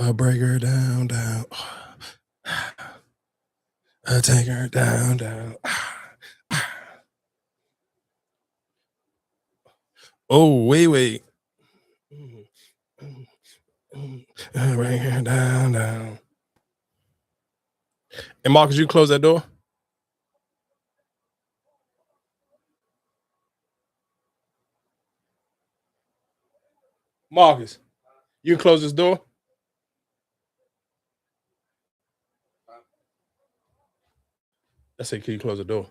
I'll break her down, down. I'll take her down, down. Oh, wait, wait. I'll break her down, down. And Marcus, you close that door? Marcus, you can close this door? I said, can you close the door?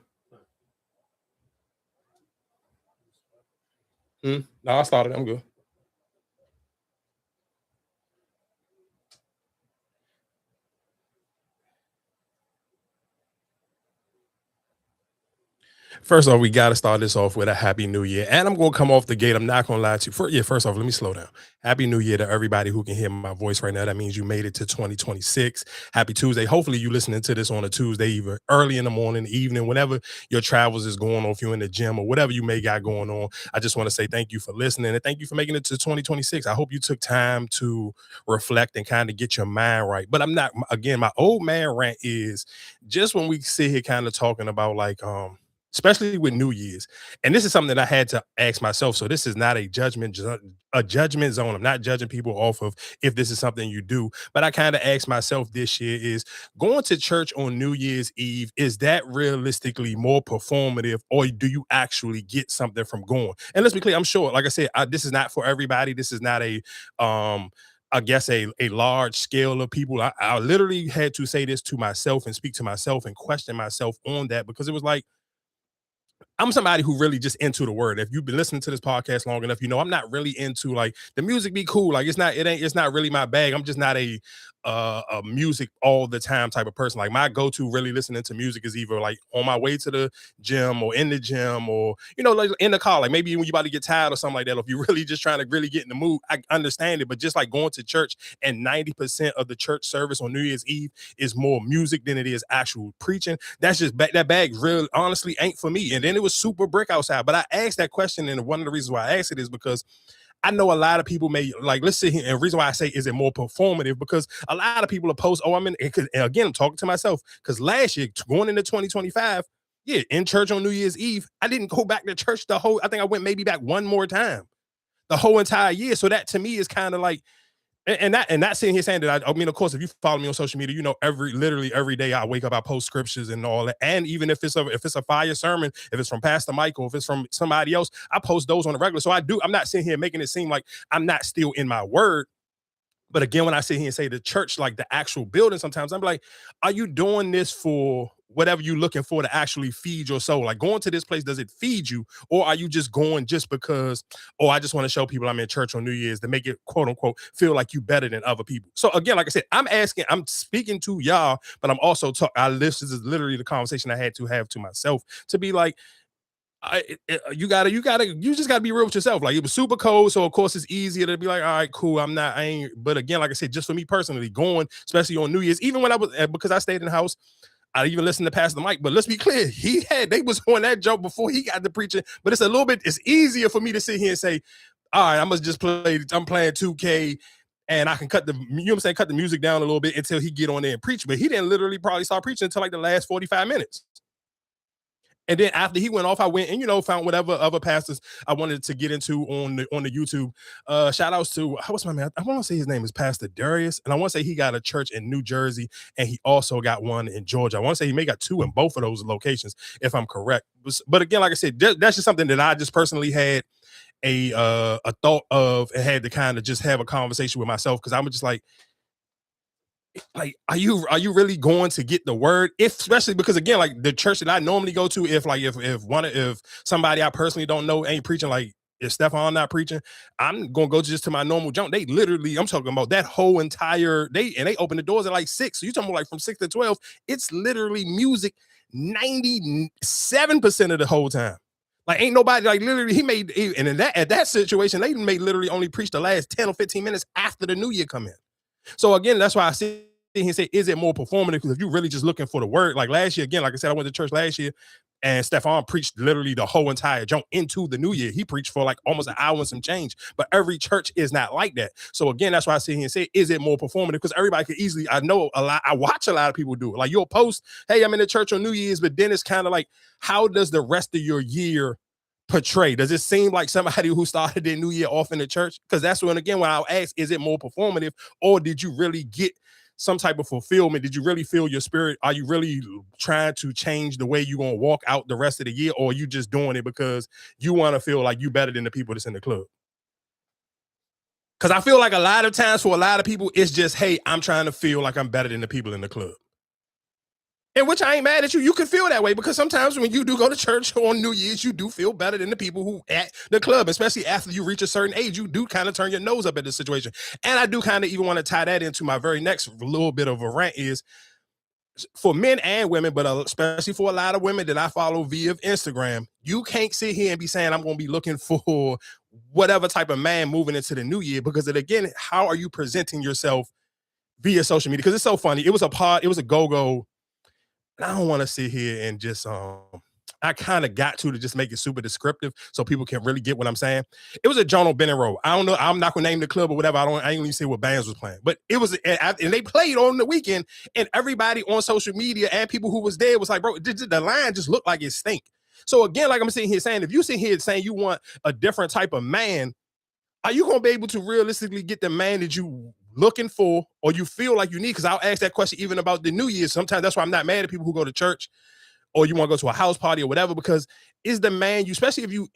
No, I started. I'm good. First off, we got to start this off with a happy new year. And I'm going to come off the gate. I'm not going to lie to you. First off, let me slow down. Happy new year to everybody who can hear my voice right now. That means you made it to 2026. Happy Tuesday. Hopefully, you listening to this on a Tuesday, either early in the morning, evening, whenever your travels is going on, if you're in the gym or whatever you may got going on. I just want to say thank you for listening and thank you for making it to 2026. I hope you took time to reflect and kind of get your mind right. But I'm not, again, my old man rant is just when we sit here kind of talking about like, especially with New Year's. And this is something that I had to ask myself. So this is not a judgment zone. I'm not judging people off of if this is something you do, but I kind of asked myself this year is going to church on New Year's Eve, is that realistically more performative or do you actually get something from going? And let's be clear, I'm sure, like I said, this is not for everybody. This is not a I guess a large scale of people. I literally had to say this to myself and speak to myself and question myself on that because it was like I'm somebody who really just into the word. If you've been listening to this podcast long enough, you know I'm not really into like the music be cool. Like it's not really my bag. I'm just not a music all the time type of person. Like my go-to really listening to music is either like on my way to the gym or in the gym or like in the car. Like maybe when you about to get tired or something like that. Or if you're really just trying to really get in the mood, I understand it. But just like going to church and 90% of the church service on New Year's Eve is more music than it is actual preaching. That's just that bag real honestly ain't for me. And then it was super brick outside. But I asked that question, and one of the reasons why I asked it is because I know a lot of people may like, let's sit here. And the reason why I say is it more performative because a lot of people oppose, oh, I'm in, and again, I'm talking to myself because last year, going into 2025, yeah, in church on New Year's Eve, I didn't go back to church I think I went maybe back one more time the whole entire year. So that to me is kind of like, and not sitting here saying that I mean, of course, if you follow me on social media, literally every day I wake up, I post scriptures and all that. And even if it's a fire sermon, if it's from Pastor Michael, if it's from somebody else, I post those on the regular. So I'm not sitting here making it seem like I'm not still in my word. But again, when I sit here and say the church, like the actual building, sometimes I'm like, are you doing this for whatever you're looking for to actually feed your soul? Like going to this place, does it feed you? Or are you just going just because, oh, I just want to show people I'm in church on New Year's to make it quote unquote feel like you better than other people? So again, like I said, I'm speaking to y'all, but I'm also talking, this is literally the conversation I had to have to myself to be like, you just gotta be real with yourself. Like it was super cold, so of course it's easier to be like, all right, cool. I ain't. But again, like I said, just for me personally, going especially on New Year's, even when I was because I stayed in the house, I even listened to Pastor Mike. But let's be clear, they was on that joke before he got to preaching. But it's easier for me to sit here and say, all right, I must just play. I'm playing 2K. And I can cut cut the music down a little bit until he get on there and preach. But he didn't literally probably start preaching until like the last 45 minutes. And then after he went off, I went and found whatever other pastors I wanted to get into on the YouTube. Shout outs to what's my man? I want to say his name is Pastor Darius, and I want to say he got a church in New Jersey, and he also got one in Georgia. I want to say he may got two in both of those locations, if I'm correct. But again, like I said, that's just something that I just personally had a thought of and had to kind of just have a conversation with myself because I'm just like are you really going to get the word, if especially because again like the church that I normally go to, if somebody I personally don't know ain't preaching, like if Stefan not preaching, I'm gonna go just to my normal jump. They literally, I'm talking about that whole entire day, and they open the doors at like 6, so you're talking about like from 6 to 12, it's literally music 97% of the whole time. Like ain't nobody, like literally he made, and in that situation they made literally only preach the last 10 or 15 minutes after the new year come in. So again, that's why I sit here and say, is it more performative? Because if you're really just looking for the word, like last year, again, like I said, I went to church last year. And Stefan preached literally the whole entire jump into the new year. He preached for like almost an hour and some change. But every church is not like that. So again, that's why I sit here and say, is it more performative? Because everybody could easily, I know a lot, I watch a lot of people do it. Like you'll post, hey, I'm in the church on New Year's, but then it's kind of like, how does the rest of your year portray? Does it seem like somebody who started their new year off in the church? Because that's when, again, when I'll ask, is it more performative, or did you really get some type of fulfillment? Did you really feel your spirit? Are you really trying to change the way you're going to walk out the rest of the year? Or are you just doing it because you want to feel like you better than the people that's in the club? Because I feel like a lot of times for a lot of people, it's just, hey, I'm trying to feel like I'm better than the people in the club. And which I ain't mad at you. You can feel that way because sometimes when you do go to church on New Year's, you do feel better than the people who at the club, especially after you reach a certain age. You do kind of turn your nose up at the situation. And I do kind of even want to tie that into my very next little bit of a rant is for men and women, but especially for a lot of women that I follow via Instagram, you can't sit here and be saying, I'm going to be looking for whatever type of man moving into the new year, because again, how are you presenting yourself via social media? Because it's so funny. It was a go-go. And I don't want to sit here and just I kind of got to just make it super descriptive so people can really get what I'm saying. It was a John O'Bennett Road. I don't know. I'm not gonna name the club or whatever. I ain't even say what bands was playing, but it was, and they played on the weekend, and everybody on social media and people who was there was like, bro, the line just looked like it stink. So again, like I'm sitting here saying, if you sit here saying you want a different type of man, are you gonna be able to realistically get the man that you looking for or you feel like you need? Because I'll ask that question even about the New Year. Sometimes that's why I'm not mad at people who go to church or you want to go to a house party or whatever, because is the man you, especially if you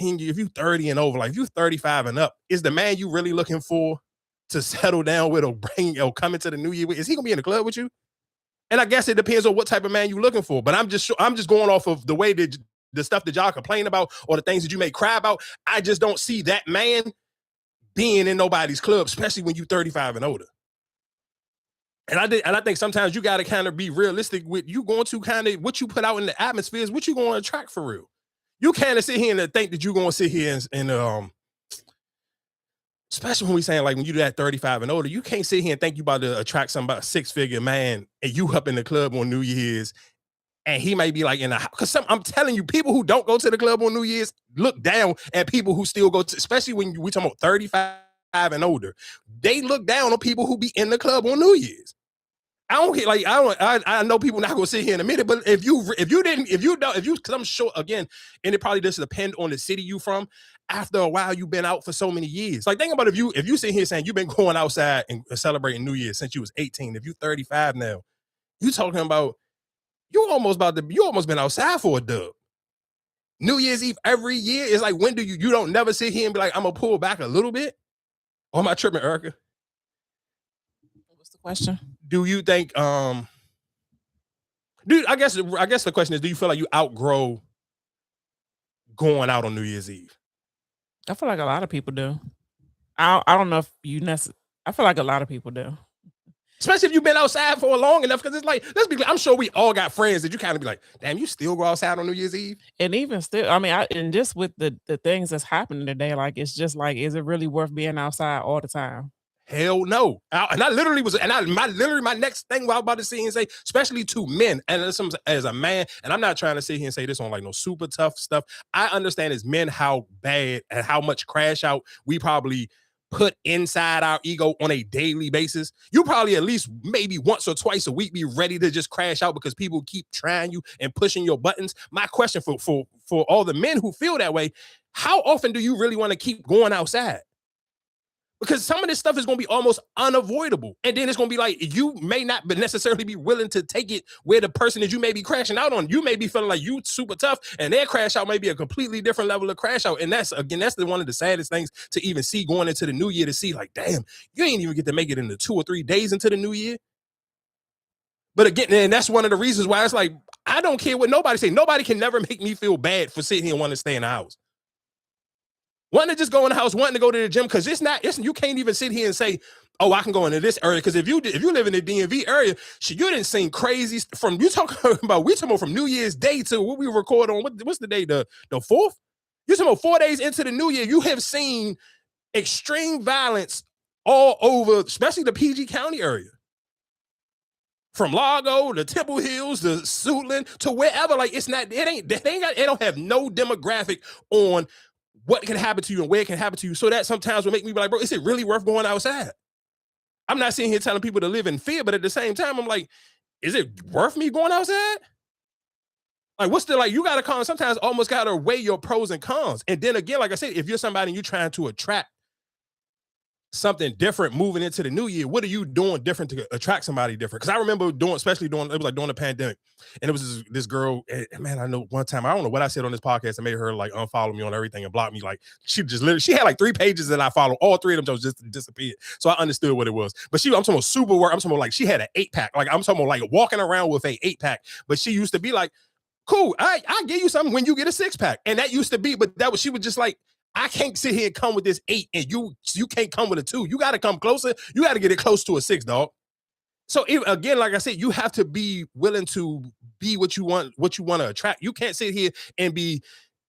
30 and over, like if you 35 and up, is the man you really looking for to settle down with or bring or come into the new year with? Is he gonna be in the club with you? And I guess it depends on what type of man you're looking for. But I'm just going off of the way that the stuff that y'all complain about or the things that you may cry about. I just don't see that man being in nobody's club, especially when you 35 and older. And I think sometimes you got to kind of be realistic with you going to kind of what you put out in the atmosphere is what you going to attract for real. You can't sit here and think that you're going to sit here and especially when we saying like when you do that 35 and older, you can't sit here and think you about to attract somebody, a 6-figure man, and you up in the club on New Year's, and he might be like in the house. Because I'm telling you, people who don't go to the club on New Year's look down at people who still go to, especially when we talking about 35 and older. They look down on people who be in the club on New Year's. I know people not gonna sit here in a minute, but if you because I'm sure again, and it probably does depend on the city you from. After a while, you've been out for so many years. Like think about if you sit here saying you've been going outside and celebrating New Year since you was 18. If you're 35 now, you talking about you almost been outside for a dub. New Year's Eve every year is like, when do you don't never sit here and be like, I'm gonna pull back a little bit? Or am I tripping, Erica? What's the question? Do you think I guess the question is, do you feel like you outgrow going out on New Year's Eve? I feel like a lot of people do. I don't know if I feel like a lot of people do. Especially if you've been outside for long enough, because it's like, let's be clear, I'm sure we all got friends that you kind of be like, damn, you still go outside on New Year's Eve? And even still, I mean, and just with the things that's happening today, like it's just like, is it really worth being outside all the time? Hell no. And I literally was, and my next thing I was about to say and say, especially to men, and as a man, and I'm not trying to sit here and say this on like no super tough stuff. I understand as men how bad and how much crash out we probably put inside our ego on a daily basis. You probably at least maybe once or twice a week be ready to just crash out because people keep trying you and pushing your buttons. My question for all the men who feel that way, how often do you really want to keep going outside? Because some of this stuff is going to be almost unavoidable. And then it's going to be like, you may not necessarily be willing to take it where the person that you may be crashing out on, you may be feeling like you super tough, and their crash out may be a completely different level of crash out. And that's one of the saddest things to even see going into the new year, to see like, damn, you ain't even get to make it into 2 or 3 days into the new year. But again, and that's one of the reasons why it's like, I don't care what nobody say. Nobody can never make me feel bad for sitting here and wanting to stay in the house. Wanting to just go in the house, wanting to go to the gym, because you can't even sit here and say, oh, I can go into this area. Because if you live in the DMV area, you didn't seen crazy from we talking about from New Year's Day to what we record on. What's the day? The 4th? You're talking about 4 days into the new year. You have seen extreme violence all over, especially the PG County area. From Largo to Temple Hills to Suitland to wherever. Like it don't have no demographic on what can happen to you and where it can happen to you. So that sometimes will make me be like, bro, is it really worth going outside? I'm not sitting here telling people to live in fear, but at the same time, I'm like, is it worth me going outside? Like, what's the, like, you got to sometimes almost got to weigh your pros and cons. And then again, like I said, if you're somebody and you're trying to attract something different moving into the new year, what are you doing different to attract somebody different? Because I remember especially it was like during the pandemic, and it was this girl, and man, I know one time, I don't know what I said on this podcast that made her like unfollow me on everything and block me. Like she just literally, she had like 3 pages that I followed, all 3 of them just disappeared. So I understood what it was. But I'm talking about super work. I'm talking about like she had an 8-pack. Like I'm talking about like walking around with a 8-pack. But she used to be like, cool, I give you something when you get a 6-pack. And that used to be, but that was, she was just like, I can't sit here and come with this 8 and you can't come with a 2. You got to come closer. You got to get it close to a 6, dog. So again, like I said, you have to be willing to be what you want to attract. You can't sit here and be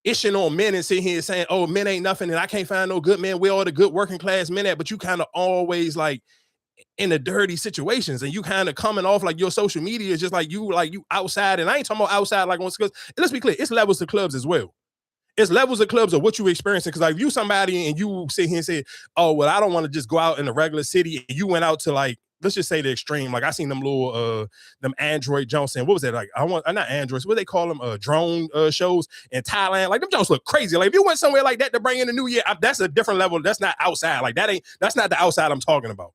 ishing on men and sit here saying, oh, men ain't nothing and I can't find no good men. Where all the good working class men at? But you kind of always like in the dirty situations, and you kind of coming off like your social media is just like you outside. And I ain't talking about outside like on clubs. Let's be clear, it's levels to clubs as well. It's levels of clubs of what you experiencing. Because like if you somebody and you sit here and say, oh, well, I don't want to just go out in the regular city, and you went out to like, let's just say the extreme. Like I seen them little them Android Johnson. What was that? Like not Androids, what they call them? Drone shows in Thailand. Like them Jones look crazy. Like if you went somewhere like that to bring in the new year, that's a different level. That's not outside. Like that's not the outside I'm talking about.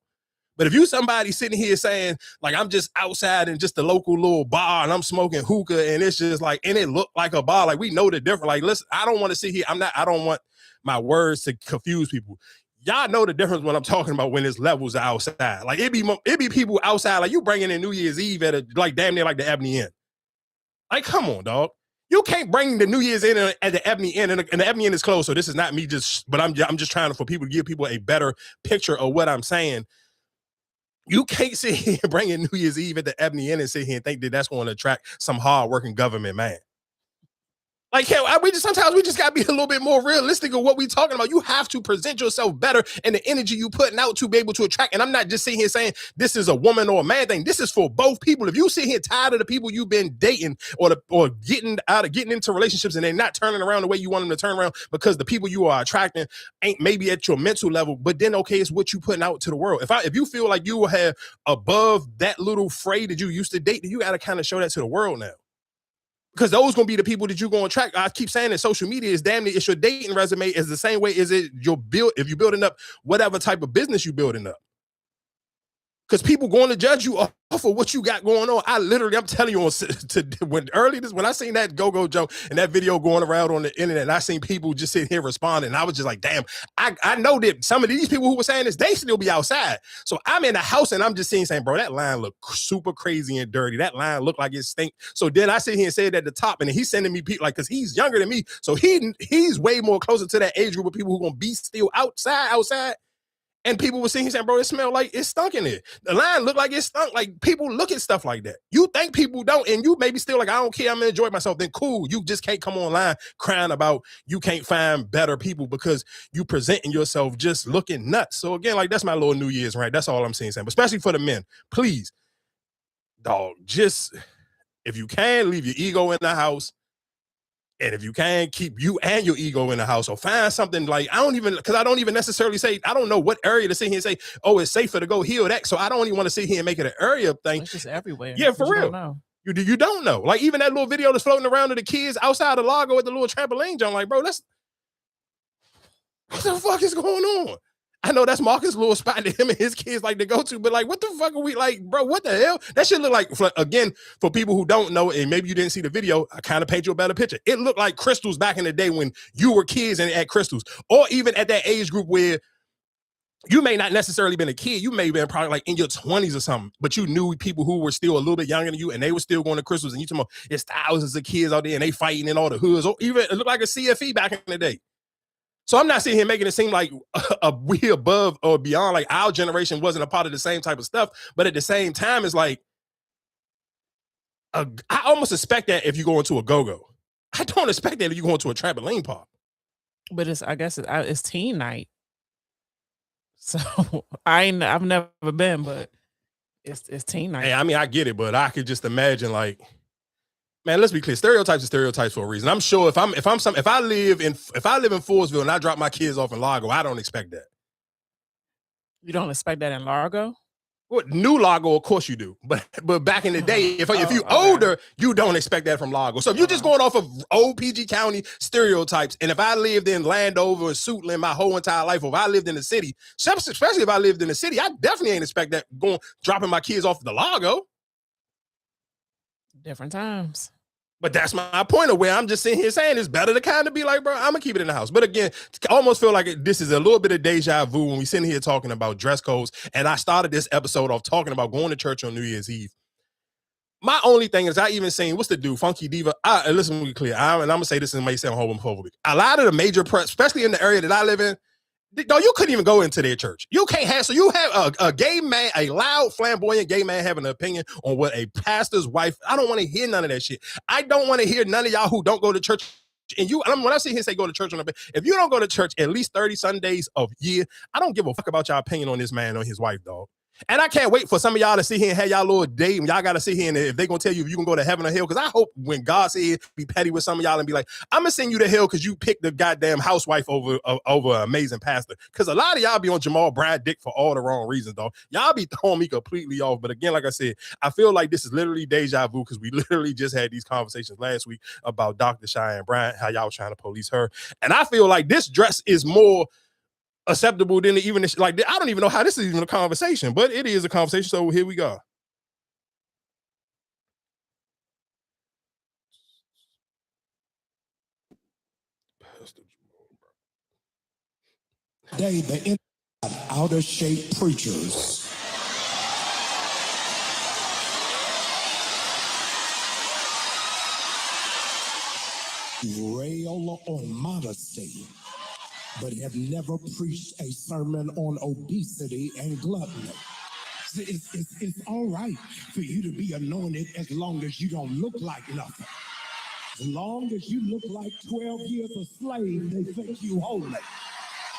But if you somebody sitting here saying, like, I'm just outside in just the local little bar and I'm smoking hookah and it's just like, and it looked like a bar, like we know the difference. Like, listen, I don't want to sit here. I don't want my words to confuse people. Y'all know the difference when I'm talking about when it's levels outside. Like it be people outside, like you bringing in New Year's Eve at like damn near like the Ebony Inn. Like, come on, dog. You can't bring the New Year's Inn at the Ebony Inn, and the Ebony Inn is closed. So this is not me but I'm just trying for people to give people a better picture of what I'm saying. You can't sit here and bring in New Year's Eve at the Ebony Inn and sit here and think that that's going to attract some hardworking government man. Like, sometimes we just got to be a little bit more realistic of what we're talking about. You have to present yourself better and the energy you putting out to be able to attract. And I'm not just sitting here saying this is a woman or a man thing. This is for both people. If you sit here tired of the people you've been dating or getting into relationships and they're not turning around the way you want them to turn around because the people you are attracting ain't maybe at your mental level, but then okay, it's what you putting out to the world. If you feel like you will have above that little fray that you used to date, then you got to kind of show that to the world now. Because those gonna be the people that you're gonna attract. I keep saying that social media is damn near, it's your dating resume is the same way as it if you're building up whatever type of business you're building up. Because people going to judge you off of what you got going on. I'm telling you, when I seen that Go-Go Joe and that video going around on the internet, and I seen people just sitting here responding, and I was just like, damn, I know that some of these people who were saying this, they still be outside. So I'm in the house and I'm just saying, bro, that line look super crazy and dirty. That line looked like it stink. So then I sit here and say it at the top, and then he's sending me people like, because he's younger than me, so he's way more closer to that age group of people who are gonna be still outside. And people were saying, bro, it smelled like it stunk in there. The line looked like it stunk. Like people look at stuff like that. You think people don't, and you maybe still like, I don't care, I'm gonna enjoy myself. Then cool, you just can't come online crying about you can't find better people because you presenting yourself just looking nuts. So again, like that's my little New Year's, right? That's all I'm saying. But especially for the men, please, dog, just if you can, leave your ego in the house. And if you can, keep you and your ego in the house, or find something like, I don't even necessarily say, I don't know what area to sit here and say, oh, it's safer to go here or that. So I don't even want to sit here and make it an area thing. It's just everywhere. Yeah, for real. You don't know. Like even that little video that's floating around to the kids outside of Largo at the little trampoline jump, like, bro, what the fuck is going on? I know that's Marcus' little spot that him and his kids like to go to, but like, what the fuck are we like, bro? What the hell? That should look like, again, for people who don't know, and maybe you didn't see the video, I kind of paint you a better picture. It looked like Crystals back in the day when you were kids and at Crystals, or even at that age group where you may not necessarily been a kid. You may have been probably like in your 20s or something, but you knew people who were still a little bit younger than you, and they were still going to Crystals, and you talking about it's thousands of kids out there and they fighting in all the hoods, or even it looked like a CFE back in the day. So I'm not sitting here making it seem like we above or beyond, like our generation wasn't a part of the same type of stuff. But at the same time, it's like, I almost expect that if you go into a go-go. I don't expect that if you go into a trampoline park. But I guess it's teen night. So I've never been, but it's teen night. Hey, I mean, I get it, but I could just imagine, like, man, let's be clear. Stereotypes are stereotypes for a reason. I'm sure if I live in Forestville and I drop my kids off in Largo, I don't expect that. You don't expect that in Largo? Well, new Largo, of course you do. But back in the day, if you older, you don't expect that from Largo. So if you're just going off of old PG County stereotypes, and if I lived in Landover and Suitland my whole entire life, or if I lived in the city, especially if I lived in the city, I definitely ain't expect that dropping my kids off the Largo. Different times. But that's my point of where I'm just sitting here saying it's better to kind of be like, bro, I'm gonna keep it in the house. But again, I almost feel like this is a little bit of deja vu when we sitting here talking about dress codes. And I started this episode off talking about going to church on New Year's Eve. My only thing is, I even seen, what's the dude, Funky Diva? Listen, to be clear, and I'm gonna say this and may sound homophobic. A lot of the major press, especially in the area that I live in, no, you couldn't even go into their church. You can't have, so you have a gay man, a loud, flamboyant gay man having an opinion on what a pastor's wife, I don't want to hear none of that shit. I don't want to hear none of y'all who don't go to church. And when I see him say go to church on the, if you don't go to church at least 30 Sundays a year, I don't give a fuck about y'all opinion on this man or his wife, dog. And I can't wait for some of y'all to sit here and have y'all little date, and y'all got to sit here and if they're going to tell you if you can go to heaven or hell, because I hope when God said be petty with some of y'all and be like, I'm going to send you to hell because you picked the goddamn housewife over an amazing pastor. Because a lot of y'all be on Jamal Brad dick for all the wrong reasons, dog. Y'all be throwing me completely off. But again, like I said, I feel like this is literally deja vu because we literally just had these conversations last week about Dr. Cheyenne Bryant, how y'all was trying to police her. And I feel like this dress is more acceptable than even like I don't even know how this is even a conversation, but it is a conversation. So here we go. Today, the out of shape preachers rail on modesty, but have never preached a sermon on obesity and gluttony. It's all right for you to be anointed as long as you don't look like nothing. As long as you look like 12 years a slave, they think you holy.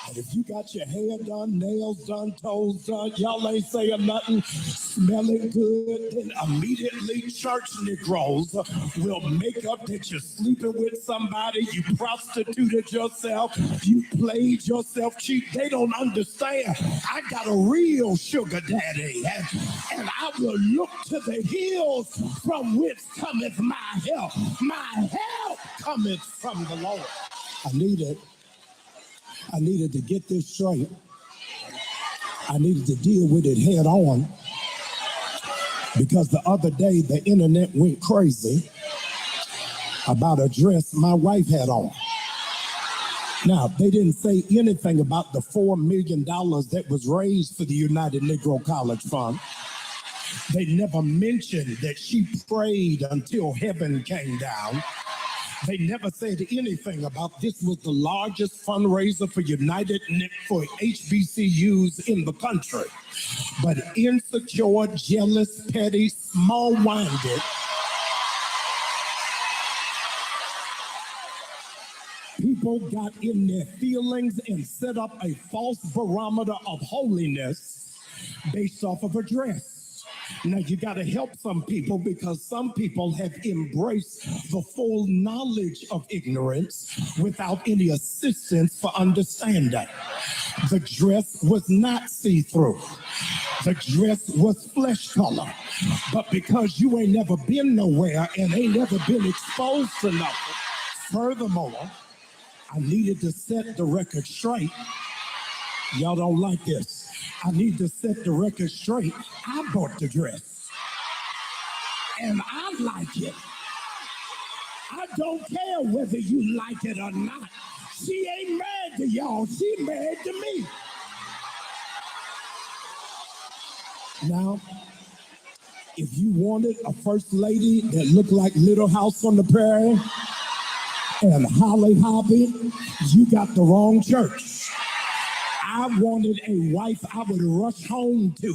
And if you got your hair done, nails done, toes done, y'all ain't saying nothing, smelling good, then immediately church Negroes will make up that you're sleeping with somebody, you prostituted yourself, you played yourself cheap. They don't understand. I got a real sugar daddy, and I will look to the hills from which cometh my help. My help cometh from the Lord. I needed to get this straight. I needed to deal with it head on because the other day the internet went crazy about a dress my wife had on. Now, they didn't say anything about the $4 million that was raised for the United Negro College Fund. They never mentioned that she prayed until heaven came down. They never said anything about this was the largest fundraiser for for HBCUs in the country. But insecure, jealous, petty, small-minded people got in their feelings and set up a false barometer of holiness based off of a dress. Now, you got to help some people because some people have embraced the full knowledge of ignorance without any assistance for understanding. The dress was not see-through. The dress was flesh color. But because you ain't never been nowhere and ain't never been exposed to nothing, furthermore, I needed to set the record straight. Y'all don't like this. I need to set the record straight. I bought the dress. And I like it. I don't care whether you like it or not. She ain't mad to y'all. She mad to me. Now, if you wanted a first lady that looked like Little House on the Prairie and Holly Hobbie, you got the wrong church. I wanted a wife I would rush home to,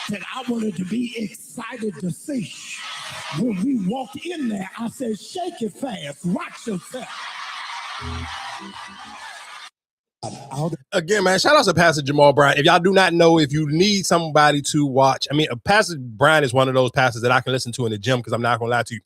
that I wanted to be excited to see. When we walked in there, I said, shake it fast, watch yourself. out. Again, man, shout out to Pastor Jamal Bryant. If y'all do not know, if you need somebody to watch, I mean, Pastor Bryant is one of those pastors that I can listen to in the gym because I'm not gonna lie to you.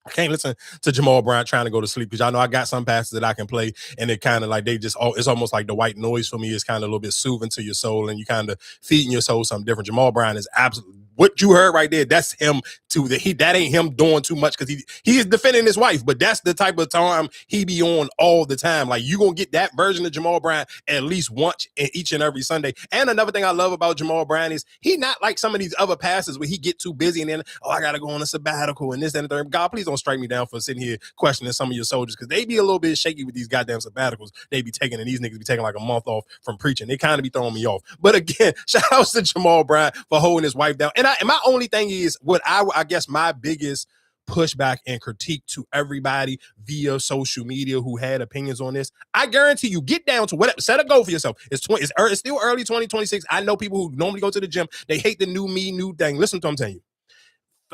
I can't listen to Jamal Bryant trying to go to sleep because y'all know I got some pastors that I can play and it kind of like it's almost like the white noise for me. It's kind of a little bit soothing to your soul and you kind of feeding your soul something different. Jamal Bryant is absolutely what you heard right there. That's him too. That ain't him doing too much because he is defending his wife, but that's the type of time he be on all the time. Like you gonna get that version of Jamal Bryant at least once each and every Sunday. And another thing I love about Jamal Bryant is he not like some of these other pastors where he get too busy and then I gotta go on a sabbatical and this and the third. God, please don't strike me down for sitting here questioning some of your soldiers because they be a little bit shaky with these goddamn sabbaticals they be taking, and these niggas be taking like a month off from preaching. They kind of be throwing me off. But again, shout out to Jamal Bryant for holding his wife down. And my only thing is what I guess my biggest pushback and critique to everybody via social media who had opinions on this. I guarantee you, get down to whatever, set a goal for yourself. It's still early 2026. I know people who normally go to the gym, they hate the new me, new thing. Listen to what I'm telling you.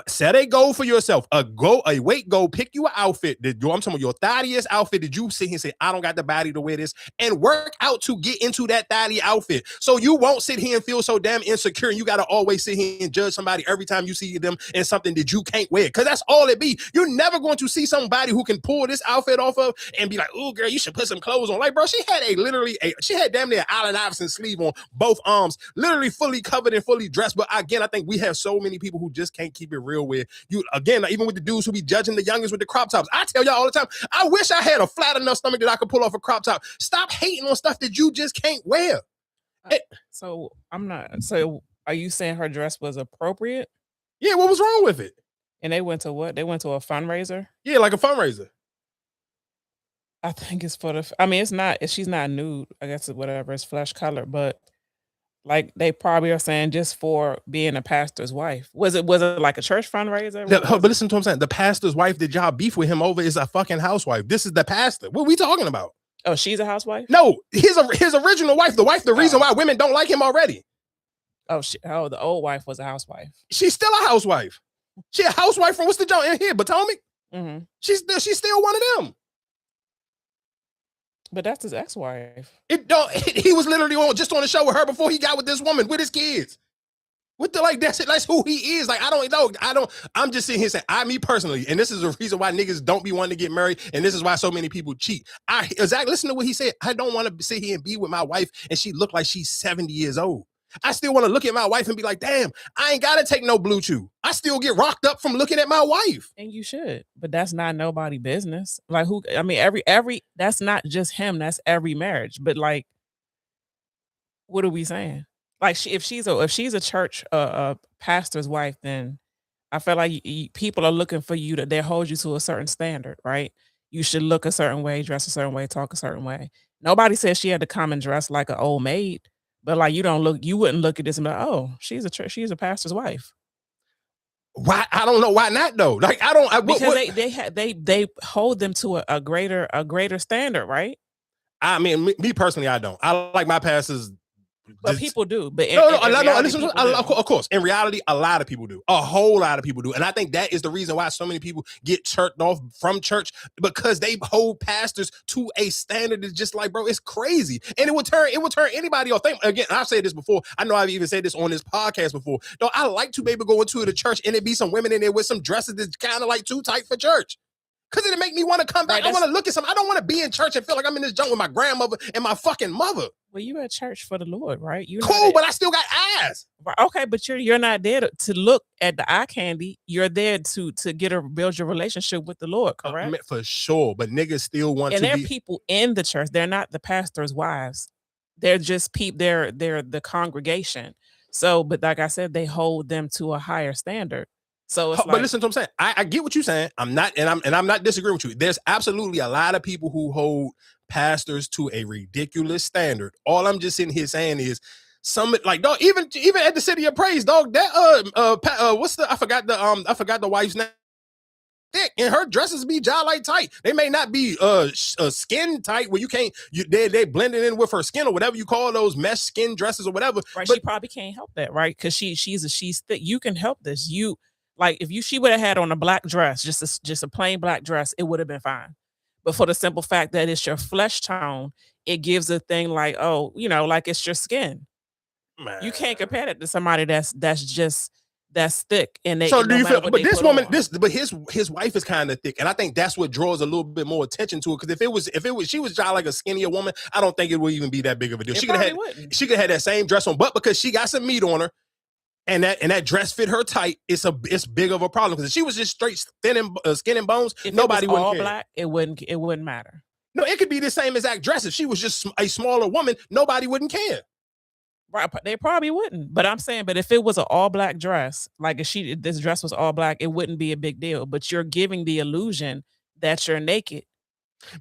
Set a goal for yourself, a weight goal, pick you an outfit I'm talking about your thottiest outfit that you sit here and say, I don't got the body to wear this, and work out to get into that thotty outfit. So you won't sit here and feel so damn insecure and you got to always sit here and judge somebody every time you see them in something that you can't wear. Cause that's all it be. You're never going to see somebody who can pull this outfit off of and be like, oh girl, you should put some clothes on. Like, bro, she had damn near Allen Iverson sleeve on both arms, literally fully covered and fully dressed. But again, I think we have so many people who just can't keep it real with you. Again, even with the dudes who be judging the youngest with the crop tops, I tell y'all all the time, I wish I had a flat enough stomach that I could pull off a crop top. Stop hating on stuff that you just can't wear. So are you saying her dress was appropriate? Yeah, what was wrong with it? And they went to what? They went to a fundraiser? Yeah, like a fundraiser. I think it's for the, I mean, she's not nude. I guess it's whatever, it's flesh color, but like they probably are saying just for being a pastor's wife. Was it like a church fundraiser? But listen to what I'm saying. The pastor's wife that y'all beef with him over is a fucking housewife. This is the pastor. What are we talking about? Oh, she's a housewife? No, his original wife, the reason why women don't like him already. Oh, the old wife was a housewife. She's still a housewife. She a housewife from what's the joint in here, Potomac? Mm-hmm. She's still one of them. But that's his ex-wife. He was literally on the show with her before he got with this woman, with his kids. With the that's who he is. Like, I don't know. I'm just sitting here saying, me personally, and this is the reason why niggas don't be wanting to get married, and this is why so many people cheat. Exactly, listen to what he said. I don't want to sit here and be with my wife and she look like she's 70 years old. I still want to look at my wife and be like, damn, I ain't gotta take no blue chew. I still get rocked up from looking at my wife. And you should, but that's not nobody business. Like who? I mean, every that's not just him. That's every marriage. But like, what are we saying? Like, if she's a church pastor's wife, then I feel like people are looking for you they hold you to a certain standard, right? You should look a certain way, dress a certain way, talk a certain way. Nobody says she had to come and dress like an old maid. But like you wouldn't look at this and be like, oh, she's a pastor's wife. Why? I don't know why not though. Like because they hold them to a greater standard, right? I mean, me personally, I don't. I like my pastors. But people do. But of course, in reality, a lot of people do. A whole lot of people do, and I think that is the reason why so many people get turned off from church, because they hold pastors to a standard that's just like, bro, it's crazy, and it would turn anybody off. Again, I've said this before. I know I've even said this on this podcast before. Though I like to maybe go into the church and it be some women in there with some dresses that's kind of like too tight for church. Because it'll make me want to come back. I want to look at something. I don't want to be in church and feel like I'm in this junk with my grandmother and my fucking mother. Well, you at church for the Lord, right? Cool, but I still got ass. Okay, but you're not there to look at the eye candy. You're there to build your relationship with the Lord, correct? For sure, but niggas still want to. And there are people in the church. They're not the pastor's wives. They're just people. They're the congregation. So, but like I said, they hold them to a higher standard. So it's but listen to what I'm saying. I get what you're saying. I'm not disagreeing with you. There's absolutely a lot of people who hold pastors to a ridiculous standard. All I'm just sitting here saying is some, like, dog, even at the City of Praise, dog, that I forgot the wife's name. Thick, and her dresses be jawline tight. They may not be skin tight where you can't they blending in with her skin or whatever you call those mesh skin dresses or whatever. Right, but she probably can't help that, right? Because she's thick. You can help this. Like if she would have had on a black dress, just a plain black dress, it would have been fine. But for the simple fact that it's your flesh tone it gives a thing like, oh, you know, like it's your skin. Man. You can't compare that to somebody that's thick and they So no do you matter feel? what But they this put woman, on. but his wife is kind of thick, and I think that's what draws a little bit more attention to it. Because if it was she was just like a skinnier woman, I don't think it would even be that big of a deal. It She could probably have wouldn't. she could have that same dress on, but because she got some meat on her, and that dress fit her tight, it's big of a problem. Because if she was just straight thin and skin and bones, If nobody it was wouldn't all care. black, it wouldn't matter. No, it could be the same exact dress. If she was just a smaller woman, nobody wouldn't care. Right, they probably wouldn't. But I'm saying, but if it was an all black dress, like if this dress was all black, it wouldn't be a big deal. But you're giving the illusion that you're naked.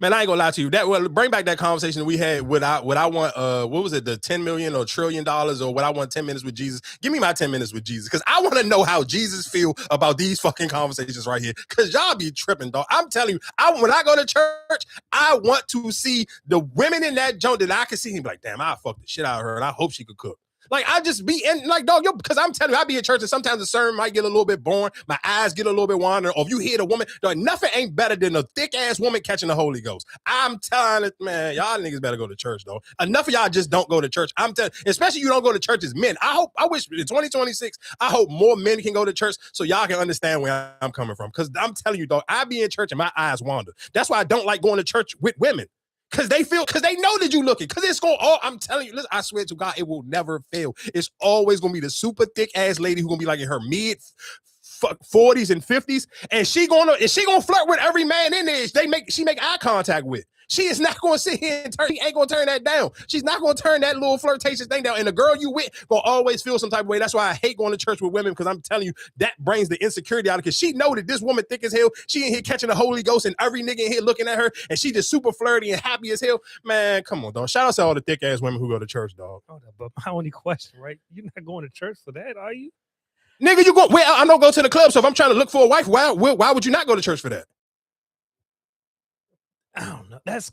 Man, I ain't gonna lie to you. Bring back that conversation we had with I want what was it, the 10 million or $1 trillion, or what I want 10 minutes with Jesus. Give me my 10 minutes with Jesus, because I want to know how Jesus feel about these fucking conversations right here. Because y'all be tripping, dog. I'm telling you, when I go to church, I want to see the women in that joint that I can see and be like, damn, I fuck the shit out of her, and I hope she could cook. Like, I just be in, like, dog, because I'm telling you, I be in church and sometimes the sermon might get a little bit boring. My eyes get a little bit wandering. Or if you hear the woman, dog, nothing ain't better than a thick ass woman catching the Holy Ghost. I'm telling it, man, y'all niggas better go to church, though. Enough of y'all just don't go to church. I'm telling, especially you don't go to church as men. I wish in 2026, I hope more men can go to church so y'all can understand where I'm coming from. Because I'm telling you, dog, I be in church and my eyes wander. That's why I don't like going to church with women. Because they know that you looking. Because it's going I'm telling you, listen, I swear to God, it will never fail. It's always going to be the super thick ass lady who's going to be like in her mid 40s and 50s. And she gonna flirt with every man in there she make eye contact with. She is not going to sit here and she ain't going to turn that down. She's not going to turn that little flirtatious thing down. And the girl you with will always feel some type of way. That's why I hate going to church with women, because I'm telling you, that brings the insecurity out of it. Because she know that this woman thick as hell. She in here catching the Holy Ghost and every nigga in here looking at her, and she just super flirty and happy as hell. Man, come on, dog. Shout out to all the thick ass women who go to church, dog. But my only question, right? You're not going to church for that, are you? Nigga, you go, well, I don't go to the club, so if I'm trying to look for a wife, why would you not go to church for that? I don't know. That's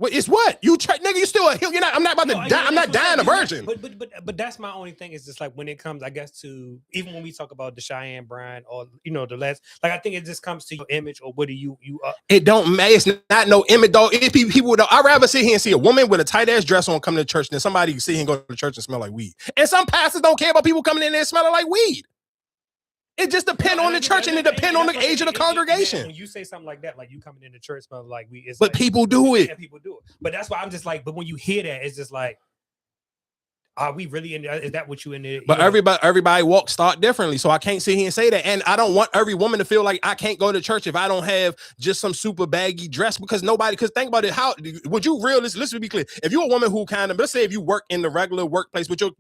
it's what you nigga. You still you're not. I'm not about to die. I'm not dying a virgin. But that's my only thing. Is just like when it comes, I guess, to even when we talk about the Cheyenne Bryan or the last, like I think it just comes to your image or what do you It don't matter. It's not no image, though. If people would, I'd rather sit here and see a woman with a tight ass dress on come to church than somebody sit here and go to church and smell like weed. And some pastors don't care about people coming in there smelling like weed. It just depends on the church and it depends on the age of the congregation. When you say something like that, like you coming into church smelling like weed, but people do it. Yeah, people do it. But that's why I'm just like, but when you hear that, it's just like, are we really in there? Is that what you in there? But everybody start differently. So I can't sit here and say that. And I don't want every woman to feel like I can't go to church if I don't have just some super baggy dress, because think about it. How would you let's be clear. If you're a woman who let's say if you work in the regular workplace, but your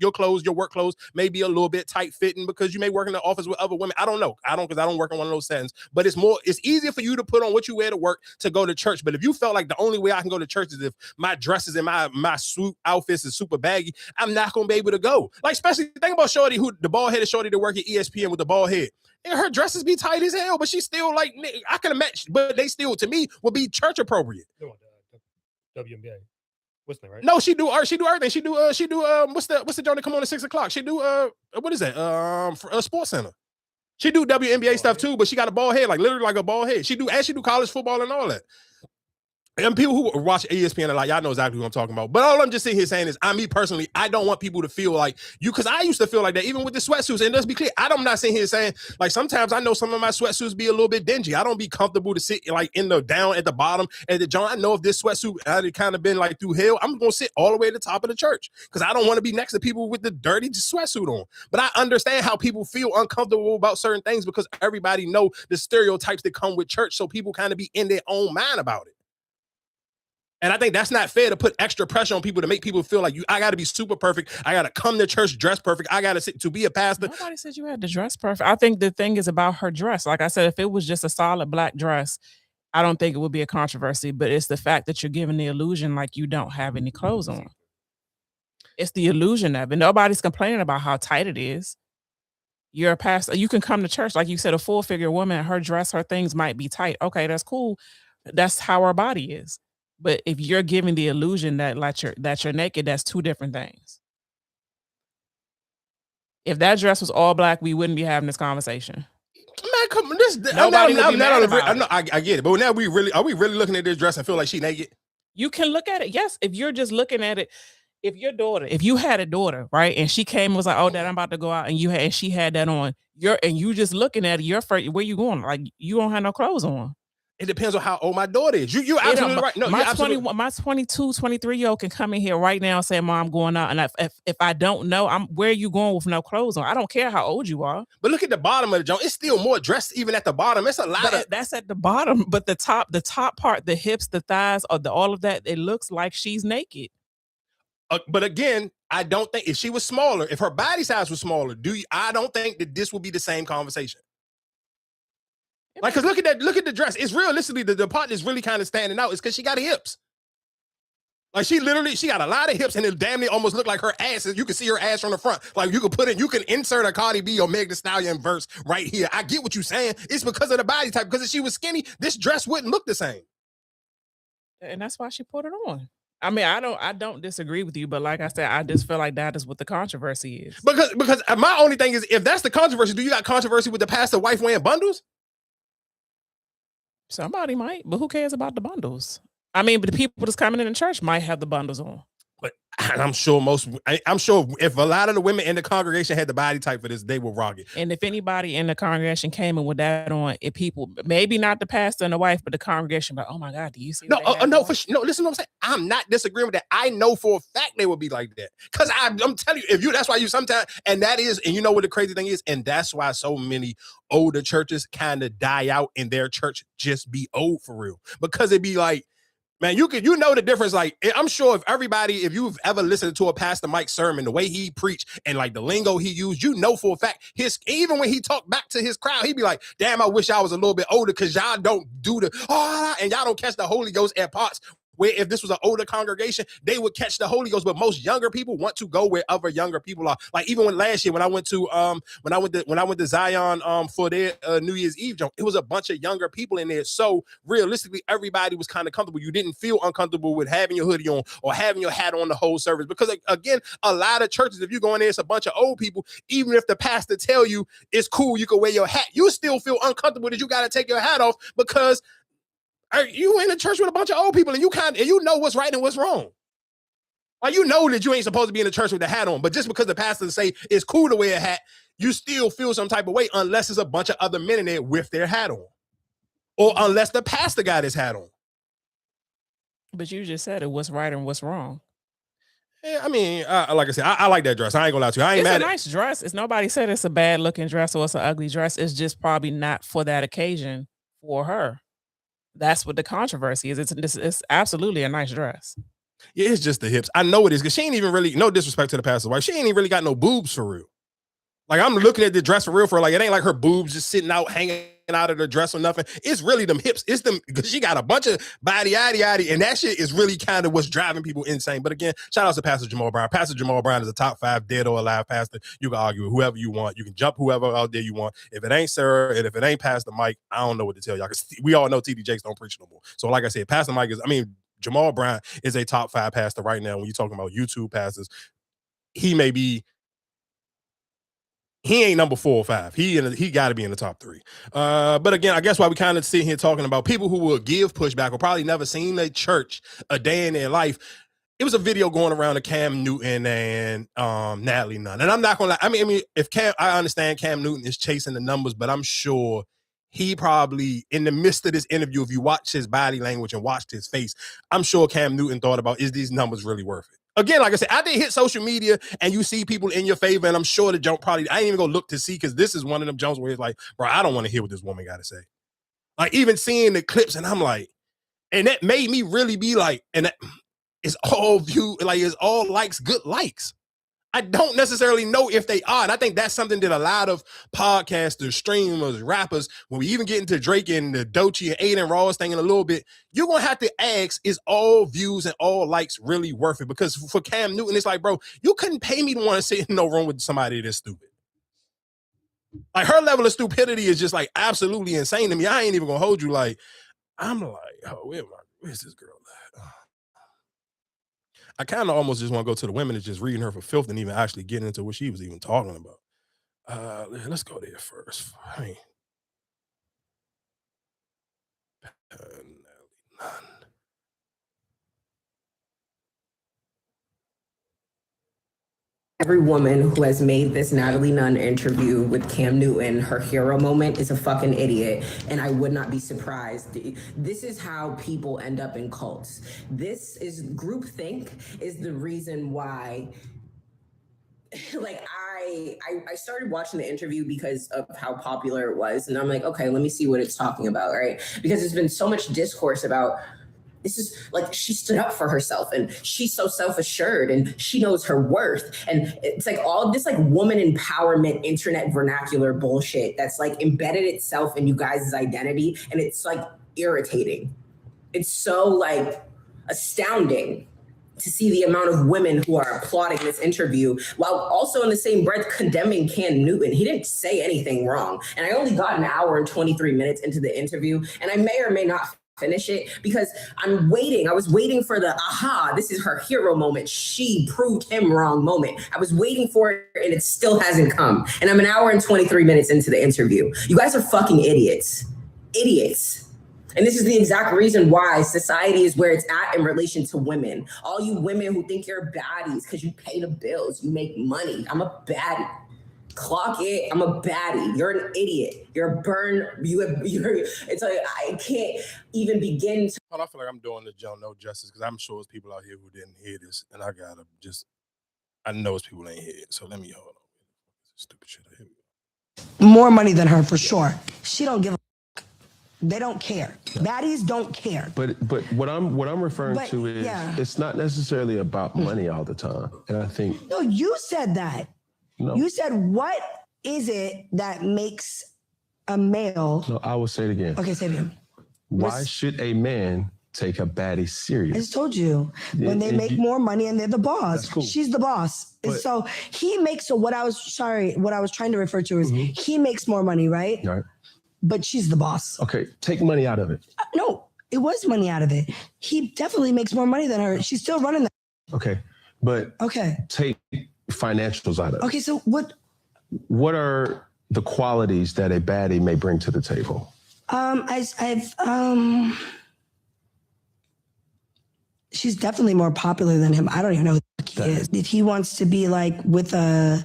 work clothes may be a little bit tight fitting because you may work in the office with other women. I don't know. Because I don't work in one of those settings, but it's easier for you to put on what you wear to work to go to church. But if you felt like the only way I can go to church is if my dresses and my suit outfits is super baggy, I'm not gonna be able to go. Like, especially think about Shorty, who the bald headed Shorty that work at ESPN with the bald head. And her dresses be tight as hell, but she's still like, I can imagine, but they still to me would be church appropriate. WNBA. What's that, right? No, she do everything. She do what's the joint that come on at 6:00? She do what is that? Sports Center. She do WNBA stuff too, but she got a bald head, like literally like a bald head. She do college football and all that. And people who watch ESPN a lot, y'all know exactly who I'm talking about. But all I'm just sitting here saying is, me personally, I don't want people to feel like you, because I used to feel like that even with the sweatsuits. And let's be clear, I'm not sitting here saying, like, sometimes I know some of my sweatsuits be a little bit dingy. I don't be comfortable to sit like down at the bottom at the joint. I know if this sweatsuit had kind of been like through hell, I'm going to sit all the way at the top of the church because I don't want to be next to people with the dirty sweatsuit on. But I understand how people feel uncomfortable about certain things because everybody know the stereotypes that come with church. So people kind of be in their own mind about it. And I think that's not fair to put extra pressure on people to make people feel like I got to be super perfect. I got to come to church dressed perfect. I got to be a pastor. Nobody said you had to dress perfect. I think the thing is about her dress. Like I said, if it was just a solid black dress, I don't think it would be a controversy. But it's the fact that you're giving the illusion like you don't have any clothes on. It's the illusion of it. Nobody's complaining about how tight it is. You're a pastor. You can come to church. Like you said, a full figure woman, her dress, her things might be tight. Okay, that's cool. That's how her body is. But if you're giving the illusion that you're naked, that's two different things. If that dress was all black, we wouldn't be having this conversation. Man, come on, I get it. But now are we really looking at this dress and feel like she naked? You can look at it. Yes, if you're just looking at it, if you had a daughter, right, and she came and was like, "Oh, Dad, I'm about to go out," and she had that on, you just looking at it, you're afraid, where you going? Like, you don't have no clothes on. It depends on how old my daughter is. You It don't- absolutely right. No, my you're absolutely 21, my 22, 23-year-old can come in here right now and say, "Mom, I'm going out," and if I don't know, where are you going with no clothes on? I don't care how old you are. But look at the bottom of the joint. It's still more dressed even at the bottom. It's a lot of. That's at the bottom, but the top part, the hips, the thighs, or all of that, it looks like she's naked. But again, I don't think if she was smaller, if her body size was smaller, I don't think that this would be the same conversation. Like, cause look at the dress. It's realistically the part that's really kind of standing out is because she got hips. Like, she got a lot of hips, and it damn near almost look like her ass. You can see her ass from the front. Like, you can insert a Cardi B or Meg Thee Stallion verse right here. I get what you're saying. It's because of the body type. Because if she was skinny, this dress wouldn't look the same. And that's why she put it on. I mean, I don't disagree with you, but like I said, I just feel like that is what the controversy is. Because my only thing is, if that's the controversy, do you got controversy with the pastor wife wearing bundles? Somebody might, but who cares about the bundles? I mean, but the people that's coming in the church might have the bundles on. But I'm sure if a lot of the women in the congregation had the body type for this, they will rock it. And if anybody in the congregation came in with that on, if people, maybe not the pastor and the wife, but the congregation, but oh my God, do you see? No, listen to what I'm saying. I'm not disagreeing with that. I know for a fact they would be like that. Because I'm telling you, that's why you sometimes, and you know what the crazy thing is, and that's why so many older churches kind of die out and their church just be old for real. Because it'd be like, man, you know the difference. Like, I'm sure if you've ever listened to a Pastor Mike sermon, the way he preached and like the lingo he used, you know for a fact, even when he talked back to his crowd, he'd be like, damn, I wish I was a little bit older because y'all don't do and y'all don't catch the Holy Ghost at parts where if this was an older congregation, they would catch the Holy Ghost. But most younger people want to go where other younger people are. Like, even last year when I went to Zion for their New Year's Eve jump, it was a bunch of younger people in there. So realistically, everybody was kind of comfortable. You didn't feel uncomfortable with having your hoodie on or having your hat on the whole service. Because again, a lot of churches, if you go in there, it's a bunch of old people. Even if the pastor tell you it's cool, you can wear your hat, you still feel uncomfortable that you got to take your hat off because you in a church with a bunch of old people and you know what's right and what's wrong. Like, you know that you ain't supposed to be in the church with the hat on, but just because the pastor say it's cool to wear a hat, you still feel some type of way unless it's a bunch of other men in there with their hat on, or unless the pastor got his hat on. But you just said it, what's right and what's wrong. Yeah, I mean, like I said, I like that dress. I ain't gonna lie to you. I ain't mad. It's a nice dress. It's nobody said it's a bad looking dress or it's an ugly dress. It's just probably not for that occasion for her. That's what the controversy is. It's absolutely a nice dress. Yeah, it's just the hips. I know it is because she ain't even really, no disrespect to the pastor's wife, she ain't even really got no boobs for real. Like, I'm looking at the dress for real, like, it ain't like her boobs just sitting out, hanging out of the dress or nothing. It's really them hips. It's them, because she got a bunch of body, and that shit is really kind of what's driving people insane. But again, shout out to Pastor Jamal Brown. Pastor Jamal Brown is a top 5 dead or alive pastor. You can argue with whoever you want. You can jump whoever out there you want. If it ain't Sarah and if it ain't Pastor Mike, I don't know what to tell y'all, because we all know TD Jakes don't preach no more. So like I said, Jamal Brown is a top 5 pastor right now. When you're talking about YouTube pastors, he ain't number 4 or 5. He got to be in the top 3. But again, I guess why we kind of sitting here talking about people who will give pushback or probably never seen a church a day in their life. It was a video going around of Cam Newton and Natalie Nunn. And I'm not gonna lie. I mean, I understand Cam Newton is chasing the numbers, but I'm sure he probably, in the midst of this interview, if you watch his body language and watched his face, I'm sure Cam Newton thought about, is these numbers really worth it? Again, like I said, I did hit social media and you see people in your favor, and I'm sure the jump probably, I ain't even gonna look to see, because this is one of them jumps where it's like, bro, I don't want to hear what this woman got to say. Like, even seeing the clips, and I'm like, and that made me really be like, and that, it's all it's all likes, good likes. I don't necessarily know if they are. And I think that's something that a lot of podcasters, streamers, rappers, when we even get into Drake and the Doechii and Aiden Ross thing in a little bit, you're going to have to ask, is all views and all likes really worth it? Because for Cam Newton, it's like, bro, you couldn't pay me to want to sit in no room with somebody that's stupid. Like, her level of stupidity is just like absolutely insane to me. I ain't even going to hold you. Like, I'm like, oh, where's this girl at? I kind of almost just want to go to the women and just reading her for filth and even actually getting into what she was even talking about. Let's go there first. I mean, Every woman who has made this Natalie Nunn interview with Cam Newton her hero moment is a fucking idiot, and I would not be surprised. This is how people end up in cults. This is groupthink is the reason why. Like I started watching the interview because of how popular it was, and I'm like, okay, let me see what it's talking about, right? Because there's been so much discourse about. This is like she stood up for herself and she's so self-assured and she knows her worth. And it's like all this like woman empowerment, internet vernacular bullshit that's like embedded itself in you guys' identity. And it's like irritating. It's so like astounding to see the amount of women who are applauding this interview while also in the same breath condemning Cam Newton. He didn't say anything wrong. And I only got an hour and 23 minutes into the interview, and I may or may not finish it because I'm waiting. I was waiting for the aha, this is her hero moment. She proved him wrong moment. I was waiting for it and it still hasn't come. And I'm an hour and 23 minutes into the interview. You guys are fucking idiots. Idiots. And this is the exact reason why society is where it's at in relation to women. All you women who think you're baddies because you pay the bills, you make money. I'm a baddie. Clock it. I'm a baddie. You're an idiot. You're a burn. It's like I can't even begin to. I feel like I'm doing the Joe no justice because I'm sure there's people out here who didn't hear this, and I know it's people ain't hear it. So let me hold on. Stupid shit. Here we go. More money than her for sure. She don't give a fuck. They don't care. Baddies don't care. But what I'm referring to is it's not necessarily about money all the time. And I think no, you said that. No. You said, what is it that makes a male? No, I will say it again. Okay, say it again. Why should a man take a baddie serious? I just told you. When they make more money and they're the boss. That's cool. She's the boss. And so he makes, what I was trying to refer to is he makes more money, right? Right. But she's the boss. Okay, take money out of it. No, it was money out of it. He definitely makes more money than her. She's still running that. Okay, but take financials out of it. Okay, so what are the qualities that a baddie may bring to the table? She's definitely more popular than him. I don't even know who the fuck he is. If he wants to be like with a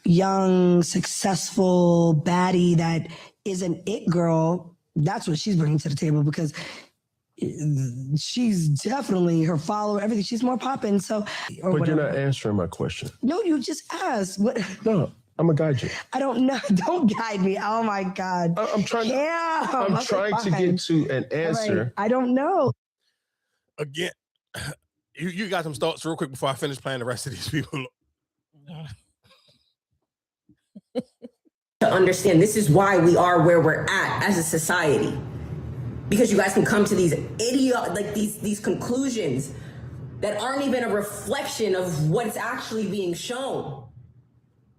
young, successful baddie that is an it girl, that's what she's bringing to the table because she's definitely her follower, everything. She's more popping. So, but whatever. You're not answering my question. No, you just asked. What? No, I'm gonna guide you. I don't know. Don't guide me. Oh my God. I'm trying. Yeah. I'm trying to get to an answer. Right. I don't know. Again, you got some thoughts real quick before I finish playing the rest of these people. To understand, this is why we are where we're at as a society. Because you guys can come to these these conclusions that aren't even a reflection of what's actually being shown.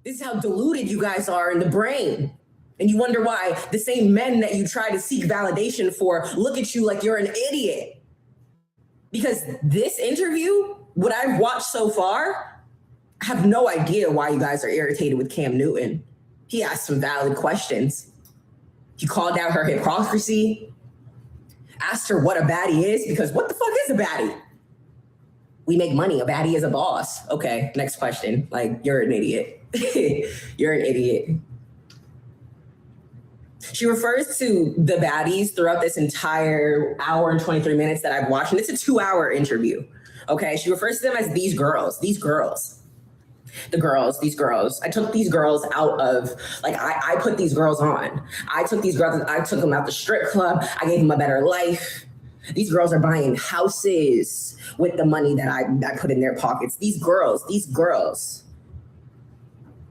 This is how deluded you guys are in the brain. And you wonder why the same men that you try to seek validation for look at you like you're an idiot. Because this interview, what I've watched so far, I have no idea why you guys are irritated with Cam Newton. He asked some valid questions. He called out her hypocrisy. Asked her what a baddie is, because what the fuck is a baddie? We make money. A baddie is a boss. Okay, next question. Like, you're an idiot. You're an idiot. She refers to the baddies throughout this entire hour and 23 minutes that I've watched, and it's a 2-hour interview. Okay, she refers to them as these girls. These girls. These girls. I took these girls out of, I put these girls on. I took them out the strip club. I gave them a better life. These girls are buying houses with the money that I put in their pockets. These girls.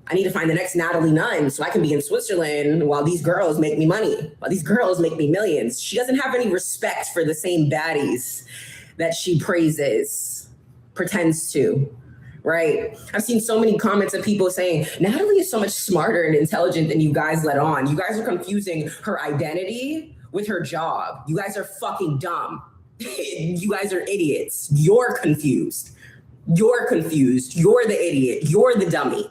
I need to find the next Natalie Nunn so I can be in Switzerland while these girls make me money, while these girls make me millions. She doesn't have any respect for the same baddies that she praises, pretends to. Right. I've seen so many comments of people saying Natalie is so much smarter and intelligent than you guys let on. You guys are confusing her identity with her job. You guys are fucking dumb. You guys are idiots. You're confused. You're the idiot. You're the dummy.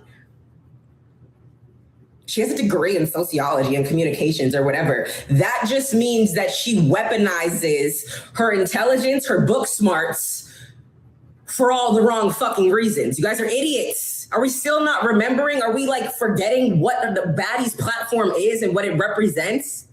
She has a degree in sociology and communications or whatever. That just means that she weaponizes her intelligence, her book smarts, for all the wrong fucking reasons. You guys are idiots. Are we still not remembering? Are we like forgetting what the Baddies platform is and what it represents?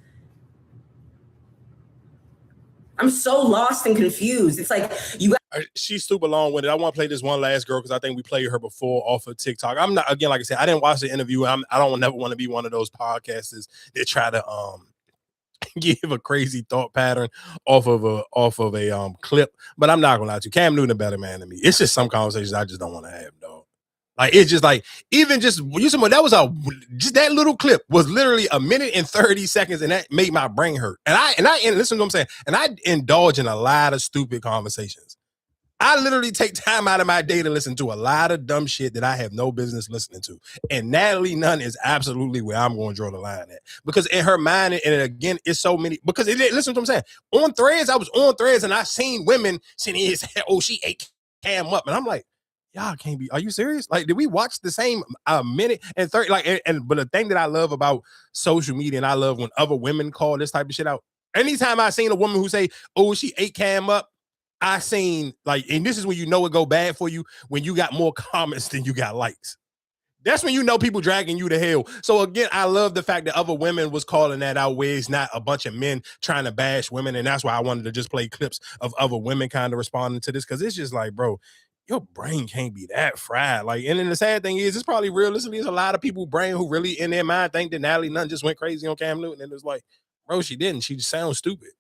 I'm so lost and confused. It's like you guys. She's super long with it. I want to play this one last girl because I think we played her before off of TikTok. I'm not, again, like I said, I didn't watch the interview. I don't never want to be one of those podcasters that try to give a crazy thought pattern off of a clip. But I'm not gonna lie to you, Cam Newton a better man than me. It's just some conversations I just don't want to have, dog. Like it's just like even just you said that was just that little clip was literally 1 minute and 30 seconds, and that made my brain hurt. And listen to what I'm saying, and I indulge in a lot of stupid conversations. I literally take time out of my day to listen to a lot of dumb shit that I have no business listening to. And Natalie Nunn is absolutely where I'm going to draw the line at. Because in her mind, and again, it's so many, because listen to what I'm saying. On Threads, I was on Threads and I seen women sitting here saying, oh, she ate Cam up. And I'm like, y'all can't be, are you serious? Like, did we watch the same minute and 30? Like, but the thing that I love about social media, and I love when other women call this type of shit out. Anytime I seen a woman who say, oh, she ate Cam up, I seen like, and this is when you know it go bad for you, when you got more comments than you got likes. That's when you know people dragging you to hell. So again, I love the fact that other women was calling that out, where it's not a bunch of men trying to bash women. And that's why I wanted to just play clips of other women kind of responding to this, because it's just like, bro, your brain can't be that fried. Like, and then the sad thing is, it's probably realistically, there's a lot of people brain who really in their mind think that Natalie Nunn just went crazy on Cam Newton. And it's like, bro, she didn't. She just sounds stupid.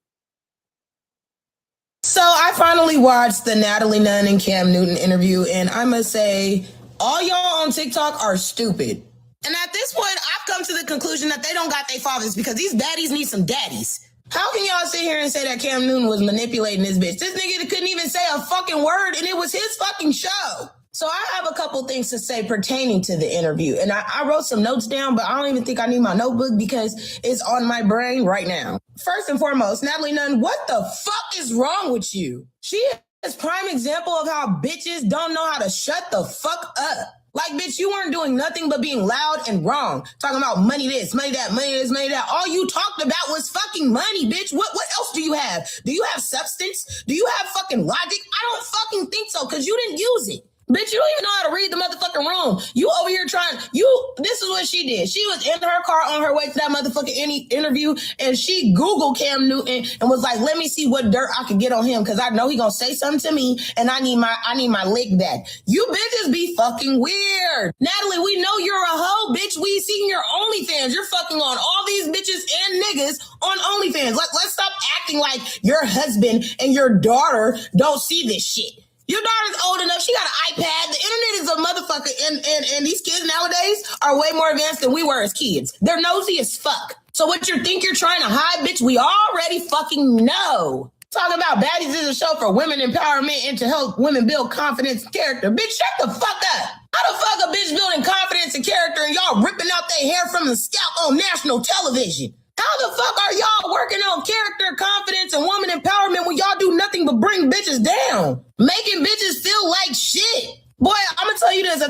So I finally watched the Natalie Nunn and Cam Newton interview, and I must say, all y'all on TikTok are stupid. And at this point, I've come to the conclusion that they don't got their fathers, because these baddies need some daddies. How can y'all sit here and say that Cam Newton was manipulating this bitch? This nigga couldn't even say a fucking word, and it was his fucking show. So I have a couple things to say pertaining to the interview. And I wrote some notes down, but I don't even think I need my notebook because it's on my brain right now. First and foremost, Natalie Nunn, what the fuck is wrong with you? She is prime example of how bitches don't know how to shut the fuck up. Like, bitch, you weren't doing nothing but being loud and wrong. Talking about money this, money that, money this, money that. All you talked about was fucking money, bitch. What else do you have? Do you have substance? Do you have fucking logic? I don't fucking think so, because you didn't use it. Bitch, you don't even know how to read the motherfucking room. You over here this is what she did. She was in her car on her way to that motherfucking interview, and she Googled Cam Newton and was like, let me see what dirt I could get on him, because I know he gonna say something to me, and I need my lick back. You bitches be fucking weird. Natalie, we know you're a hoe, bitch. We seen your OnlyFans. You're fucking on all these bitches and niggas on OnlyFans. Let's stop acting like your husband and your daughter don't see this shit. Your daughter's old enough. She got an iPad. The internet is a motherfucker. And these kids nowadays are way more advanced than we were as kids. They're nosy as fuck. So what you think you're trying to hide, bitch, we already fucking know. Talking about Baddies is a show for women empowerment and to help women build confidence and character. Bitch, shut the fuck up. How the fuck a bitch building confidence and character and y'all ripping out their hair from the scalp on national television? How the fuck are y'all working on character, confidence, and woman empowerment when y'all do nothing but bring bitches down? Making bitches feel like shit. Boy, I'm gonna tell you this,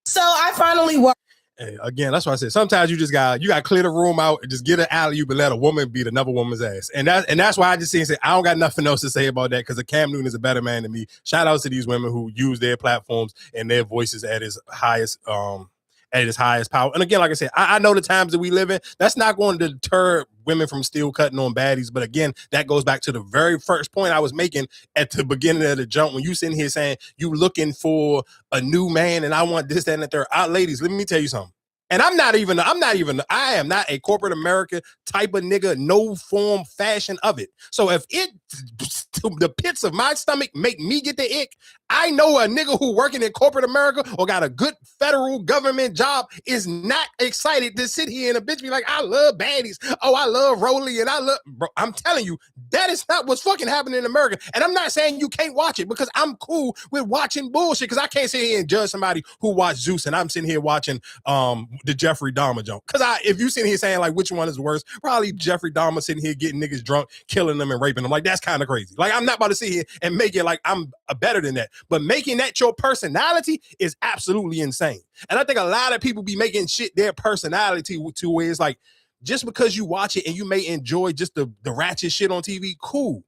so I finally watched. Hey, again, that's why I said sometimes you got to clear the room out and just get an alley-oop and let a woman beat another woman's ass. And that's why I just say I don't got nothing else to say about that, because Cam Newton is a better man than me. Shout out to these women who use their platforms and their voices at his highest power. And again, like I said, I know the times that we live in, that's not going to deter women from still cutting on baddies. But again, that goes back to the very first point I was making at the beginning of the jump, when you sitting here saying you looking for a new man and I want this, that, and the third. Ladies, let me tell you something. And I am not a corporate America type of nigga, no form, fashion of it. So if the pits of my stomach make me get the ick, I know a nigga who working in corporate America or got a good federal government job is not excited to sit here and a bitch be like, I love baddies. Oh, I love Rolly and bro, I'm telling you, that is not what's fucking happening in America. And I'm not saying you can't watch it, because I'm cool with watching bullshit, because I can't sit here and judge somebody who watched Zeus and I'm sitting here watching the Jeffrey Dahmer joke. Because if you sitting here saying like which one is worse, probably Jeffrey Dahmer sitting here getting niggas drunk, killing them and raping them. Like, that's kind of crazy. Like, I'm not about to sit here and make it like I'm better than that. But making that your personality is absolutely insane. And I think a lot of people be making shit their personality to where it's like, just because you watch it and you may enjoy just the ratchet shit on TV, cool.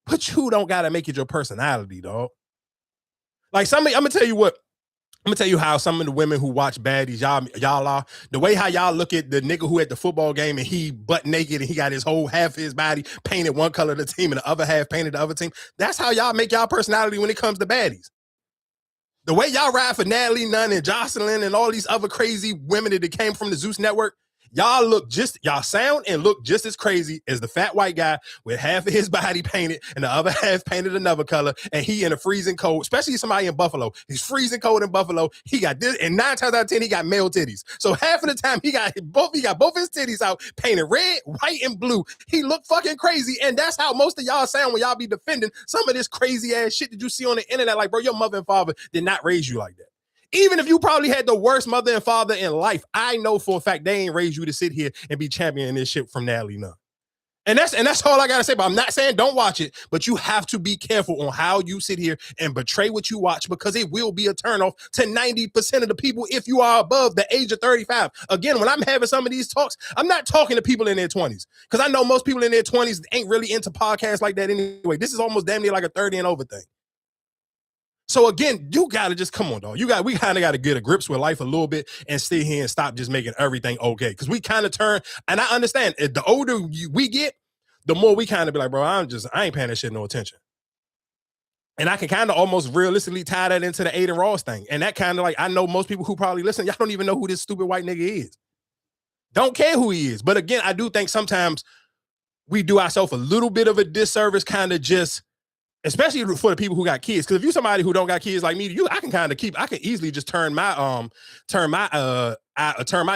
But you don't got to make it your personality, dog. Like I'm gonna tell you what. I'm gonna tell you how some of the women who watch baddies, y'all are the way how y'all look at the nigga who at the football game and he butt naked and he got his whole half of his body painted one color of the team and the other half painted the other team. That's how y'all make y'all personality when it comes to baddies. The way y'all ride for Natalie Nunn and Jocelyn and all these other crazy women that came from the Zeus Network, y'all sound and look just as crazy as the fat white guy with half of his body painted and the other half painted another color, and he in a freezing cold, especially somebody in Buffalo. He's freezing cold in Buffalo. He got this, and 9 times out of 10, he got male titties. So half of the time he got both his titties out, painted red, white, and blue. He look fucking crazy, and that's how most of y'all sound when y'all be defending some of this crazy ass shit that you see on the internet. Like, bro, your mother and father did not raise you like that. Even if you probably had the worst mother and father in life, I know for a fact they ain't raised you to sit here and be championing this shit from Natalie Nunn. And that's all I gotta say. But I'm not saying don't watch it, but you have to be careful on how you sit here and betray what you watch, because it will be a turnoff to 90% of the people if you are above the age of 35. Again, when I'm having some of these talks, I'm not talking to people in their 20s, because I know most people in their 20s ain't really into podcasts like that anyway. This is almost damn near like a 30 and over thing. So again, you gotta just come on, dog. We kind of gotta get a grips with life a little bit and stay here and stop just making everything okay. Because we kind of turn, and I understand the older we get, the more we kind of be like, bro, I ain't paying that shit no attention. And I can kind of almost realistically tie that into the Aiden Ross thing. And that kind of like, I know most people who probably listen, y'all don't even know who this stupid white nigga is. Don't care who he is. But again, I do think sometimes we do ourselves a little bit of a disservice, kind of just, especially for the people who got kids. Because if you're somebody who don't got kids like me, I can easily just turn my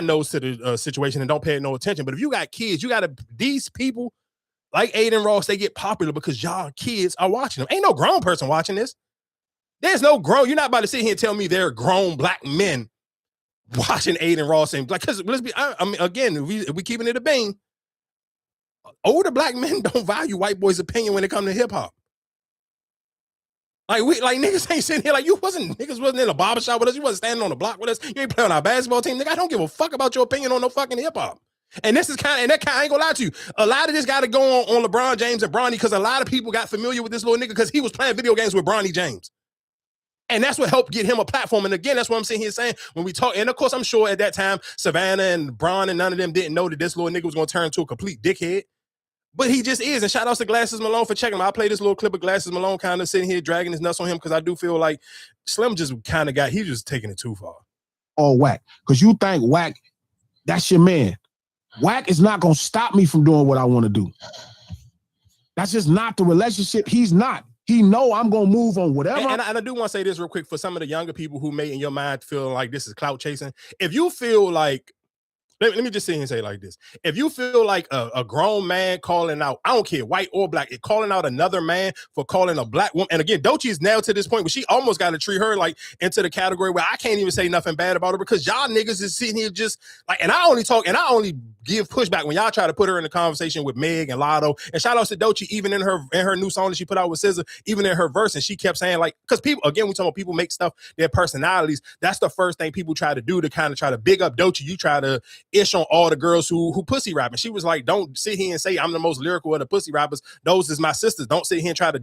nose to the situation and don't pay no attention. But if you got kids, these people like Aiden Ross, they get popular because y'all kids are watching them. Ain't no grown person watching this. There's no grown. You're not about to sit here and tell me there are grown black men watching Aiden Ross and like, because let's be, I mean, again, we keeping it a bean. Older black men don't value white boys' opinion when it comes to hip hop. Like niggas ain't sitting here like niggas wasn't in a barbershop with us. You wasn't standing on the block with us. You ain't playing on our basketball team. Nigga, I don't give a fuck about your opinion on no fucking hip hop. And this is I ain't gonna lie to you. A lot of this got to go on LeBron James and Bronny, because a lot of people got familiar with this little nigga because he was playing video games with Bronny James. And that's what helped get him a platform. And again, that's what I'm sitting here saying when we talk. And of course, I'm sure at that time, Savannah and Bron and none of them didn't know that this little nigga was going to turn into a complete dickhead. But he just is. And shout out to Glasses Malone for checking him. I play this little clip of Glasses Malone kind of sitting here dragging his nuts on him, because I do feel like Slim just kind of he just taking it too far. Or Wack. Because you think Wack, that's your man. Wack is not going to stop me from doing what I want to do. That's just not the relationship. He's not. He know I'm going to move on whatever. And I do want to say this real quick for some of the younger people who may in your mind feel like this is clout chasing. If you feel like, let me just sit here and say it like this. If you feel like a grown man calling out, I don't care, white or black, calling out another man for calling a black woman. And again, Doechii is now to this point where she almost got to treat her like into the category where I can't even say nothing bad about her, because y'all niggas is sitting here just like, and I only give pushback when y'all try to put her in the conversation with Meg and Lotto. And shout out to Doechii, even in her new song that she put out with SZA, even in her verse, and she kept saying like, because people, again, we talking about people make stuff their personalities. That's the first thing people try to do to kind of try to big up Doechii. You try to ish on all the girls who pussy rapping. She was like, don't sit here and say I'm the most lyrical of the pussy rappers. Those is my sisters. Don't sit here and try to,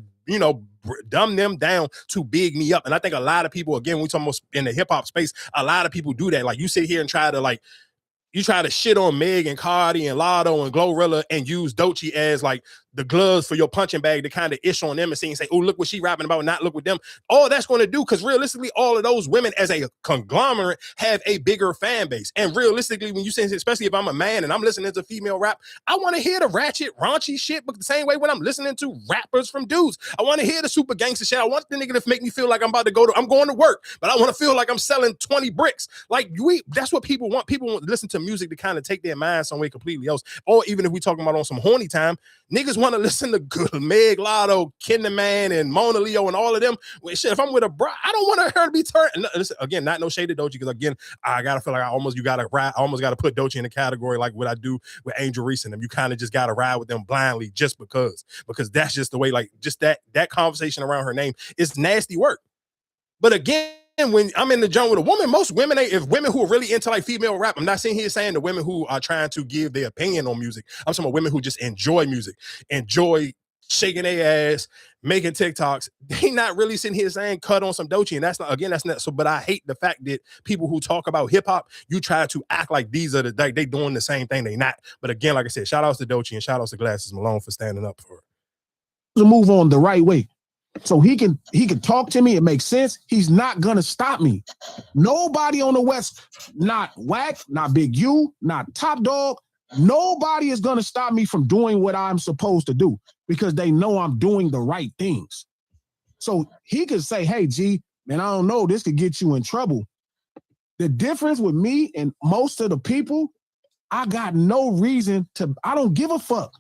dumb them down to big me up. And I think a lot of people, again, we talking about in the hip hop space, a lot of people do that. Like, you sit here and try to shit on Meg and Cardi and Lotto and Glorilla and use Doechii as like the gloves for your punching bag to kind of ish on them and say, oh, look what she rapping about, not look with them. All that's going to do, because realistically, all of those women as a conglomerate have a bigger fan base. And realistically, when you say, especially if I'm a man and I'm listening to female rap, I want to hear the ratchet, raunchy shit, but the same way when I'm listening to rappers from dudes, I want to hear the super gangster shit. I want the nigga to make me feel like I'm going to work, but I want to feel like I'm selling 20 bricks. Like, that's what people want. People want to listen to music to kind of take their mind somewhere completely else. Or even if we talking about on some horny time, niggas want to listen to good Meg, Lotto, Kinderman, and Mona Leo, and all of them. Well, shit, if I'm with a bro, I don't want her to be turned. Listen, again, not no shade to Doechii, because again, I gotta feel like I almost gotta put Doechii in the category like what I do with Angel Reese and them. You kind of just gotta ride with them blindly just because that's just the way. Like, just that conversation around her name is nasty work. But again, when I'm in the joint with a woman, most women, if women who are really into like female rap, I'm not sitting here saying the women who are trying to give their opinion on music. I'm talking about women who just enjoy music, enjoy shaking their ass, making TikToks. They not really sitting here saying cut on some Doechii. And that's not so. But I hate the fact that people who talk about hip hop, you try to act like these are they doing the same thing. They not. But again, like I said, shout outs to Doechii and shout outs to Glasses Malone for standing up for it. To move on the right way. So he can talk to me. It makes sense. He's not gonna stop me. Nobody on the West, not Wack, not Big U, not Top Dog. Nobody is gonna stop me from doing what I'm supposed to do because they know I'm doing the right things. So he could say, "Hey, G, man, I don't know. This could get you in trouble." The difference with me and most of the people, I got no reason to. I don't give a fuck.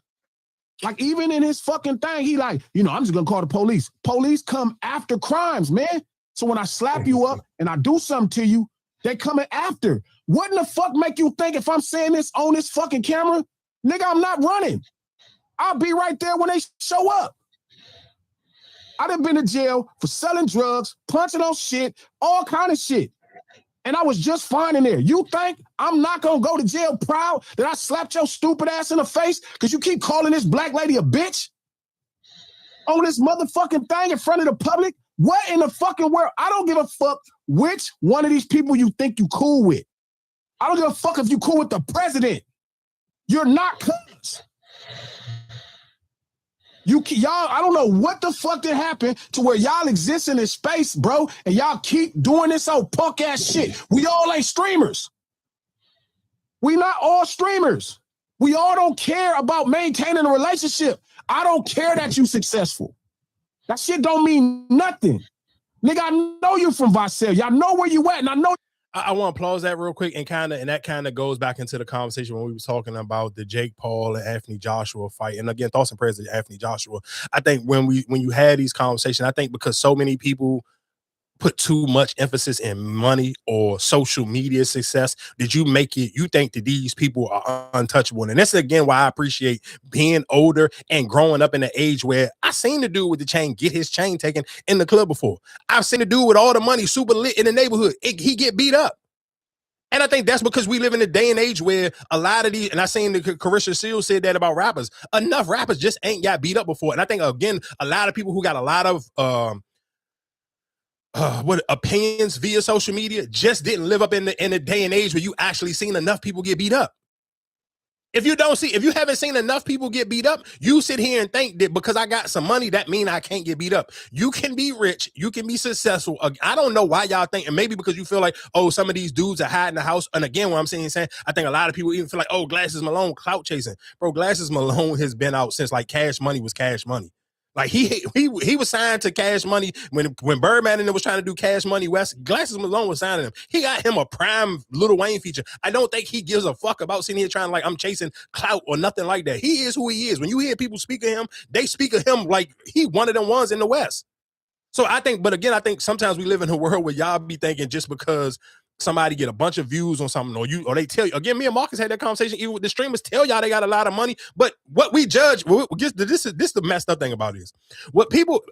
Like, even in his fucking thing, he like, I'm just gonna call the police. Police come after crimes, man. So when I slap you up and I do something to you, they coming after. What in the fuck make you think if I'm saying this on this fucking camera, nigga, I'm not running. I'll be right there when they show up. I done been to jail for selling drugs, punching on shit, all kind of shit. And I was just fine in there. You think I'm not gonna go to jail proud that I slapped your stupid ass in the face because you keep calling this black lady a bitch on this motherfucking thing in front of the public? What in the fucking world? I don't give a fuck which one of these people you think you cool with. I don't give a fuck if you cool with the president. You're not cuz. Y'all, I don't know what the fuck that happened to where y'all exist in this space, bro, and y'all keep doing this old punk ass shit. We all ain't streamers. We not all streamers. We all don't care about maintaining a relationship. I don't care that you successful. That shit don't mean nothing. Nigga, I know you from Visalia. Y'all know where you at, and I know. I want to pause that real quick and that kind of goes back into the conversation when we was talking about the Jake Paul and Anthony Joshua fight. And again, thoughts and prayers to Anthony Joshua. I think when you had these conversations, I think because so many people put too much emphasis in money or social media success, did you make it, you think that these people are untouchable. And that's again why I appreciate being older and growing up in the age where I seen the dude with the chain get his chain taken in the club before. I've seen the dude with all the money super lit in the neighborhood. He get beat up. And I think that's because we live in a day and age where a lot of these, and I seen the Carissa Shields said that about rappers, enough rappers just ain't got beat up before. And I think, again, a lot of people who got a lot of opinions via social media just didn't live up in the day and age where you actually seen enough people get beat up. If you haven't seen enough people get beat up, you sit here and think that because I got some money, that mean I can't get beat up. You can be rich, you can be successful. I don't know why y'all think, and maybe because you feel like, oh, some of these dudes are hiding the house. And again, what I'm saying, I think a lot of people even feel like, oh, Glasses Malone clout chasing. Bro, Glasses Malone has been out since like Cash Money was Cash Money. Like he was signed to Cash Money when Birdman and it was trying to do Cash Money West. Glasses Malone was signing him. He got him a prime Lil Wayne feature. I don't think he gives a fuck about sitting here trying like I'm chasing clout or nothing like that. He is who he is. When you hear people speak of him, they speak of him like he one of them ones in the West. So I think sometimes we live in a world where y'all be thinking just because somebody get a bunch of views on something or they tell you, again, me and Marcus had that conversation, even with the streamers tell y'all they got a lot of money, but what we judge, this is the messed up thing about this.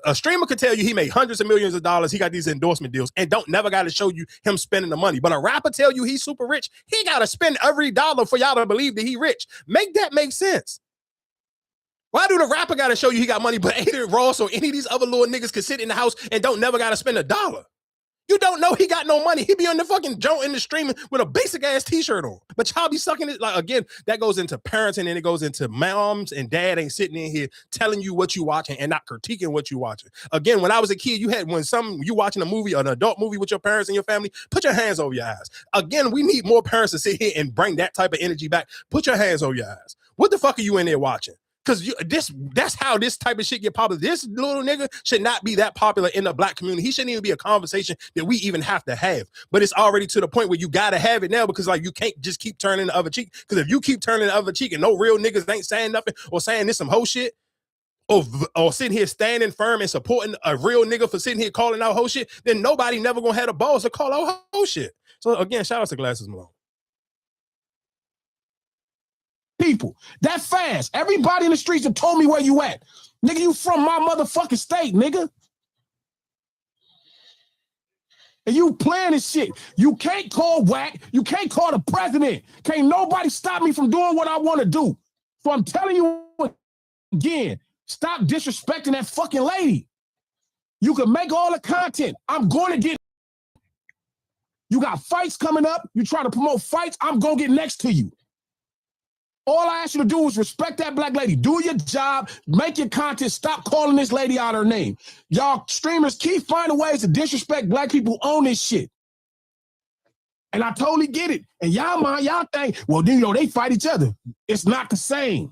A streamer could tell you he made hundreds of millions of dollars, he got these endorsement deals and never got to show you him spending the money. But a rapper tell you he's super rich, he got to spend every dollar for y'all to believe that he rich. Make that make sense. Why do the rapper got to show you he got money, but Adrian Ross or any of these other little niggas can sit in the house and never got to spend a dollar? You don't know he got no money. He be on the fucking joint in the streaming with a basic ass t-shirt on. But y'all be sucking it. Like, again, that goes into parenting and it goes into moms and dad ain't sitting in here telling you what you watching and not critiquing what you watching. Again, when I was a kid, you watching a movie, an adult movie with your parents and your family, put your hands over your eyes. Again, we need more parents to sit here and bring that type of energy back. Put your hands over your eyes. What the fuck are you in there watching? Because that's how this type of shit get popular. This little nigga should not be that popular in the black community. He shouldn't even be a conversation that we even have to have. But it's already to the point where you got to have it now because like you can't just keep turning the other cheek. Because if you keep turning the other cheek and no real niggas ain't saying nothing or saying this some hoe shit or sitting here standing firm and supporting a real nigga for sitting here calling out hoe shit, then nobody never gonna have the balls to call out hoe shit. So again, shout out to Glasses Malone. People that fast. Everybody in the streets have told me where you at. Nigga, you from my motherfucking state, nigga. And you playing this shit. You can't call Wack. You can't call the president. Can't nobody stop me from doing what I want to do. So I'm telling you again, Stop disrespecting that fucking lady. You can make all the content. I'm going to get. You got fights coming up. You try to promote fights. I'm going to get next to you. All I ask you to do is respect that black lady. Do your job. Make your content. Stop calling this lady out her name. Y'all streamers keep finding ways to disrespect black people who own this shit. And I totally get it. And y'all think, well, they fight each other. It's not the same.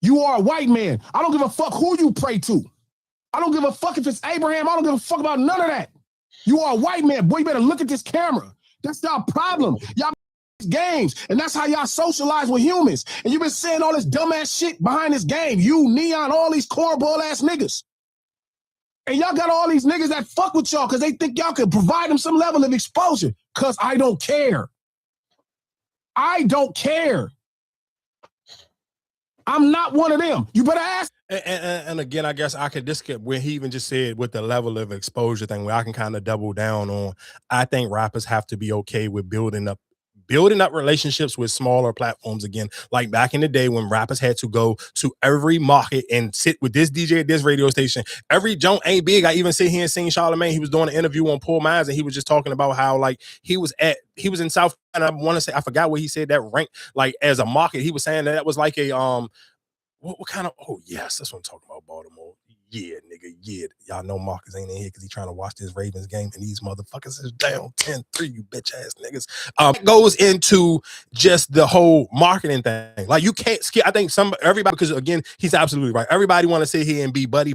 You are a white man. I don't give a fuck who you pray to. I don't give a fuck if it's Abraham. I don't give a fuck about none of that. You are a white man. Boy, you better look at this camera. That's y'all problem. Y'all games. And that's how y'all socialize with humans. And you've been saying all this dumbass shit behind this game. You, Neon, all these cornball ass niggas. And y'all got all these niggas that fuck with y'all because they think y'all can provide them some level of exposure. Because I don't care. I don't care. I'm not one of them. You better ask. And again, I guess I could discuss where he even just said with the level of exposure thing where I can kind of double down on. I think rappers have to be okay with building up relationships with smaller platforms again, like back in the day when rappers had to go to every market and sit with this DJ at this radio station. Every joint ain't big. I even sit here and seen Charlamagne. He was doing an interview on Poor Minds and he was just talking about how like he was in South, and I want to say, I forgot what he said that ranked like as a market. He was saying that was like a what kind of, oh yes, that's what I'm talking about, Baltimore. Yeah, nigga, yeah. Y'all know Marcus ain't in here because he's trying to watch this Ravens game and these motherfuckers is down 10-3, you bitch ass niggas. It goes into just the whole marketing thing. Like you can't skip. I think everybody, because again, he's absolutely right. Everybody want to sit here and be buddy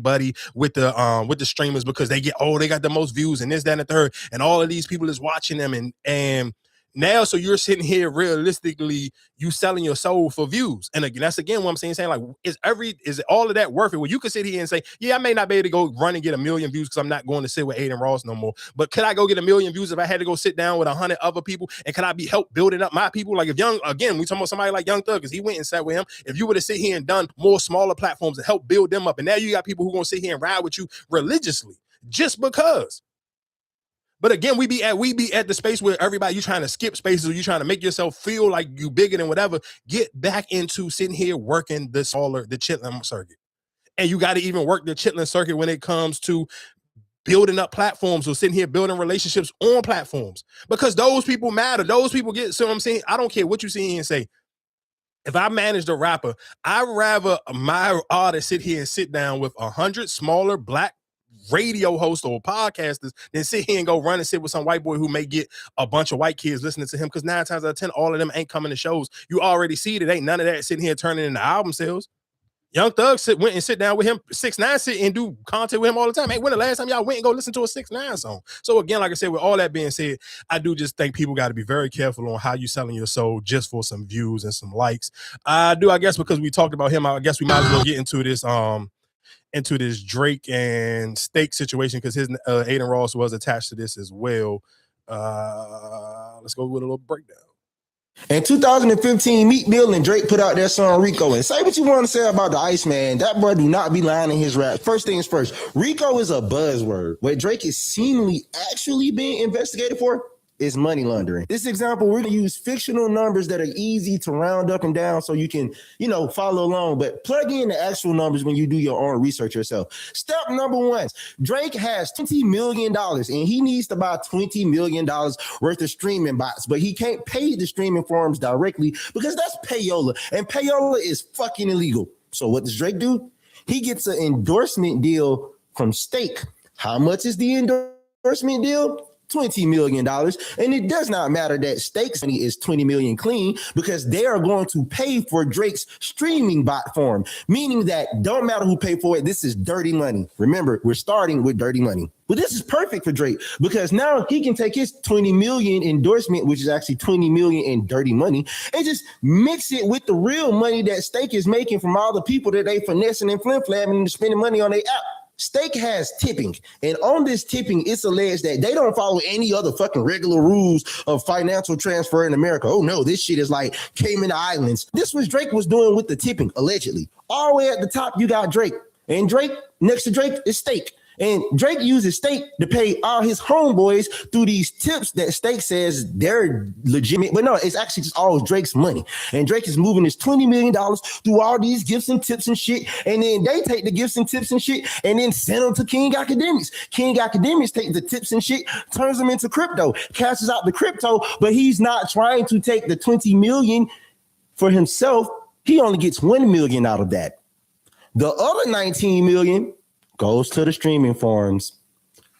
with the streamers because they got the most views and this, that, and the third, and all of these people is watching them and now, so you're sitting here realistically, you selling your soul for views. And again, that's again what I'm saying like, is all of that worth it? Well, you can sit here and say, yeah, I may not be able to go run and get 1 million views because I'm not going to sit with Aiden Ross no more. But could I go get 1 million views if I had to go sit down with 100 other people? And could I be help building up my people? Like if we talking about somebody like Young Thug, because he went and sat with him. If you were to sit here and done more smaller platforms and help build them up, and now you got people who are going to sit here and ride with you religiously just because. But again, we be at the space where everybody, you trying to skip spaces or you trying to make yourself feel like you bigger than whatever. Get back into sitting here working the Chitlin circuit. And you got to even work the Chitlin circuit when it comes to building up platforms or sitting here building relationships on platforms. Because those people matter. Those people get, so I'm saying, I don't care what you see and say. If I managed a rapper, I'd rather my artist sit here and sit down with 100 smaller black radio hosts or podcasters than sit here and go run and sit with some white boy who may get a bunch of white kids listening to him, because 9 times out of 10 all of them ain't coming to shows. You already see that ain't none of that sitting here turning into album sales. Young Thug went and sit down with him. 6ix9ine sit and do content with him all the time. Hey, when the last time y'all went and go listen to a 6ix9ine song? So again, like I said, with all that being said, I do just think people got to be very careful on how you selling your soul just for some views and some likes. I guess because we talked about him, I guess we might as well get into this Drake and Steak situation, because his Aiden Ross was attached to this as well. Let's go with a little breakdown. In 2015, Meek Mill and Drake put out their song Rico. And say what you want to say about the Iceman, that boy do not be lying in his rap. First things first, Rico is a buzzword. What Drake is seemingly actually being investigated for is money laundering. This example, we're going to use fictional numbers that are easy to round up and down so you can, follow along, but plug in the actual numbers when you do your own research yourself. Step number 1, Drake has $20 million and he needs to buy $20 million worth of streaming bots, but he can't pay the streaming firms directly because that's payola, and payola is fucking illegal. So what does Drake do? He gets an endorsement deal from Steak. How much is the endorsement deal? $20 million. And it does not matter that Steak's money is $20 million clean, because they are going to pay for Drake's streaming bot form, meaning that don't matter who paid for it, this is dirty money. Remember, we're starting with dirty money. But this is perfect for Drake, because now he can take his 20 million endorsement, which is actually 20 million in dirty money, and just mix it with the real money that Steak is making from all the people that they finessing and flim-flamming and spending money on their app. Steak has tipping, and on this tipping, it's alleged that they don't follow any other fucking regular rules of financial transfer in America. Oh no, this shit is like Cayman Islands. This was Drake was doing with the tipping, allegedly. All the way at the top, you got Drake, and Drake, next to Drake is Steak. And Drake uses Stake to pay all his homeboys through these tips that Stake says they're legitimate. But no, it's actually just all Drake's money. And Drake is moving his $20 million through all these gifts and tips and shit. And then they take the gifts and tips and shit and then send them to King Academics. King Academics take the tips and shit, turns them into crypto, cashes out the crypto, but he's not trying to take the 20 million for himself. He only gets 1 million out of that. The other 19 million goes to the streaming farms,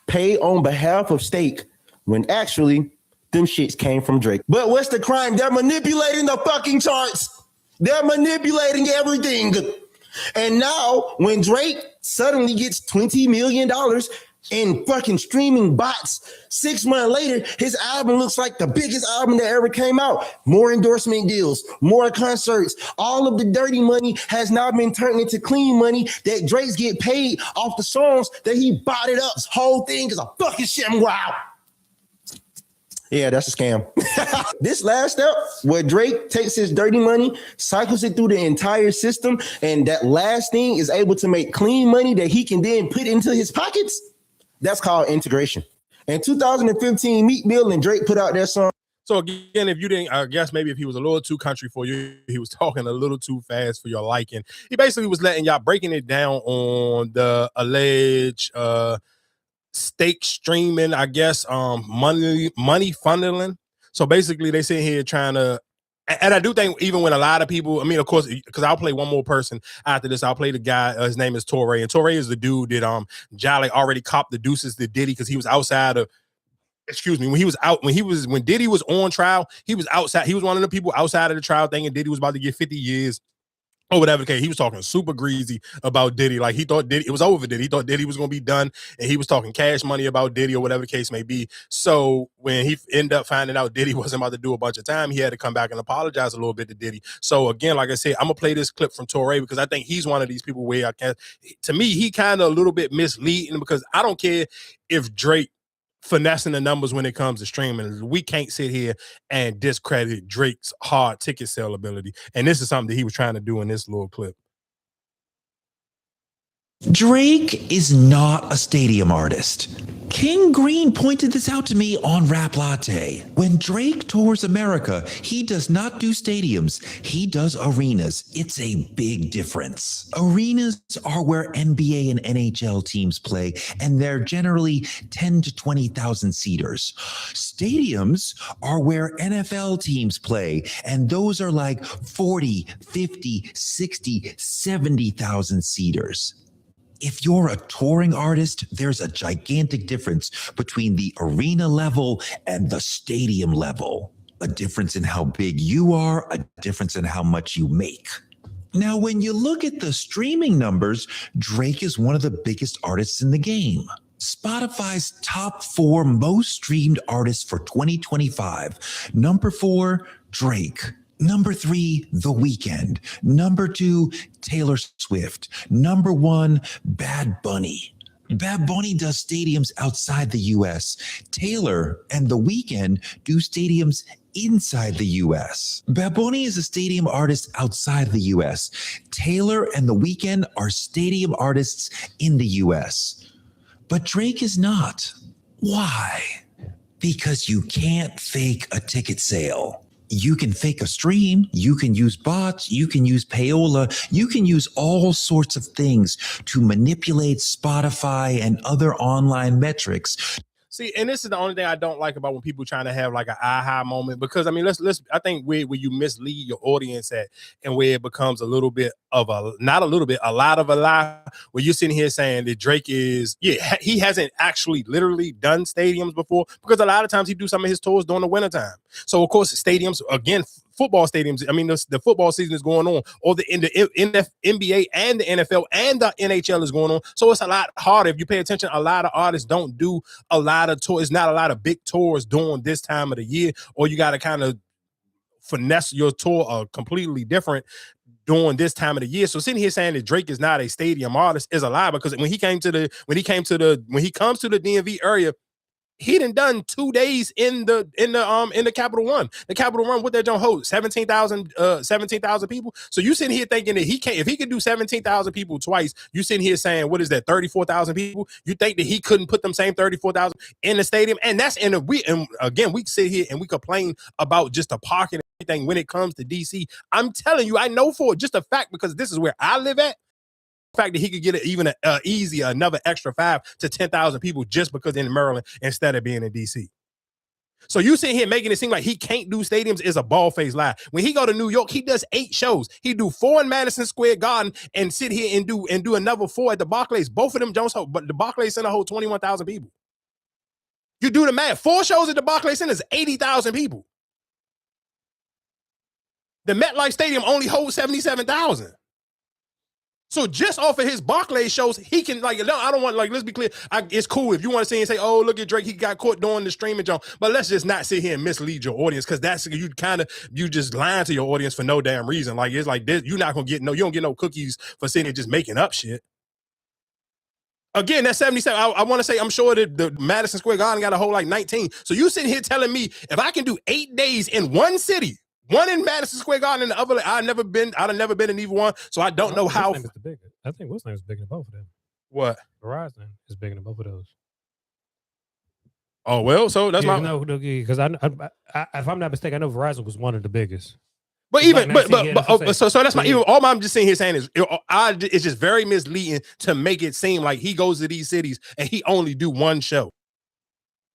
pay on behalf of Stake, when actually them shits came from Drake. But what's the crime? They're manipulating the fucking charts. They're manipulating everything. And now when Drake suddenly gets $20 million in fucking streaming bots, 6 months later, his album looks like the biggest album that ever came out. More endorsement deals, more concerts. All of the dirty money has now been turned into clean money that Drake's get paid off the songs that he bought it up. This whole thing is a fucking shit. Wow. Yeah, that's a scam. This last step where Drake takes his dirty money, cycles it through the entire system, and that last thing is able to make clean money that he can then put into his pockets. That's called integration. In 2015, Meek Mill and Drake put out their song. So again, if you didn't, I guess maybe if he was a little too country for you, he was talking a little too fast for your liking. He basically was letting y'all breaking it down on the alleged Stake streaming, I guess, money funneling. So basically, they sit here trying to. And I do think even when a lot of people, I mean, of course, because I'll play one more person after this. I'll play the guy, his name is Touré. And Touré is the dude that Jolly already copped the deuces to Diddy because he was outside of, when Diddy was on trial, he was outside. He was one of the people outside of the trial thinking Diddy was about to get 50 years. Or whatever the case, he was talking super greasy about Diddy. Like he thought Diddy, it was over Diddy. He thought Diddy was going to be done. And he was talking cash money about Diddy or whatever the case may be. So when he ended up finding out Diddy wasn't about to do a bunch of time, he had to come back and apologize a little bit to Diddy. So again, like I said, I'm going to play this clip from Touré because I think he's one of these people where to me, he kind of a little bit misleading because I don't care if Drake finessing the numbers when it comes to streaming. We can't sit here and discredit Drake's hard ticket sale ability. And this is something that he was trying to do in this little clip. Drake is not a stadium artist. King Green pointed this out to me on Rap Latte. When Drake tours America, he does not do stadiums. He does arenas. It's a big difference. Arenas are where NBA and NHL teams play, and they're generally 10 to 20,000 seaters. Stadiums are where NFL teams play, and those are like 40, 50, 60, 70,000 seaters. If you're a touring artist, there's a gigantic difference between the arena level and the stadium level. A difference in how big you are, a difference in how much you make. Now, when you look at the streaming numbers, Drake is one of the biggest artists in the game. Spotify's top 4 most streamed artists for 2025. Number 4, Drake. Number 3, The Weeknd. Number 2, Taylor Swift. Number 1, Bad Bunny. Bad Bunny does stadiums outside the US. Taylor and The Weeknd do stadiums inside the US. Bad Bunny is a stadium artist outside the US. Taylor and The Weeknd are stadium artists in the US. But Drake is not. Why? Because you can't fake a ticket sale. You can fake a stream, you can use bots, you can use payola, you can use all sorts of things to manipulate Spotify and other online metrics. See, and this is the only thing I don't like about when people trying to have like an aha moment, because I mean, let's I think where you mislead your audience at and where it becomes a little bit of a, not a little bit, a lot of a lie, where you're sitting here saying that Drake is, he hasn't actually literally done stadiums before, because a lot of times he do some of his tours during the wintertime. So of course, stadiums, again, football stadiums, I mean, the football season is going on, or the NBA and the NFL and the NHL is going on. So it's a lot harder. If you pay attention, a lot of artists don't do a lot of tours. It's not a lot of big tours during this time of the year, or you got to kind of finesse your tour completely different during this time of the year. So sitting here saying that Drake is not a stadium artist is a lie, because when he comes to the DMV area, he done 2 days in the Capital One. The Capital One, what that don't hold 17,000 people. So you sitting here thinking that he can't, if he could do 17,000 people twice, you sitting here saying, what is that, 34,000 people? You think that he couldn't put them same 34,000 in the stadium? And that's and again, we sit here and we complain about just the parking and everything when it comes to DC. I'm telling you, I know for just a fact, because this is where I live at. Fact that he could get even easy another extra 5 to 10,000 people just because in Maryland instead of being in DC. So you sitting here making it seem like he can't do stadiums is a bald-faced lie. When he go to New York, he does 8 shows. He do 4 in Madison Square Garden and sit here and do another 4 at the Barclays. Both of them Jones hold, but the Barclays Center hold 21,000 people. You do the math. 4 shows at the Barclays Center is 80,000 people. The MetLife Stadium only holds 77,000. So just off of his Barclays shows, he can I don't want let's be clear. It's cool if you want to see and say, oh, look at Drake, he got caught doing the streaming jump. But let's just not sit here and mislead your audience, because that's you just lying to your audience for no damn reason. Like it's like this, you're not gonna get you don't get no cookies for sitting here just making up shit. Again, that's 77. I want to say I'm sure that the Madison Square Garden got a whole 19. So you sitting here telling me if I can do 8 days in one city. One in Madison Square Garden and the other, I've never been in either one, so I don't know how. I think what's name is bigger than both of them. What? Verizon is bigger than both of those. Oh well, so that's because if I'm not mistaken, I know Verizon was one of the biggest. But even so that's my even all I'm just sitting here saying is it's just very misleading to make it seem like he goes to these cities and he only do one show.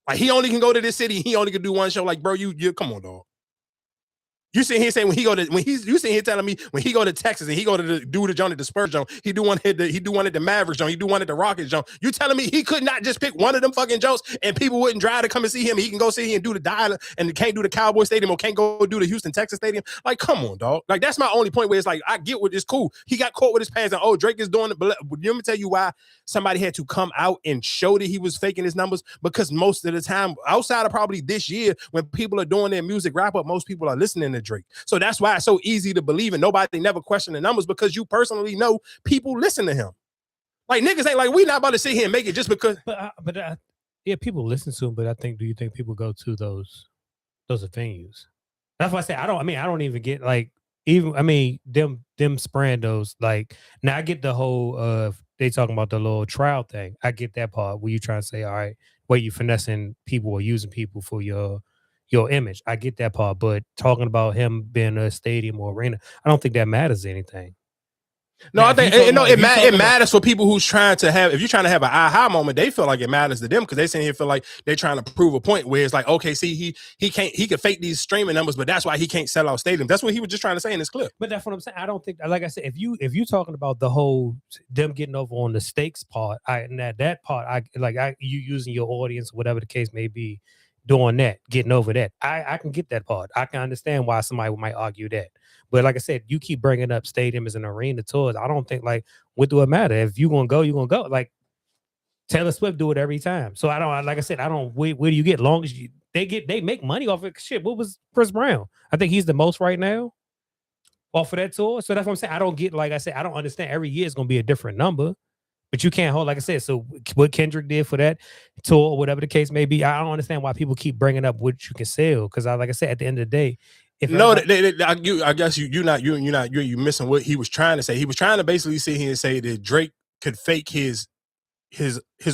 Like he only can go to this city, he only can do one show. Like bro, you come on, dog. You sitting here saying you sitting here telling me when he go to Texas and he go to do the joint at the Spurs joint, he do one at the Mavericks joint, he do one at the Rockets joint. You telling me he could not just pick one of them fucking joints and people wouldn't drive to come and see him? He can go sit here and do the dial and can't do the Cowboy Stadium or can't go do the Houston Texas Stadium. Like, come on, dog. Like that's my only point where it's like I get what it's cool. He got caught with his pants and Drake is doing it. But let me tell you why somebody had to come out and show that he was faking his numbers, because most of the time, outside of probably this year, when people are doing their music wrap up, most people are listening to Drake. So that's why it's so easy to believe, and nobody never question the numbers, because you personally know people listen to him. Like niggas ain't like we not about to sit here and make it just because. But yeah, people listen to him. But do you think people go to those venues? That's why I say I don't even get them spraying those. Like now I get the whole they talking about the little trial thing. I get that part where you trying to say, all right, where you finessing people or using people for your image. I get that part, but talking about him being a stadium or arena, I don't think that matters anything. No, I think it matters for people who's trying to have. If you're trying to have an aha moment, they feel like it matters to them because they sitting here feel like they're trying to prove a point where it's like, okay, see, he could fake these streaming numbers, but that's why he can't sell out stadiums. That's what he was just trying to say in this clip. But that's what I'm saying. I don't think, like I said, if you talking about the whole them getting over on the stakes part, that part, you using your audience, whatever the case may be, doing that, getting over that. I can get that part. I can understand why somebody might argue that. But like I said, you keep bringing up stadiums and arena tours. I don't think what do it matter? If you're going to go, you're going to go. Like Taylor Swift do it every time. So I don't, where do you get long as they make money off it? Shit, what was Chris Brown? I think he's the most right now off of that tour. So that's what I'm saying. I don't get, like I said, I don't understand. Every year is going to be a different number. But you can't hold, like I said, so what Kendrick did for that tour, or whatever the case may be, I don't understand why people keep bringing up what you can sell. Because like I said, at the end of the day, I guess you're missing what he was trying to say. He was trying to basically sit here and say that Drake could fake his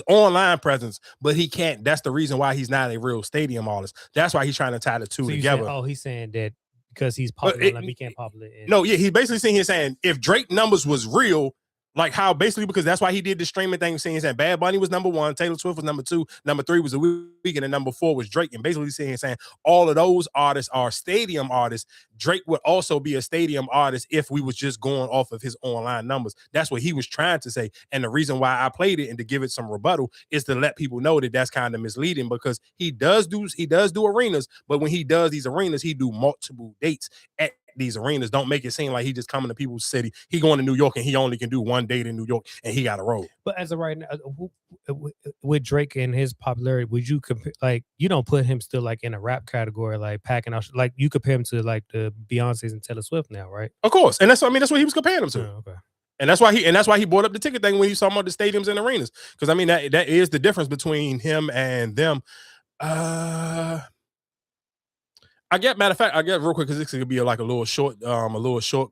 online presence, but he can't. That's the reason why he's not a real stadium artist. That's why he's trying to tie the two together. He's saying that because he's popular, he can't popular. No, yeah, he's basically sitting here saying if Drake numbers was real. Like how basically, because that's why he did the streaming thing, saying that Bad Bunny was number 1, Taylor Swift was number 2, number 3 was The Weeknd, and number 4 was Drake. And basically saying all of those artists are stadium artists. Drake would also be a stadium artist if we was just going off of his online numbers. That's what he was trying to say. And the reason why I played it and to give it some rebuttal is to let people know that that's kind of misleading, because he does do arenas, but when he does these arenas, he do multiple dates at these arenas. Don't make it seem like he just coming to people's city. He going to New York and he only can do one date in New York and he got to roll. But as of right now, with Drake and his popularity, would you compare, like, you don't put him still like in a rap category, like packing out, like you compare him to like the Beyonce's and Taylor Swift now, right? Of course. And that's what he was comparing him to. Oh, okay. And that's why he brought up the ticket thing when he was talking about the stadiums and arenas. Because I mean that is the difference between him and them. I get, matter of fact, I get real quick because this could be like a little short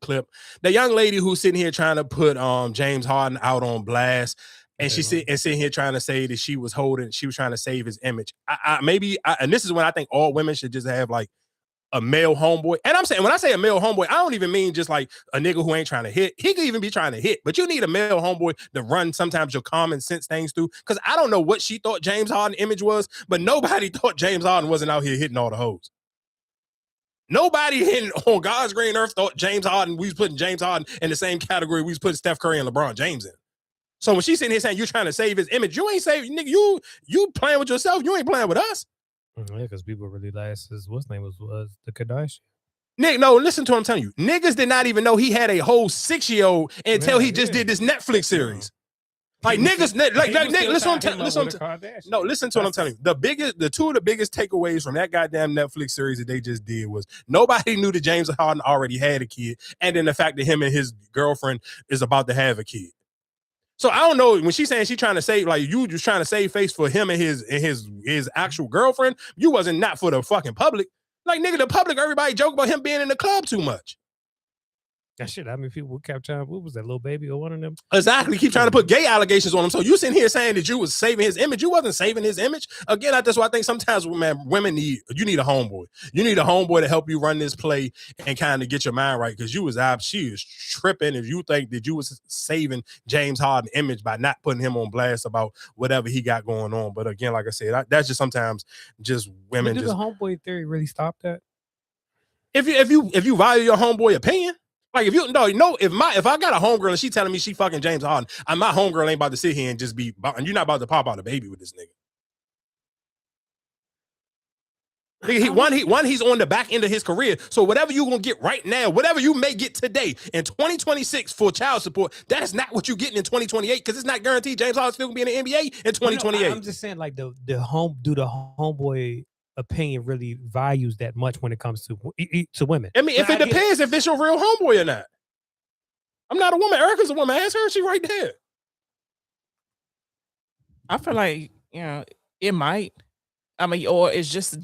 clip. The young lady who's sitting here trying to put James Harden out on blast, and she's sitting here trying to say that she was trying to save his image. And this is when I think all women should just have like a male homeboy. And I'm saying, when I say a male homeboy, I don't even mean just like a nigga who ain't trying to hit. He could even be trying to hit, but you need a male homeboy to run sometimes your common sense things through. Because I don't know what she thought James Harden image was, but nobody thought James Harden wasn't out here hitting all the hoes. Nobody on God's green earth thought James Harden, we was putting James Harden in the same category we was putting Steph Curry and LeBron James in. So when she's sitting here saying you're trying to save his image, you ain't saving, nigga, you playing with yourself, you ain't playing with us. Yeah, because people really last what's name was the Kardashian. Nick, no, listen to what I'm telling you. Niggas did not even know he had a whole 6-year-old until he just did this Netflix series. Like niggas, listen to what I'm telling you. The two of the biggest takeaways from that goddamn Netflix series that they just did was nobody knew that James Harden already had a kid, and then the fact that him and his girlfriend is about to have a kid. So I don't know, when she's saying she's trying to save, like you just trying to save face for him and his actual girlfriend, you wasn't not for the fucking public. Like nigga, the public, everybody joke about him being in the club too much. That shit, I mean, people kept trying. What was that, Lil Baby or one of them? Exactly. Keep trying to put gay allegations on him. So you sitting here saying that you was saving his image. You wasn't saving his image. Again, that's why I think sometimes, man, women need a homeboy. You need a homeboy to help you run this play and kind of get your mind right. Because she is tripping if you think that you was saving James Harden image by not putting him on blast about whatever he got going on. But again, like I said, that's just sometimes just women. Did the homeboy theory really stop that? If you value your homeboy opinion. Like if I got a homegirl and she telling me she fucking James Harden, my homegirl ain't about to sit here and just be, and you're not about to pop out a baby with this nigga. He's on the back end of his career. So whatever you're gonna get right now, whatever you may get today in 2026 for child support, that is not what you're getting in 2028 because it's not guaranteed James Harden's still gonna be in the NBA in 2028. No, I'm just saying, like the homeboy opinion really values that much when it comes to women. I mean, if it depends if this your real homeboy or not. I'm not a woman. Erica's a woman. Ask her. She right there. I feel like, it might. I mean, or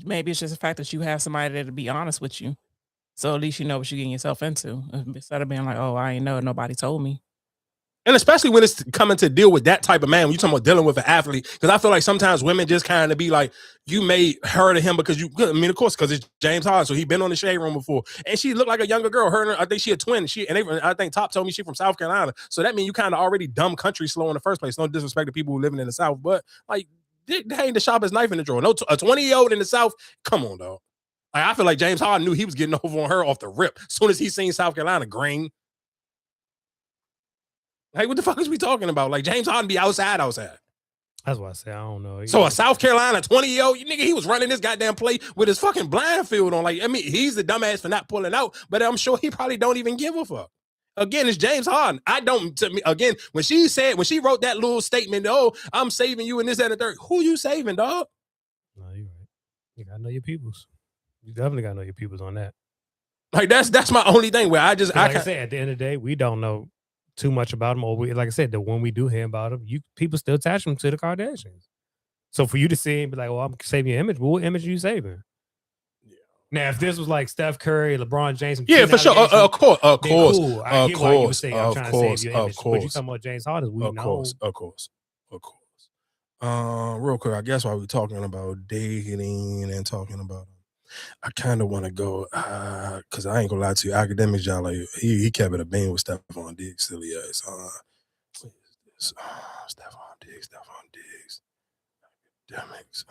maybe it's just the fact that you have somebody there to be honest with you. So at least you know what you're getting yourself into. Instead of being like, oh, I ain't know, nobody told me. And especially when it's coming to deal with that type of man, when you're talking about dealing with an athlete, because I feel like sometimes women just kind of be like, you made her to him because of course, because it's James Harden, so he been on the Shade Room before, and she looked like a younger girl. I think she a twin. I think Top told me she from South Carolina, so that means you kind of already dumb country slow in the first place. No disrespect to people who living in the South, but like, they ain't the sharpest knife in the drawer. No, a 20-year-old in the South, come on, dog. Like, I feel like James Harden knew he was getting over on her off the rip as soon as he seen South Carolina green. Like, what the fuck is we talking about? Like, James Harden be outside. That's why I say I don't know. So a South Carolina 20-year-old nigga, he was running this goddamn play with his fucking blindfold on. Like, I mean, he's the dumbass for not pulling out, but I'm sure he probably don't even give a fuck. Again, it's James Harden. When she wrote that little statement, oh, I'm saving you in this and the third, who you saving, dog? No, you're right. You gotta know your peoples. You definitely gotta know your peoples on that. Like, that's my only thing where I said, at the end of the day, we don't know too much about them, or like I said, that when we do hear about them, people still attach them to the Kardashians. So for you to see and be like, "Oh, I'm saving your image," well, what image are you saving? Yeah. Now, if this was like Steph Curry, LeBron James, yeah, for sure, of course, cool. I get why you would say I'm trying to save your image. But you talking about James Harden? Of course. Real quick, I guess while we're talking about dating and talking about, I kind of want to go because I ain't gonna lie to you. Academics, y'all, like he kept it a bean with Stephon Diggs, silly ass. What is this? Stephon Diggs. Academics.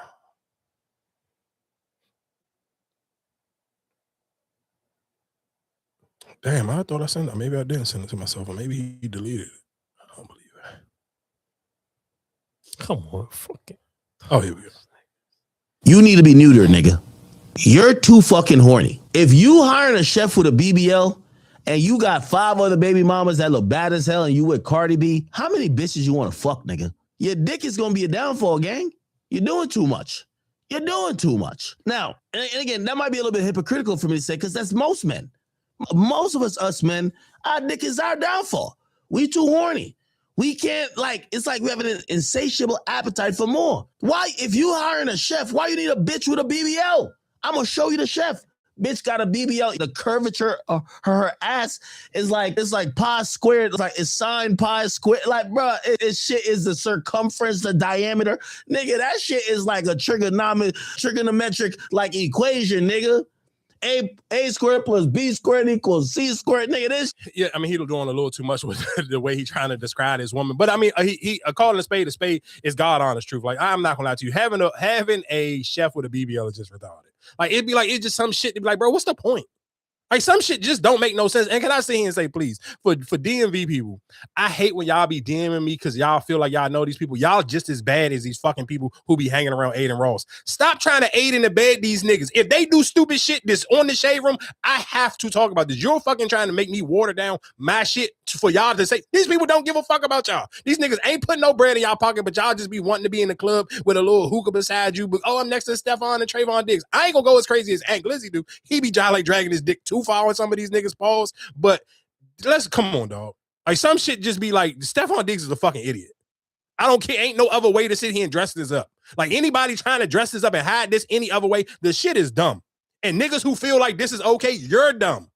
Damn, I thought I sent it. Maybe I didn't send it to myself, or maybe he deleted it. I don't believe it. Come on, fuck it. Oh, here we go. You need to be neutered, nigga. You're too fucking horny. If you hiring a chef with a BBL and you got 5 other baby mamas that look bad as hell and you with Cardi B, how many bitches you want to fuck, nigga? Your dick is going to be a downfall, gang. You're doing too much. Now, and again, that might be a little bit hypocritical for me to say because that's most men. Most of us men, our dick is our downfall. We too horny. We can't, like, it's like we have an insatiable appetite for more. Why, if you hiring a chef, why you need a bitch with a BBL? I'm gonna show you the chef. Bitch got a BBL. The curvature of her ass is like, it's like pi squared. It's like, it's sine pi squared. Like, bro, it shit is the circumference, the diameter. Nigga, that shit is like a trigonometric like equation, nigga. A squared plus B squared equals C squared, nigga. This. Yeah, I mean, he's doing a little too much with the way he's trying to describe his woman. But I mean, he calling a spade is God honest truth. Like, I'm not gonna lie to you, having a chef with a BBL is just retarded. Like, it'd be like, it's just some shit to be like, bro, what's the point? Like, some shit just don't make no sense. And can I sit here and say, please, for DMV people, I hate when y'all be DMing me because y'all feel like y'all know these people. Y'all just as bad as these fucking people who be hanging around Aiden Ross. Stop trying to aid in the bed these niggas. If they do stupid shit this on the Shade Room, I have to talk about this. You're fucking trying to make me water down my shit for y'all to say, these people don't give a fuck about y'all. These niggas ain't putting no bread in y'all pocket, but y'all just be wanting to be in the club with a little hookah beside you. But, I'm next to Stephon and Trayvon Diggs. I ain't gonna go as crazy as Aunt Glizzy do. He be like dragging his dick too far on some of these niggas' balls. But let's come on, dog. Like, some shit just be like, Stephon Diggs is a fucking idiot. I don't care. Ain't no other way to sit here and dress this up. Like, anybody trying to dress this up and hide this any other way, the shit is dumb. And niggas who feel like this is okay, you're dumb.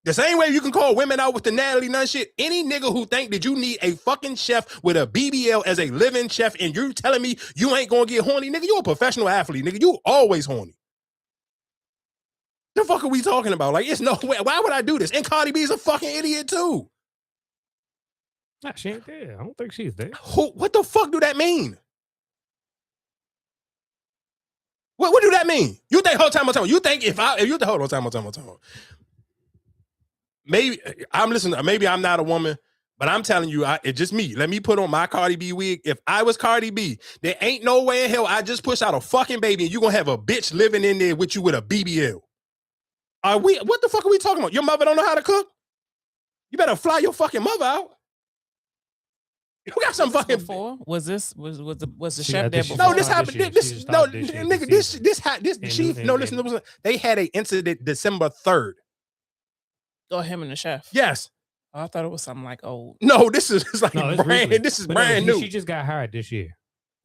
The same way you can call women out with the Natalie Nunn shit. Any nigga who think that you need a fucking chef with a BBL as a living chef and you're telling me you ain't gonna get horny, nigga, you a professional athlete, nigga. You always horny. The fuck are we talking about? Like, it's no way. Why would I do this? And Cardi B is a fucking idiot too. Nah, she ain't there. I don't think she's there. What the fuck do that mean? What do that mean? You think, hold on. You think hold on. Maybe I'm listening. Maybe I'm not a woman, but I'm telling you, it's just me. Let me put on my Cardi B wig. If I was Cardi B, there ain't no way in hell I just push out a fucking baby and you gonna have a bitch living in there with you with a BBL. What the fuck are we talking about? Your mother don't know how to cook? You better fly your fucking mother out. You got some fucking before? Was the chef there before? No, this happened. This chief. No, listen. They had an incident December 3rd. Or him and the chef. Yes. Oh, I thought it was something like old. No, this is brand. This is brand new. She just got hired this year.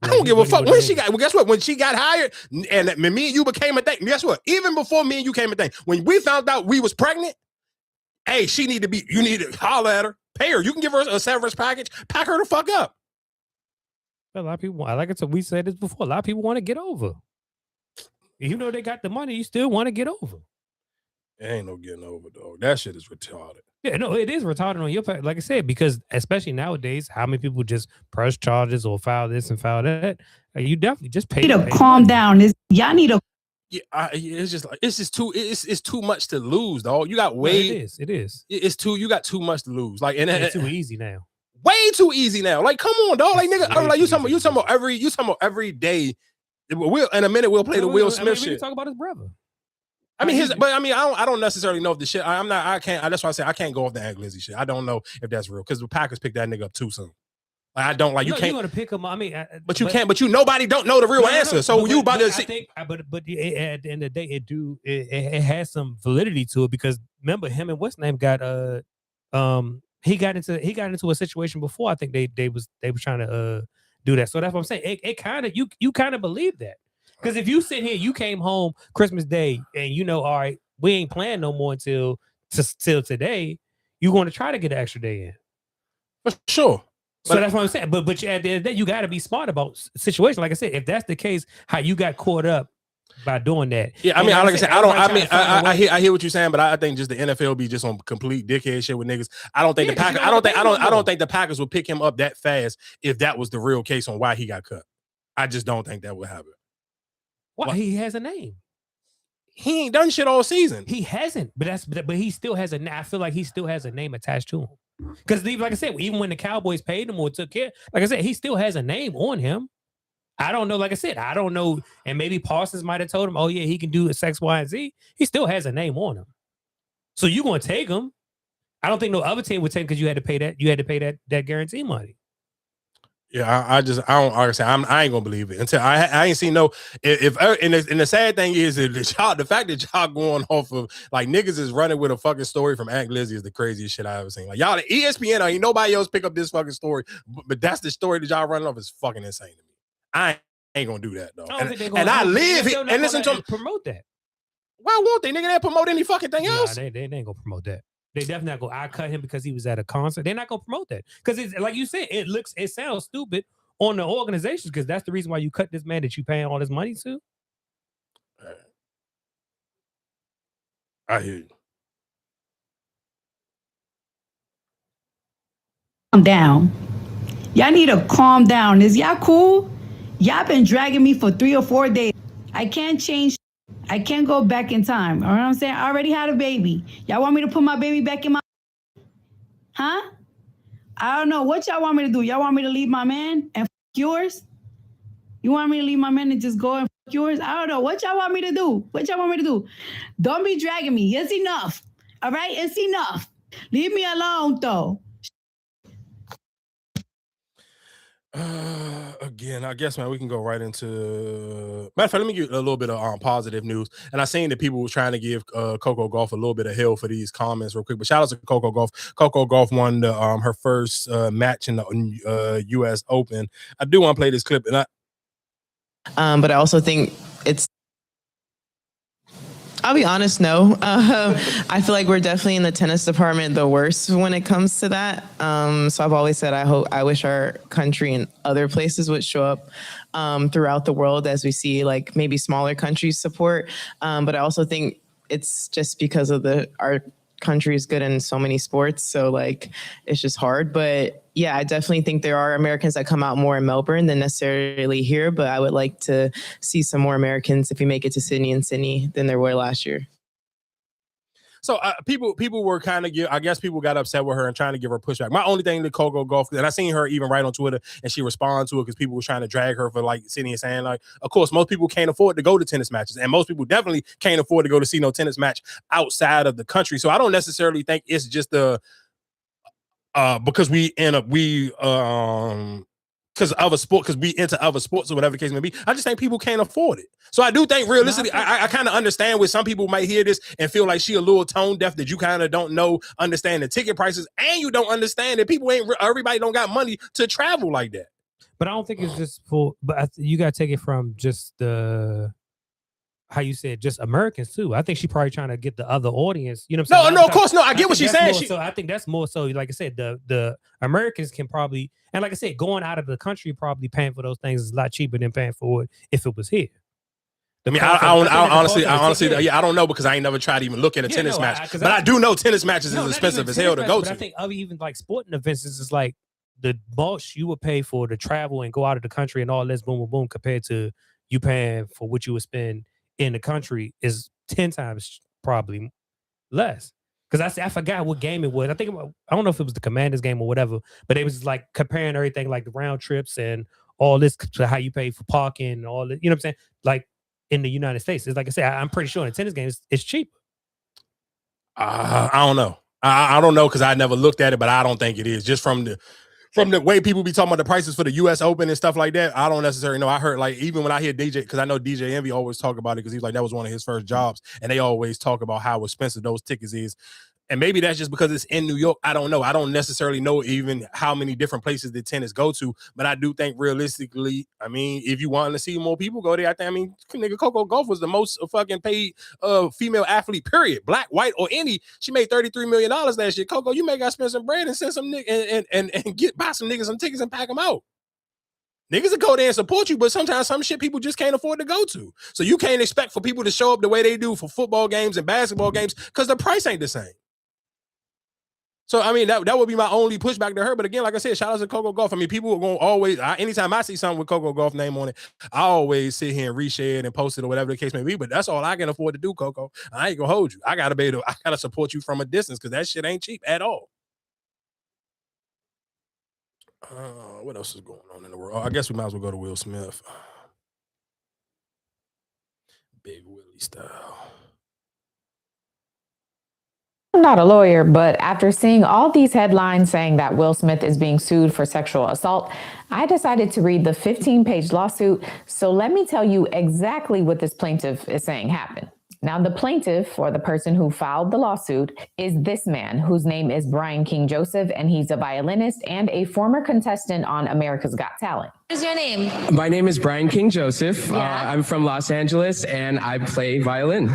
I don't give a fuck when she got. Well, guess what? When she got hired, and me and you became a thing. Guess what? Even before me and you came a thing, when we found out we was pregnant, hey, you need to holler at her, pay her. You can give her a severance package, pack her the fuck up. A lot of people, like I said, we said this before. A lot of people want to get over. You know they got the money, you still want to get over. It ain't no getting over, dog. That shit is retarded. Yeah, no, it is retarded on your part. Like I said, because especially nowadays, how many people just press charges or file this and file that? You definitely just pay. You need to calm down. Y'all need to. Yeah, it's too much to lose, dog. You got way. No, it is. You got too much to lose. Like, and it's too easy now. Way too easy now. Like, come on, dog. Like, nigga, like you talking about every day. In a minute we'll play the Will Smith shit. We talk about his brother. I mean, I don't necessarily know if the shit. That's why I say I can't go off the Aunt Glizzy shit. I don't know if that's real because the Packers picked that nigga up too soon. Like, I don't like you can't. You want to pick him? I mean, but you can't. But nobody don't know the real answer. So you about to see. At the end of the day, it has some validity to it because remember him and what's name got he got into a situation before. I think they was trying to do that. So that's what I'm saying. It kind of you kind of believe that. Because if you sit here, you came home Christmas Day and all right, we ain't playing no more till today, you're going to try to get an extra day in. For sure. So that's what I'm saying. But at the end of the day, you got to be smart about situations. Like I said, if that's the case, how you got caught up by doing that. Yeah, I mean, like I said, I hear what you're saying, but I think just the NFL be just on complete dickhead shit with niggas. I don't think the Packers. I don't think the Packers would pick him up that fast if that was the real case on why he got cut. I just don't think that would happen. What? He has a name. He ain't done shit all season. He hasn't, but he still has a. I feel like he still has a name attached to him. Because, like I said, even when the Cowboys paid him or took care, like I said, he still has a name on him. I don't know. Like I said, I don't know. And maybe Parsons might have told him, "Oh yeah, he can do X, Y, and Z." He still has a name on him. So you gonna take him? I don't think no other team would take him because you had to pay that. You had to pay that guarantee money. Yeah, I don't. Like I say, I ain't gonna believe it until I ain't seen no. If and the sad thing is that the fact that y'all going off of like niggas is running with a fucking story from Aunt Lizzie is the craziest shit I ever seen. Like y'all, the ESPN, ain't nobody else pick up this fucking story, but that's the story that y'all running off is fucking insane to me. I ain't gonna do that though. And I live here and listen to promote that. Why won't they? Nigga, they promote any fucking thing else. They ain't gonna promote that. They definitely not gonna. I cut him because he was at a concert. They're not gonna promote that because it's like you said. It sounds stupid on the organizations because that's the reason why you cut this man that you paying all this money to. I hear you. Calm down. Y'all need to calm down. Is y'all cool? Y'all been dragging me for 3 or 4 days. I can't change. I can't go back in time. You know what I'm saying? I already had a baby. Y'all want me to put my baby back in my... Huh? I don't know. What y'all want me to do? Y'all want me to leave my man and yours? You want me to leave my man and just go and yours? I don't know. What y'all want me to do? What y'all want me to do? Don't be dragging me. It's enough. All right? It's enough. Leave me alone, though. Again, I guess, man, we can go right into. Matter of fact, let me give a little bit of positive news. And I seen that people were trying to give Coco Gauff a little bit of hell for these comments real quick. But shout out to Coco Gauff. Coco Gauff won the, her first match in the U.S. Open. I do want to play this clip, and but I also think it's. I'll be honest, no. I feel like we're definitely in the tennis department the worst when it comes to that. So I've always said I wish our country and other places would show up throughout the world as we see like maybe smaller countries support. But I also think it's just because of our country is good in so many sports. So like it's just hard. But yeah, I definitely think there are Americans that come out more in Melbourne than necessarily here. But I would like to see some more Americans if we make it to Sydney than there were last year. So people were kind of I guess people got upset with her and trying to give her pushback. My only thing to Coco Gauff, and I seen her even write on Twitter and she responded to it because people were trying to drag her for like sitting and saying like, of course, most people can't afford to go to tennis matches, and most people definitely can't afford to go to see no tennis match outside of the country. So I don't necessarily think it's just because because of a sport, because we into other sports or whatever the case may be. I just think people can't afford it. So I do think realistically, I kind of understand where some people might hear this and feel like she a little tone deaf, that you kind of don't understand the ticket prices, and you don't understand that everybody don't got money to travel like that. But I don't think it's just for, but you got to take it from just how you said, just Americans too. I think she probably trying to get the other audience. You know what I'm saying? No, of course, no. I get what she's saying. So I think that's more so, like I said, the Americans can probably, and like I said, going out of the country, probably paying for those things is a lot cheaper than paying for it if it was here. I mean, I honestly, yeah, I don't know because I ain't never tried to even look at a tennis match. But I do know tennis matches is expensive as hell to go to. I think of even like sporting events is like the most you would pay for to travel and go out of the country and all this, boom, boom, boom, compared to you paying for what you would spend in the country is 10 times probably less. Because I forgot what game it was. I don't know if it was the Commanders game or whatever, but it was like comparing everything like the round trips and all this to how you pay for parking and all that. You know what I'm saying? Like in the United States, it's like I said, I'm pretty sure in the tennis game it's cheaper. I don't know. I don't know because I never looked at it, but I don't think it is. Just from the way people be talking about the prices for the U.S. Open and stuff like that, I don't necessarily know. I heard like even when I hear DJ, because I know DJ Envy always talk about it because he's like that was one of his first jobs, and they always talk about how expensive those tickets is. And maybe that's just because it's in New York. I don't know. I don't necessarily know even how many different places the tennis go to, but I do think realistically, I mean, if you want to see more people go there, I mean, nigga, Coco Gauff was the most fucking paid female athlete, period. Black, white, or any. She made $33 million last year. Coco, you may got to spend some bread and send some nigga and buy some niggas some tickets and pack them out. Niggas will go there and support you, but sometimes some shit people just can't afford to go to. So you can't expect for people to show up the way they do for football games and basketball games because the price ain't the same. So, I mean, that would be my only pushback to her. But again, like I said, shout out to Coco Gauff. I mean, people are going to always, anytime I see something with Coco Gauff name on it, I always sit here and reshare it and post it or whatever the case may be. But that's all I can afford to do, Coco. I ain't going to hold you. I got to support you from a distance because that shit ain't cheap at all. What else is going on in the world? I guess we might as well go to Will Smith. Big Willie style. I'm not a lawyer, but after seeing all these headlines saying that Will Smith is being sued for sexual assault, I decided to read the 15-page lawsuit. So let me tell you exactly what this plaintiff is saying happened. Now, the plaintiff, or the person who filed the lawsuit, is this man, whose name is Brian King Joseph, and he's a violinist and a former contestant on America's Got Talent. What is your name? My name is Brian King Joseph. I'm from Los Angeles, and I play violin.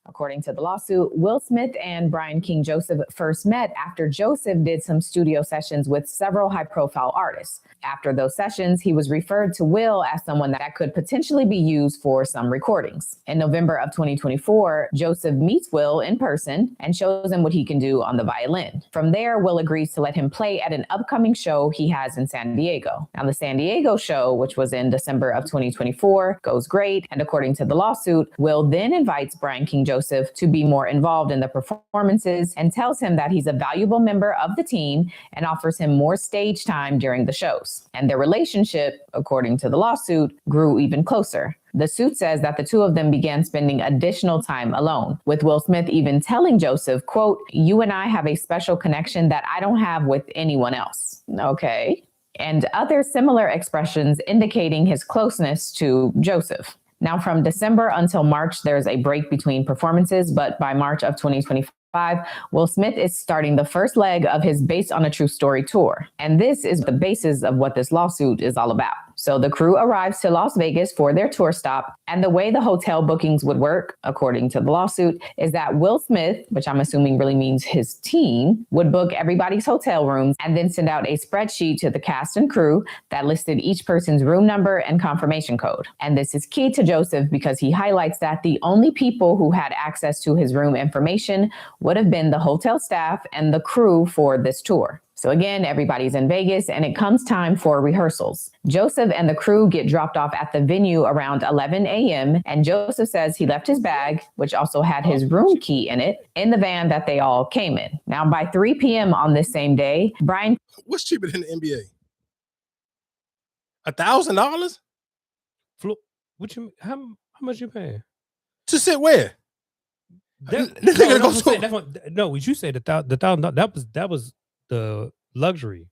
According to the lawsuit, Will Smith and Brian King Joseph first met after Joseph did some studio sessions with several high-profile artists. After those sessions, he was referred to Will as someone that could potentially be used for some recordings. In November of 2024, Joseph meets Will in person and shows him what he can do on the violin. From there, Will agrees to let him play at an upcoming show he has in San Diego. Now, the San Diego show, which was in December of 2024, goes great, and according to the lawsuit, Will then invites Brian King Joseph to be more involved in the performances and tells him that he's a valuable member of the team and offers him more stage time during the shows. And their relationship, according to the lawsuit, grew even closer. The suit says that the two of them began spending additional time alone, with Will Smith even telling Joseph, quote, "You and I have a special connection that I don't have with anyone else." Okay. And other similar expressions indicating his closeness to Joseph. Now, from December until March, there's a break between performances, but by March of 2025, Will Smith is starting the first leg of his Based on a True Story tour. And this is the basis of what this lawsuit is all about. So the crew arrives to Las Vegas for their tour stop, and the way the hotel bookings would work, according to the lawsuit, is that Will Smith, which I'm assuming really means his team, would book everybody's hotel rooms and then send out a spreadsheet to the cast and crew that listed each person's room number and confirmation code. And this is key to Joseph because he highlights that the only people who had access to his room information would have been the hotel staff and the crew for this tour. So again, everybody's in Vegas and it comes time for rehearsals. Joseph and the crew get dropped off at the venue around 11 a.m. And Joseph says he left his bag, which also had his room key in it, in the van that they all came in. Now, by 3 p.m. on this same day, Brian... What's cheaper than the NBA? $1,000? What you? How much you paying? To sit where? No, what you said, the $1,000, that was the luxury.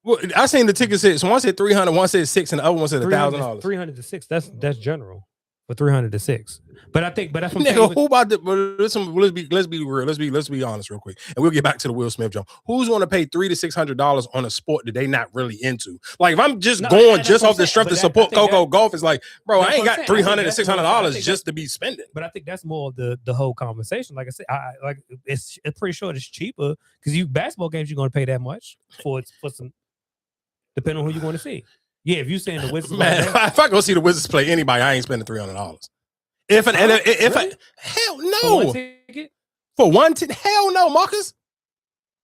Well, I seen the ticket said, so one said 300, one said 6, and the other one said $1,000. 300 to 6. That's general. For 300 to 6. But that's what Nigga, who about the, let's be real. Let's be honest real quick. And we'll get back to the Will Smith jump. Who's going to pay $300 to $600 on a sport that they not really into? Like if I'm just going just off the strength to support Coco Golf, it's like, bro, I ain't got $300 to $600 just to be spending. But I think that's more of the whole conversation. Like I said, it's pretty sure it's cheaper because basketball games you're going to pay that much for some, depending on who you're going to see. Yeah, if you saying the Wizards, man, if I go see the Wizards play anybody, I ain't spending $300. Hell no. For one ticket, hell no, Marcus.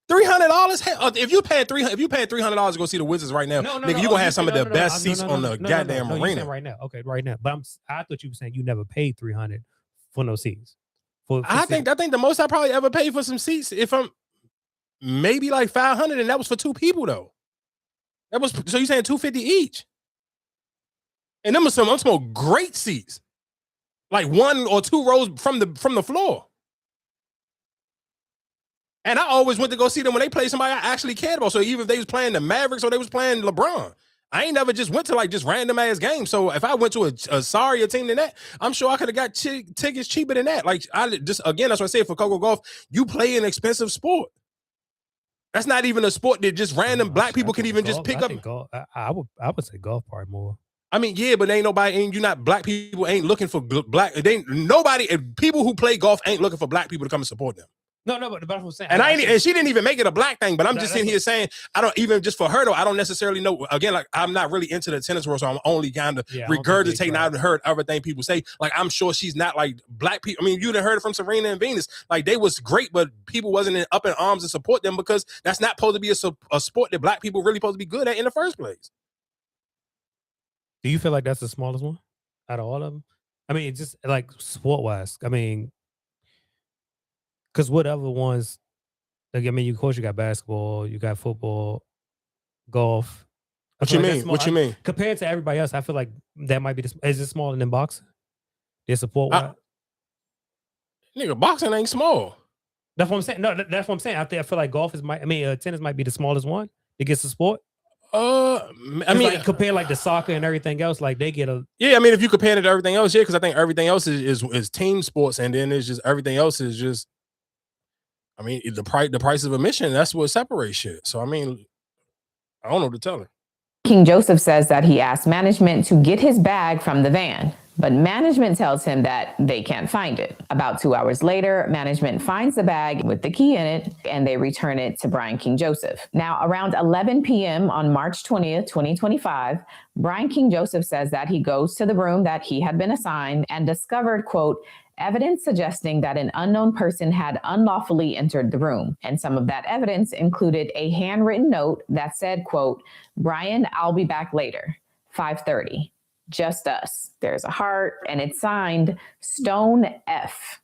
$300. Hell, if you paid $300 to go see the Wizards right now, nigga, you gonna have some of the best seats on the goddamn arena right now. Okay, right now. But I thought you were saying you never paid $300 for no seats. I think the most I probably ever paid for some seats, if I'm maybe like $500, and that was for 2 people though. That was so you saying $250 each, and them was some great seats, like 1 or 2 rows from the floor. And I always went to go see them when they played somebody I actually cared about. So even if they was playing the Mavericks or they was playing LeBron, I ain't never just went to like just random ass games. So if I went to a sorrier team than that, I'm sure I could have got tickets cheaper than that. Like that's what I said for Coco Golf. You play an expensive sport. That's not even a sport that just random black people can even just pick up. Golf, I would say golf probably more. I mean, yeah, but ain't nobody, you not black people ain't looking for black. People who play golf ain't looking for black people to come and support them. No, but I'm saying, and she didn't even make it a black thing. But I'm just sitting here saying, I don't even just for her though. I don't necessarily know. Again, like I'm not really into the tennis world, so I'm only kind of regurgitating. I've heard everything people say. Like I'm sure she's not like black people. I mean, you done heard it from Serena and Venus. Like they was great, but people wasn't up in arms to support them because that's not supposed to be a sport that black people really supposed to be good at in the first place. Do you feel like that's the smallest one out of all of them? I mean, just like sport wise. I mean. Because what other ones, like, I mean, of course, you got basketball, you got football, golf. What you mean? What you mean? Compared to everybody else, I feel like that might be, is it smaller than boxing? Their support wise? Nigga, boxing ain't small. That's what I'm saying. No, that's what I'm saying. I feel like tennis might be the smallest one. It gets the sport. I mean, like, compare like the soccer and everything else, like they get a. Yeah, I mean, if you compare it to everything else, yeah, because I think everything else is team sports, and then it's just everything else is just. I mean, the price of admission, that's what separates shit. So I mean, I don't know what to tell her. King Joseph says that he asked management to get his bag from the van, but management tells him that they can't find it. About 2 hours later, management finds the bag with the key in it, and they return it to Brian King Joseph. Now, around 11 p.m. on March 20th, 2025, Brian King Joseph says that he goes to the room that he had been assigned and discovered, quote, evidence suggesting that an unknown person had unlawfully entered the room. And some of that evidence included a handwritten note that said, quote, Brian, I'll be back later, 5:30. Just us. There's a heart, and it's signed Stone F.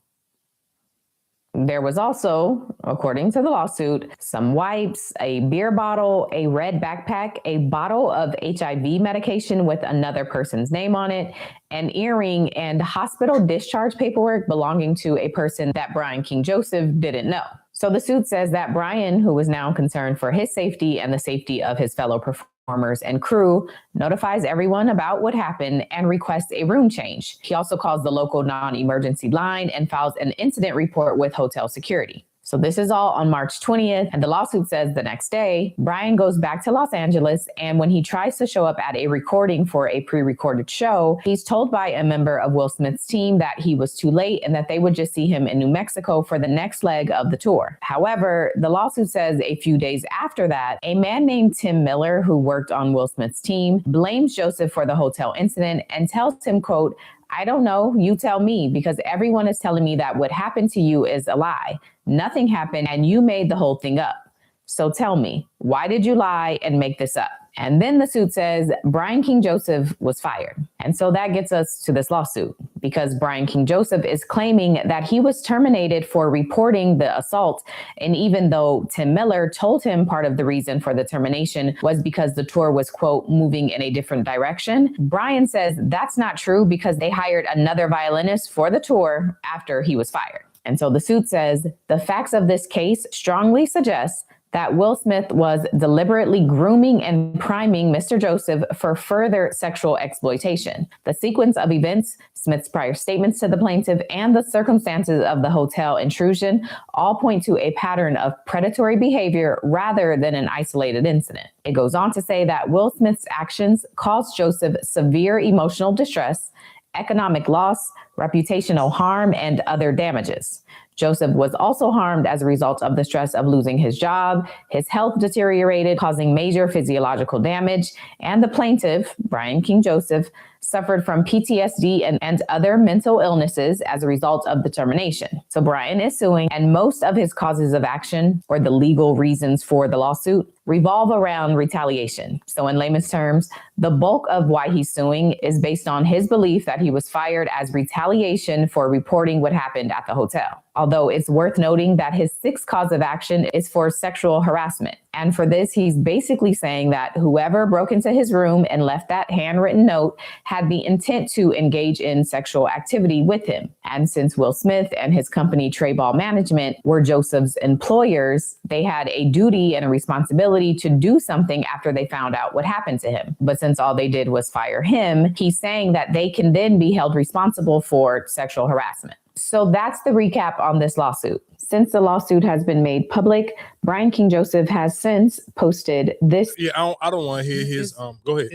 There was also, according to the lawsuit, some wipes, a beer bottle, a red backpack, a bottle of HIV medication with another person's name on it, an earring, and hospital discharge paperwork belonging to a person that Brian King Joseph didn't know. So the suit says that Brian, who was now concerned for his safety and the safety of his fellow performers and crew, notifies everyone about what happened and requests a room change. He also calls the local non-emergency line and files an incident report with hotel security. So this is all on March 20th, and the lawsuit says the next day, Brian goes back to Los Angeles, and when he tries to show up at a recording for a pre-recorded show, he's told by a member of Will Smith's team that he was too late and that they would just see him in New Mexico for the next leg of the tour. However, the lawsuit says a few days after that, a man named Tim Miller, who worked on Will Smith's team, blames Joseph for the hotel incident and tells him, quote, I don't know, you tell me, because everyone is telling me that what happened to you is a lie. Nothing happened and you made the whole thing up. So tell me, why did you lie and make this up? And then the suit says Brian King Joseph was fired. And so that gets us to this lawsuit because Brian King Joseph is claiming that he was terminated for reporting the assault. And even though Tim Miller told him part of the reason for the termination was because the tour was, quote, moving in a different direction, Brian says that's not true because they hired another violinist for the tour after he was fired. And so the suit says the facts of this case strongly suggest that Will Smith was deliberately grooming and priming Mr. Joseph for further sexual exploitation. The sequence of events, Smith's prior statements to the plaintiff, and the circumstances of the hotel intrusion all point to a pattern of predatory behavior rather than an isolated incident. It goes on to say that Will Smith's actions caused Joseph severe emotional distress, economic loss, reputational harm, and other damages. Joseph was also harmed as a result of the stress of losing his job. His health deteriorated, causing major physiological damage. And the plaintiff, Brian King Joseph, suffered from PTSD and other mental illnesses as a result of the termination. So Brian is suing, and most of his causes of action, or the legal reasons for the lawsuit, revolve around retaliation. So in layman's terms, the bulk of why he's suing is based on his belief that he was fired as retaliation for reporting what happened at the hotel. Although it's worth noting that his sixth cause of action is for sexual harassment. And for this, he's basically saying that whoever broke into his room and left that handwritten note had the intent to engage in sexual activity with him. And since Will Smith and his company Trayball Management were Joseph's employers, they had a duty and a responsibility to do something after they found out what happened to him. But since all they did was fire him, he's saying that they can then be held responsible for sexual harassment. So that's the recap on this lawsuit. Since the lawsuit has been made public, Brian King Joseph has since posted this. Yeah, I don't want to hear his. Go ahead.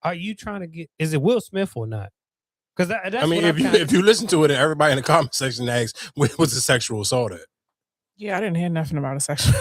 Are you trying to get? Is it Will Smith or not? Because that's I mean, if you listen to it, and everybody in the comment section asks, "When was the sexual assault at?" Yeah, I didn't hear nothing about a sexual.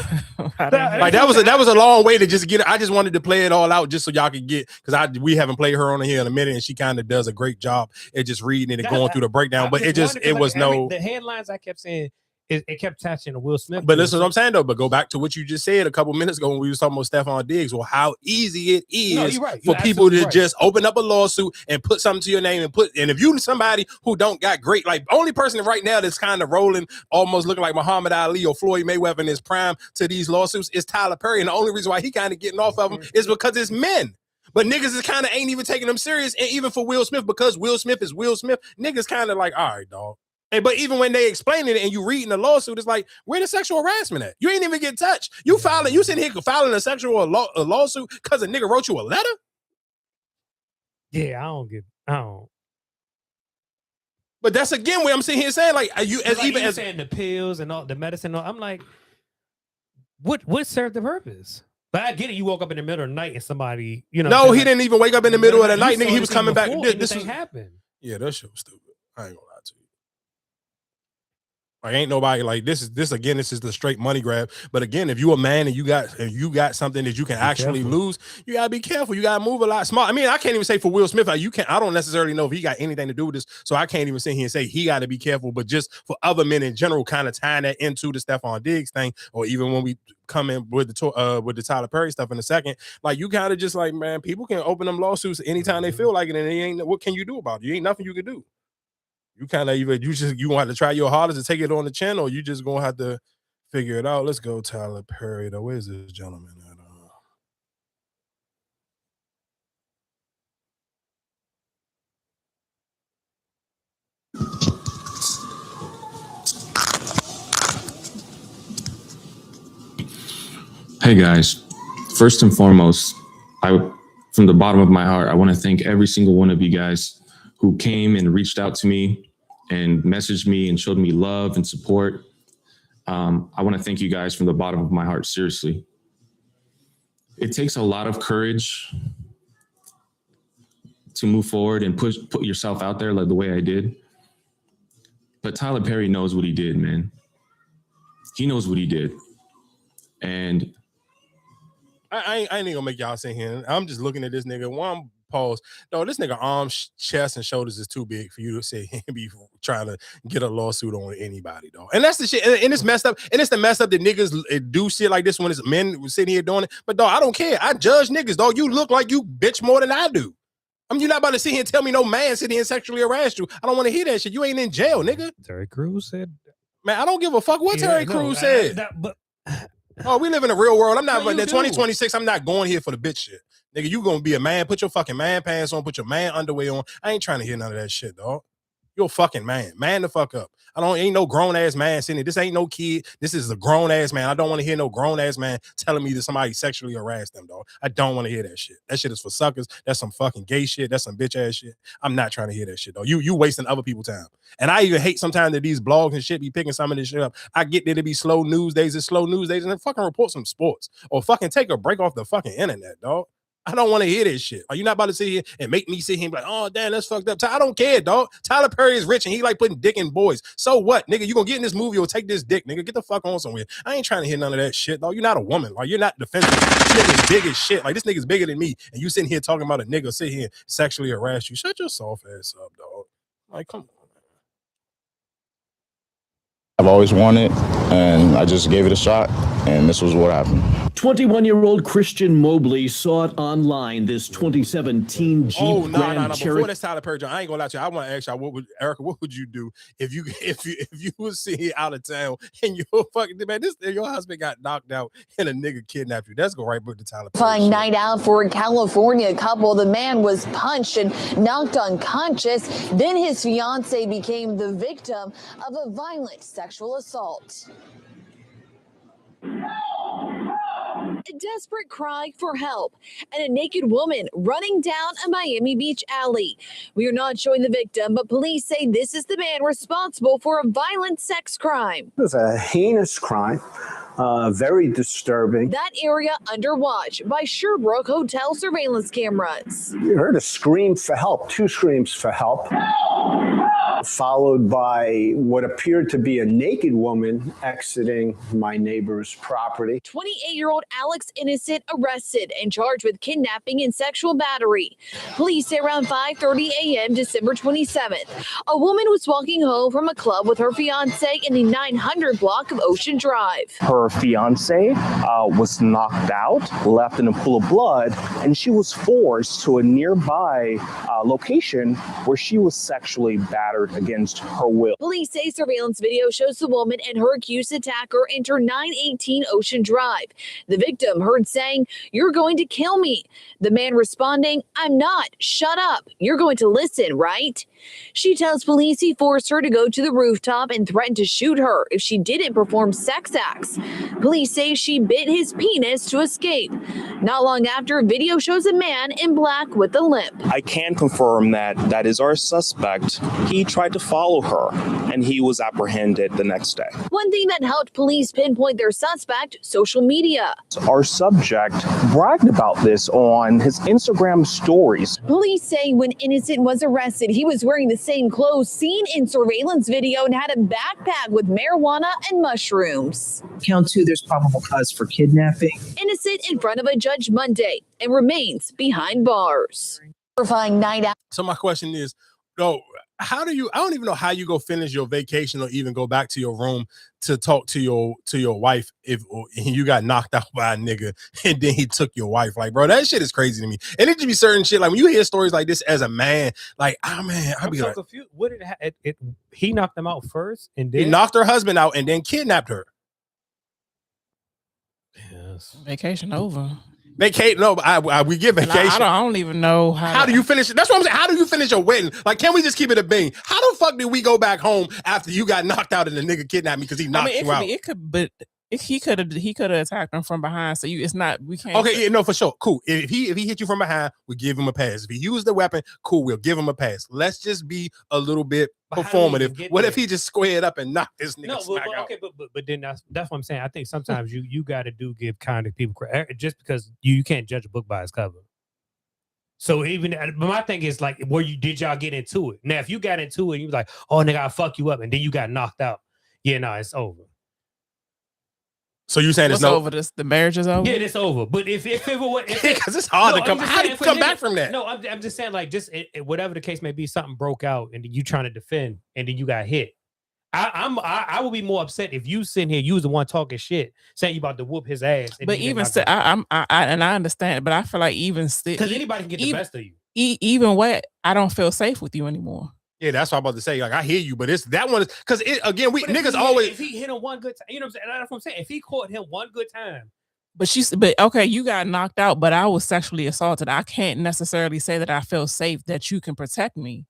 Like that was a long way to just get it. I just wanted to play it all out just so y'all could get, because we haven't played her on here in a minute, and she kind of does a great job at just reading it and going through the breakdown. But it was no. The headlines I kept saying. It kept touching to Will Smith. But listen to what I'm saying, though. But go back to what you just said a couple minutes ago when we was talking about Stephon Diggs. Well, how easy it is for people to just open up a lawsuit and put something to your name and if you somebody who don't got great, like only person right now that's kind of rolling, almost looking like Muhammad Ali or Floyd Mayweather in his prime to these lawsuits is Tyler Perry. And the only reason why he kind of getting off of them is because it's men. But niggas is kind of ain't even taking them serious. And even for Will Smith, because Will Smith is Will Smith, niggas kind of like, all right, dog. Hey, but even when they explain it and you reading the lawsuit, it's like, where the sexual harassment at? You ain't even get touched. You sitting here filing a lawsuit because a nigga wrote you a letter? Yeah, I don't. But that's again where I'm sitting here saying, like, you saying the pills and all the medicine. I'm like, what served the purpose? But I get it. You woke up in the middle of the night and somebody, No, he didn't even wake up in the middle of the night, nigga. He was coming back. This happened. Yeah, that shit was stupid. I ain't gonna lie to you. Like, ain't nobody like this is the straight money grab. But again, if you a man and you got something that you can actually lose, you gotta be careful. You gotta move a lot smart. I mean, I can't even say for Will Smith, I don't necessarily know if he got anything to do with this, so I can't even sit here and say he gotta be careful. But just for other men in general, kind of tying that into the Stephon Diggs thing, or even when we come in with the Tyler Perry stuff in a second, like you kind of just like, man, people can open them lawsuits anytime they feel like it, and what can you do about it? You ain't nothing you can do. You kind of you gonna have to try your hardest to take it on the chin, or you just gonna have to figure it out. Let's go, Tyler Perry. Though, where's this gentleman at? Hey guys, first and foremost, from the bottom of my heart, I want to thank every single one of you guys who came and reached out to me and messaged me and showed me love and support. I want to thank you guys from the bottom of my heart, seriously. It takes a lot of courage to move forward and put yourself out there like the way I did. But Tyler Perry knows what he did, man. He knows what he did. And I ain't gonna make y'all sit here. I'm just looking at this nigga. One pause. No, this nigga arms, chest, and shoulders is too big for you to say and be trying to get a lawsuit on anybody, though. And that's the shit. And it's messed up. And it's the messed up that niggas do shit like this when it's men sitting here doing it. But dog, I don't care. I judge niggas, dog. You look like you bitch more than I do. I mean, you're not about to sit here and tell me no man sitting here and sexually harassed you. I don't want to hear that shit. You ain't in jail, nigga. Terry Crews said, man, I don't give a fuck what Terry Crews said. Oh, we live in a real world. I'm not, but in 2026, I'm not going here for the bitch shit. Nigga, you gonna be a man. Put your fucking man pants on. Put your man underwear on. I ain't trying to hear none of that shit, dog. You're a fucking man. Man the fuck up. Ain't no grown ass man sitting here. This ain't no kid. This is a grown ass man. I don't want to hear no grown ass man telling me that somebody sexually harassed them, dog. I don't want to hear that shit. That shit is for suckers. That's some fucking gay shit. That's some bitch ass shit. I'm not trying to hear that shit, dog. You wasting other people's time. And I even hate sometimes that these blogs and shit be picking some of this shit up. I get there to be slow news days. It's slow news days, and then fucking report some sports or fucking take a break off the fucking internet, dog. I don't want to hear this shit. Are you not about to sit here and make me sit here and be like, oh, damn, that's fucked up? I don't care, dog. Tyler Perry is rich and he like putting dick in boys. So what, nigga? You gonna get in this movie or take this dick, nigga? Get the fuck on somewhere. I ain't trying to hear none of that shit, dog. You're not a woman. Like, you're not defensive. This nigga's big as shit. Like, this nigga's bigger than me. And you sitting here talking about a nigga sit here and sexually harass you. Shut your soft ass up, dog. Like, come on. I've always wanted, and I just gave it a shot, and this was what happened. 21-year-old Christian Mobley saw it online, this 2017 Jeep Grand Cherokee. Before that's Tyler Perry, I ain't gonna lie to you. I want to ask y'all, Erica, what would you do if you was sitting out of town and your fucking man, your husband got knocked out and a nigga kidnapped you? That's go right with the Tyler Perry. Fine night out for a California couple. The man was punched and knocked unconscious. Then his fiance became the victim of a violent sexual assault. A desperate cry for help and a naked woman running down a Miami Beach alley. We are not showing the victim, but police say this is the man responsible for a violent sex crime. It was a heinous crime, very disturbing. That area under watch by Sherbrooke Hotel surveillance cameras. You heard a scream for help, 2 screams for help, followed by what appeared to be a naked woman exiting my neighbor's property. 28-year-old Alex Innocent arrested and charged with kidnapping and sexual battery. Police say around 5:30 a.m. December 27th, a woman was walking home from a club with her fiance in the 900 block of Ocean Drive. Her her fiance was knocked out, left in a pool of blood, and she was forced to a nearby location where she was sexually battered against her will. Police say surveillance video shows the woman and her accused attacker enter 918 Ocean Drive. The victim heard saying, "You're going to kill me." The man responding, "I'm not. Shut up. You're going to listen, right?" She tells police he forced her to go to the rooftop and threatened to shoot her if she didn't perform sex acts. Police say she bit his penis to escape. Not long after, video shows a man in black with a limp. I can confirm that that is our suspect. He tried to follow her, and he was apprehended the next day. One thing that helped police pinpoint their suspect, social media. Our subject bragged about this on his Instagram stories. Police say when Innocent was arrested, he was wearing the same clothes seen in surveillance video and had a backpack with marijuana and mushrooms. Count 2, there's probable cause for kidnapping. Innocent in front of a judge Monday and remains behind bars. Horrifying night out. So my question is, how do you, I don't even know how you go finish your vacation or even go back to your room to talk to your wife if you got knocked out by a nigga and then he took your wife. Like, bro, that shit is crazy to me. And it just be certain shit. Like when you hear stories like this as a man, like, oh man, I'd be so like, confused. What did he knocked them out first and then he knocked her husband out and then kidnapped her. Yes. Vacation over. Vacate? No, we get vacation. I don't even know how do you finish it? That's what I'm saying. How do you finish a wedding? Like, can we just keep it a bean? How the fuck did we go back home after you got knocked out and the nigga kidnapped me because he knocked you out? He could have attacked him from behind. So it's not, we can't. Okay, yeah, no, for sure. Cool. If he hit you from behind, we give him a pass. If he used the weapon, cool, we'll give him a pass. Let's just be a little bit performative. What if he just squared up and knocked this nigga smack out? Okay, but then that's what I'm saying. I think sometimes you got to give kind of people credit just because you can't judge a book by its cover. So but my thing is like, did y'all get into it? Now, if you got into it, and you was like, oh nigga, I'll fuck you up, and then you got knocked out. Yeah, no, it's over. So you saying it's over? The marriage is over? Yeah, it's over. But if it were, because it's hard to come. How do you come back from that? No, I'm just saying, like, just whatever the case may be, something broke out, and then you trying to defend, and then you got hit. I would be more upset if you sitting here, you was the one talking shit, saying you about to whoop his ass. But even still, I understand, but I feel like even still, because anybody can get the best of you. Even what, I don't feel safe with you anymore. Yeah, that's what I'm about to say. Like, I hear you, but it's that one because again, if he hit him one good time, you know what I'm saying? That's what I'm saying. If he caught him one good time. But okay, you got knocked out, but I was sexually assaulted. I can't necessarily say that I feel safe that you can protect me.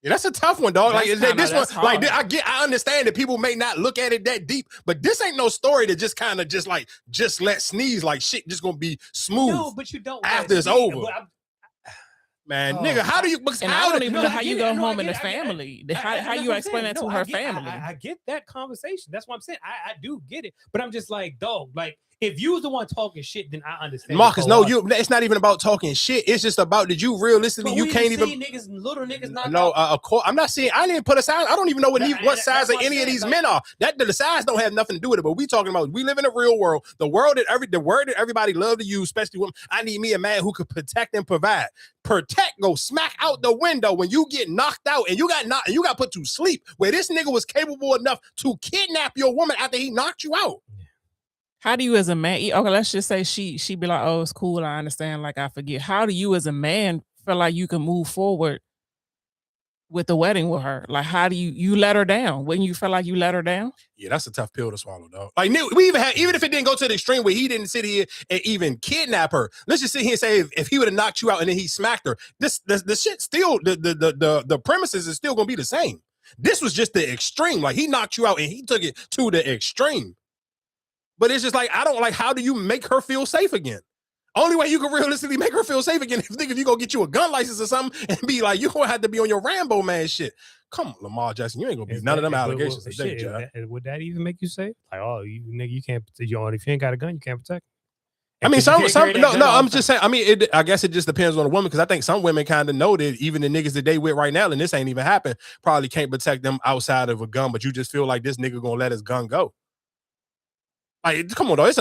Yeah, that's a tough one, dog. Like this one, hard. like I understand that people may not look at it that deep, but this ain't no story that just kind of just let sneeze like shit just gonna be smooth. No, but you don't after it's over. Man, nigga, how do you? And I don't even know how you go home in the family. How you explain that to her family? I get that conversation. That's what I'm saying. I do get it, but I'm just like, dog, like if you was the one talking shit, then I understand. Marcus, no, it's not even about talking shit. It's just about did you realistically you can't even little niggas not. No, of course I'm not saying I didn't put a size. I don't even know what size of any of these men are. That the size don't have nothing to do with it. But we talking about we live in a real world. The word that everybody love to use, especially women. I need me a man who could protect and provide. Protect go smack out the window when you get knocked out and you got put to sleep where this nigga was capable enough to kidnap your woman after he knocked you out. How do you as a man, okay, let's just say she be like, oh, it's cool, I understand, like I forget. How do you as a man feel like you can move forward with the wedding with her? Like, how do you let her down? Wouldn't you feel like you let her down? Yeah, that's a tough pill to swallow, dog. Like we even if it didn't go to the extreme where he didn't sit here and even kidnap her. Let's just sit here and say if he would have knocked you out and then he smacked her, the shit still the premises is still gonna be the same. This was just the extreme. Like he knocked you out and he took it to the extreme. But it's just like I don't like. How do you make her feel safe again? Only way you can realistically make her feel safe again if you go get you a gun license or something and be like, you gonna have to be on your Rambo man shit. Come on, Lamar Jackson, you ain't gonna be none of them allegations today, John. Would that even make you safe? Like, oh, you can't. If you ain't got a gun, you can't protect. I mean, I'm just saying. I mean, I guess it just depends on the woman because I think some women kind of know that even the niggas that they with right now, and this ain't even happened, probably can't protect them outside of a gun. But you just feel like this nigga gonna let his gun go. Like, come on, though. It's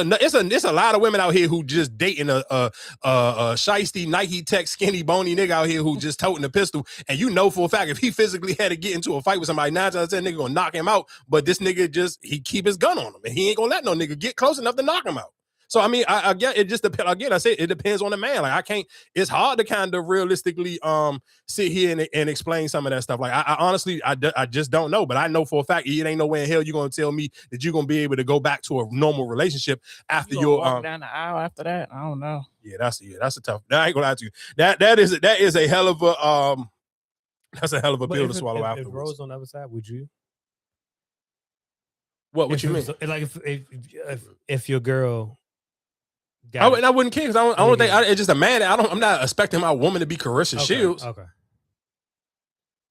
a lot of women out here who just dating a shiesty Nike Tech skinny bony nigga out here who just toting a pistol, and you know for a fact if he physically had to get into a fight with somebody, 9 times out of 10 nigga gonna knock him out. But this nigga he keep his gun on him, and he ain't gonna let no nigga get close enough to knock him out. So I mean, I get it. Just depends. Again, I say it depends on the man. Like I can't. It's hard to kind of realistically sit here and explain some of that stuff. Like I honestly I just don't know. But I know for a fact it ain't no way in hell you're gonna tell me that you're gonna be able to go back to a normal relationship after your walk down the aisle after that. I don't know. Yeah, that's a tough. I ain't gonna lie to you. That is a hell of a that's a hell of a pill to swallow afterwards. If Rose on the other side, would you? What you mean? Like if your girl. I wouldn't care because I don't think it's just a man. I'm not expecting my woman to be Carissa Shields. Okay.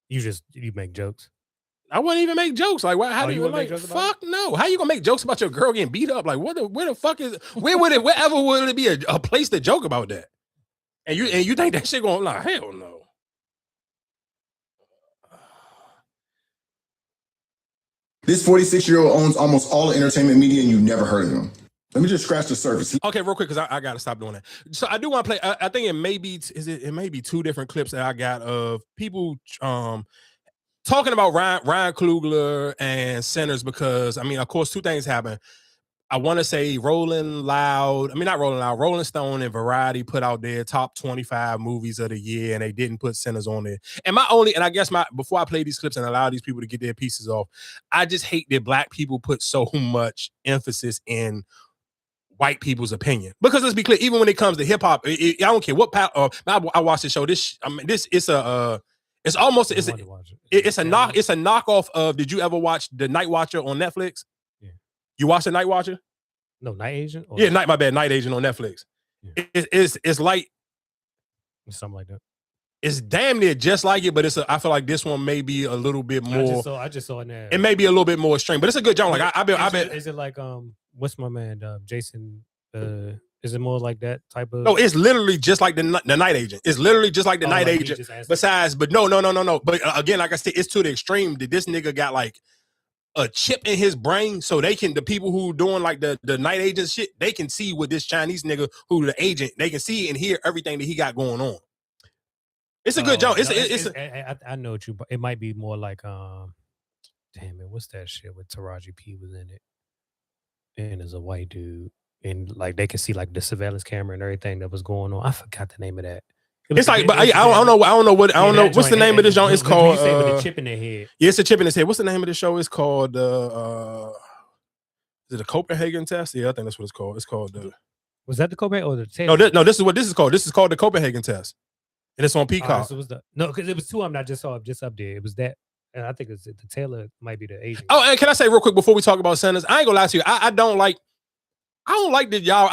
You make jokes. I wouldn't even make jokes. Like, how do you like? Fuck no. How you gonna make jokes about your girl getting beat up? Like, where the fuck is? Wherever would it be a place to joke about that? And you think that shit gonna like? Hell no. This 46-year-old owns almost all the entertainment media, and you've never heard of him. Let me just scratch the surface. Okay, real quick, because I got to stop doing that. So I do want to play. I think it may be two different clips that I got of people talking about Ryan Coogler and Sinners, because I mean, of course, two things happen. I want to say Rolling Stone and Variety put out their top 25 movies of the year, and they didn't put Sinners on there. And before I play these clips and allow these people to get their pieces off, I just hate that Black people put so much emphasis in white people's opinion. Because let's be clear, even when it comes to hip hop, I don't care what I watched the show. It's a knockoff of. Did you ever watch The Night Watcher on Netflix? Yeah. You watched The Night Watcher? No, Night Agent. Night Agent on Netflix. Yeah. It's like something like that. It's damn near just like it, but I feel like this one may be a little bit more. I just saw it now. It may be a little bit more extreme, but it's a good joke. Like I bet. Is it like what's my man Jason? Is it more like that type of? No, it's literally just like the Night Agent. It's literally just like the Night Agent. Besides, but no. But again, like I said, it's to the extreme that this nigga got like a chip in his brain, so the people who doing like the Night Agent shit, they can see with this Chinese nigga who the agent, they can see and hear everything that he got going on. It's a good joke. I know what it might be more like damn it, what's that shit with Taraji P was in it, and as a white dude, and like they can see like the surveillance camera and everything that was going on. I forgot the name of that. It's like, but I don't know what's the name of this joint. It's called with the chip in their head. Yeah, it's a chip in his head. What's the name of the show? It's called is it the Copenhagen Test? Yeah, I think that's what it's called. It's called the. Was that the Copenhagen or the test? No, this is what this is called. This is called the Copenhagen Test, and it's on Peacock. So because it was two of them I just saw just up there. It was that, and I think it's the Taylor might be the agent. Oh, and can I say real quick before we talk about Sinners? I ain't gonna lie to you. I don't like that y'all.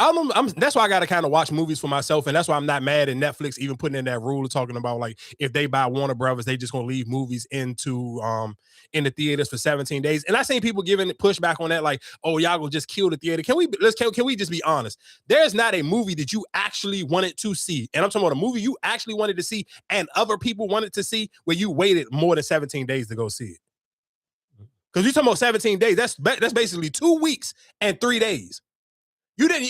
That's why I gotta kind of watch movies for myself, and that's why I'm not mad at Netflix even putting in that rule of talking about like if they buy Warner Brothers, they just gonna leave movies in the theaters for 17 days. And I seen people giving pushback on that, like, oh, y'all gonna just kill the theater. Can we just be honest? There's not a movie that you actually wanted to see, and I'm talking about a movie you actually wanted to see, and other people wanted to see, where you waited more than 17 days to go see it. Because you talking about 17 days, that's basically 2 weeks and 3 days. You didn't.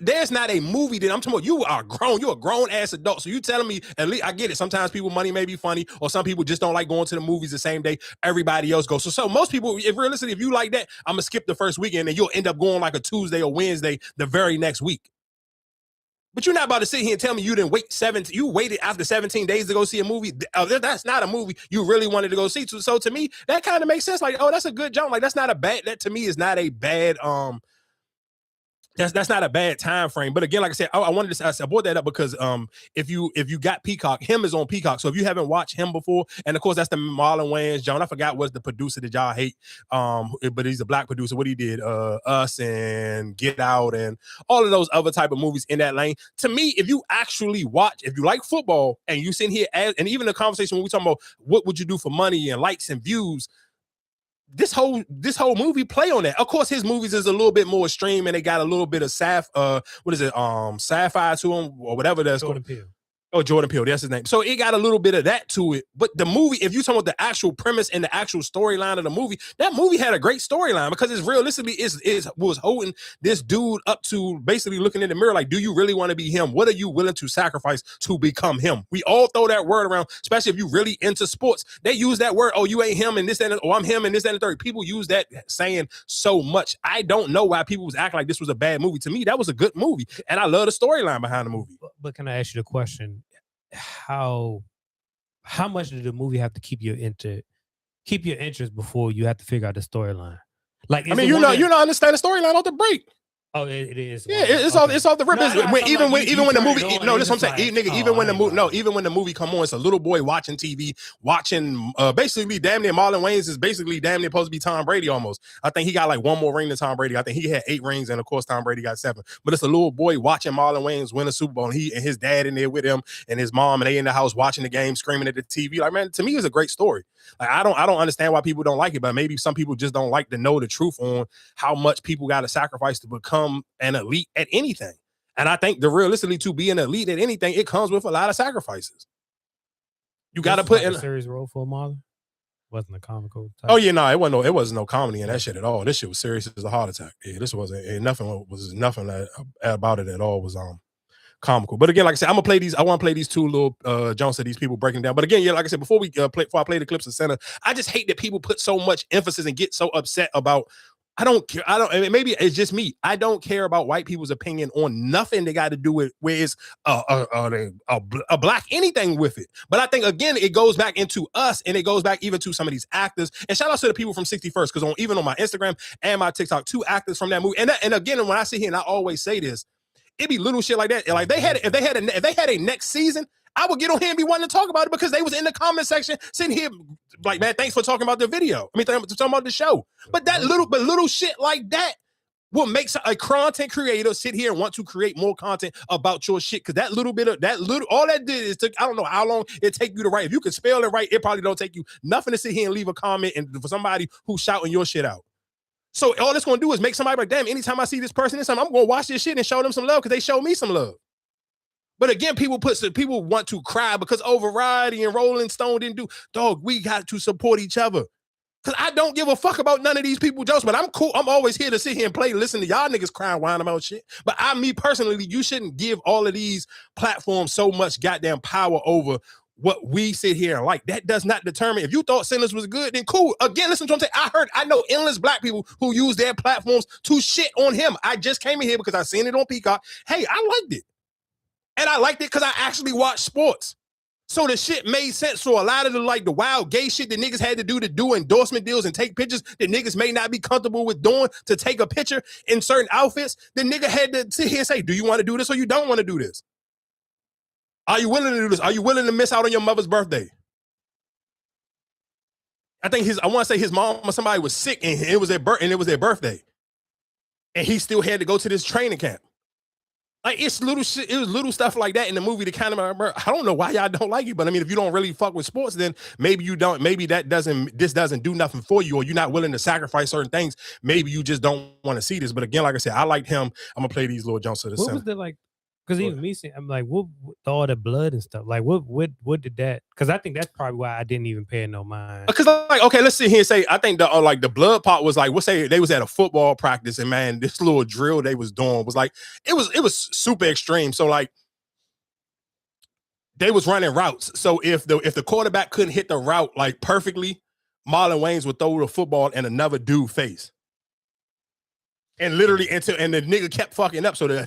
There's not a movie that I'm talking about. You are grown. You're a grown ass adult. So you telling me, at least I get it. Sometimes people money may be funny, or some people just don't like going to the movies the same day everybody else goes. So most people, if realistically, if you like that, I'm gonna skip the first weekend and you'll end up going like a Tuesday or Wednesday the very next week. But you're not about to sit here and tell me you didn't wait you waited after 17 days to go see a movie. That's not a movie you really wanted to go see. So to me, that kind of makes sense. Like, oh, that's a good jump. Like, that's not a bad. That to me is not a bad That's not a bad time frame. But again, like I said, I wanted to I brought that up because if you got Peacock, him is on Peacock. So if you haven't watched him before, and of course that's the Marlon Wayans, John. I forgot what's the producer that y'all hate. But he's a Black producer. What he did, Us and Get Out and all of those other type of movies in that lane. To me, if you actually watch, if you like football and you sit here and even the conversation when we talking about what would you do for money and likes and views. This whole movie play on that. Of course, his movies is a little bit more extreme, and they got a little bit of sci-fi to them, or whatever that's called. Oh, Jordan Peele, that's his name. So it got a little bit of that to it. But the movie, if you talk about the actual premise and the actual storyline of the movie, that movie had a great storyline because it's realistically was holding this dude up to basically looking in the mirror like, do you really want to be him? What are you willing to sacrifice to become him? We all throw that word around, especially if you really into sports. They use that word, oh, you ain't him and this and I'm him and this and the third. People use that saying so much. I don't know why people was acting like this was a bad movie. To me, that was a good movie. And I love the storyline behind the movie. But can I ask you the question? How much did the movie have to keep your interest before you have to figure out the storyline? Like, I mean, you not understand the storyline off the break. Oh, it is. Yeah, it's off the rip. Even when the movie, no, that's what I'm saying. Nigga, even when the movie come on, it's a little boy watching TV, watching basically damn near Marlon Wayans is basically damn near supposed to be Tom Brady almost. I think he got like one more ring than Tom Brady. I think he had 8 rings, and of course Tom Brady got 7. But it's a little boy watching Marlon Wayans win a Super Bowl, and he and his dad in there with him, and his mom, and they in the house watching the game, screaming at the TV. Like, man, to me, it's a great story. Like, I don't understand why people don't like it, but maybe some people just don't like to know the truth on how much people got to sacrifice to become an elite at anything. And I think realistically, to be an elite at anything, it comes with a lot of sacrifices. You got to put in a serious role for Marlon. Wasn't a comical type. Oh yeah, no, it wasn't no comedy in that shit at all. This shit was serious as a heart attack. Yeah, this wasn't nothing about it at all was comical. But again, like I said, I want to play these 2 little Jones of these people breaking down. But again, yeah, like I said, before I play the clips of Center, I just hate that people put so much emphasis and get so upset about. I don't care. Maybe it's just me. I don't care about white people's opinion on nothing they got to do with where it's a black anything with it. But I think again, it goes back into us, and it goes back even to some of these actors. And shout out to the people from 61st, because even on my Instagram and my TikTok, 2 actors from that movie. And again, when I sit here and I always say this, it be little shit like that. Like if they had a next season, I would get on here and be wanting to talk about it because they was in the comment section sitting here like, man, thanks for talking about the video. I mean, talking about the show. But little shit like that will make a content creator sit here and want to create more content about your shit. Because all that did is took, I don't know how long it take you to write. If you can spell it right, it probably don't take you nothing to sit here and leave a comment and for somebody who's shouting your shit out. So all that's going to do is make somebody like, damn, anytime I see this person, I'm going to watch this shit and show them some love because they show me some love. But again, people want to cry because Variety and Rolling Stone didn't do. Dog, we got to support each other. Because I don't give a fuck about none of these people, Joseph. But I'm cool. I'm always here to sit here and listen to y'all niggas crying, whining about shit. But me personally, you shouldn't give all of these platforms so much goddamn power over what we sit here and like. That does not determine. If you thought Sinners was good, then cool. Again, listen to what I'm saying. I know endless black people who use their platforms to shit on him. I just came in here because I seen it on Peacock. Hey, I liked it. And I liked it because I actually watched sports. So the shit made sense. So a lot of the wild gay shit that niggas had to do endorsement deals and take pictures that niggas may not be comfortable with doing to take a picture in certain outfits, the nigga had to sit here and say, do you want to do this or you don't want to do this? Are you willing to do this? Are you willing to miss out on your mother's birthday? I think I want to say his mom or somebody was sick and it was their birthday. And he still had to go to this training camp. Like, it's little shit, it was little stuff like that in the movie that kind of, I don't know why y'all don't like it, but I mean, if you don't really fuck with sports, then maybe you don't, maybe this doesn't do nothing for you, or you're not willing to sacrifice certain things. Maybe you just don't want to see this. But again, like I said, I liked him. I'm gonna play these little jumps to the center. What was the because even me saying, I'm like, what all the blood and stuff? Like, what did that? Because I think that's probably why I didn't even pay no mind. Because okay, let's sit here and say, I think the blood part was like, let's say they was at a football practice and man, this little drill they was doing was like, it was super extreme. So like, they was running routes. So if the quarterback couldn't hit the route like perfectly, Marlon Wayans would throw the football in another dude's face. And literally and the nigga kept fucking up. So the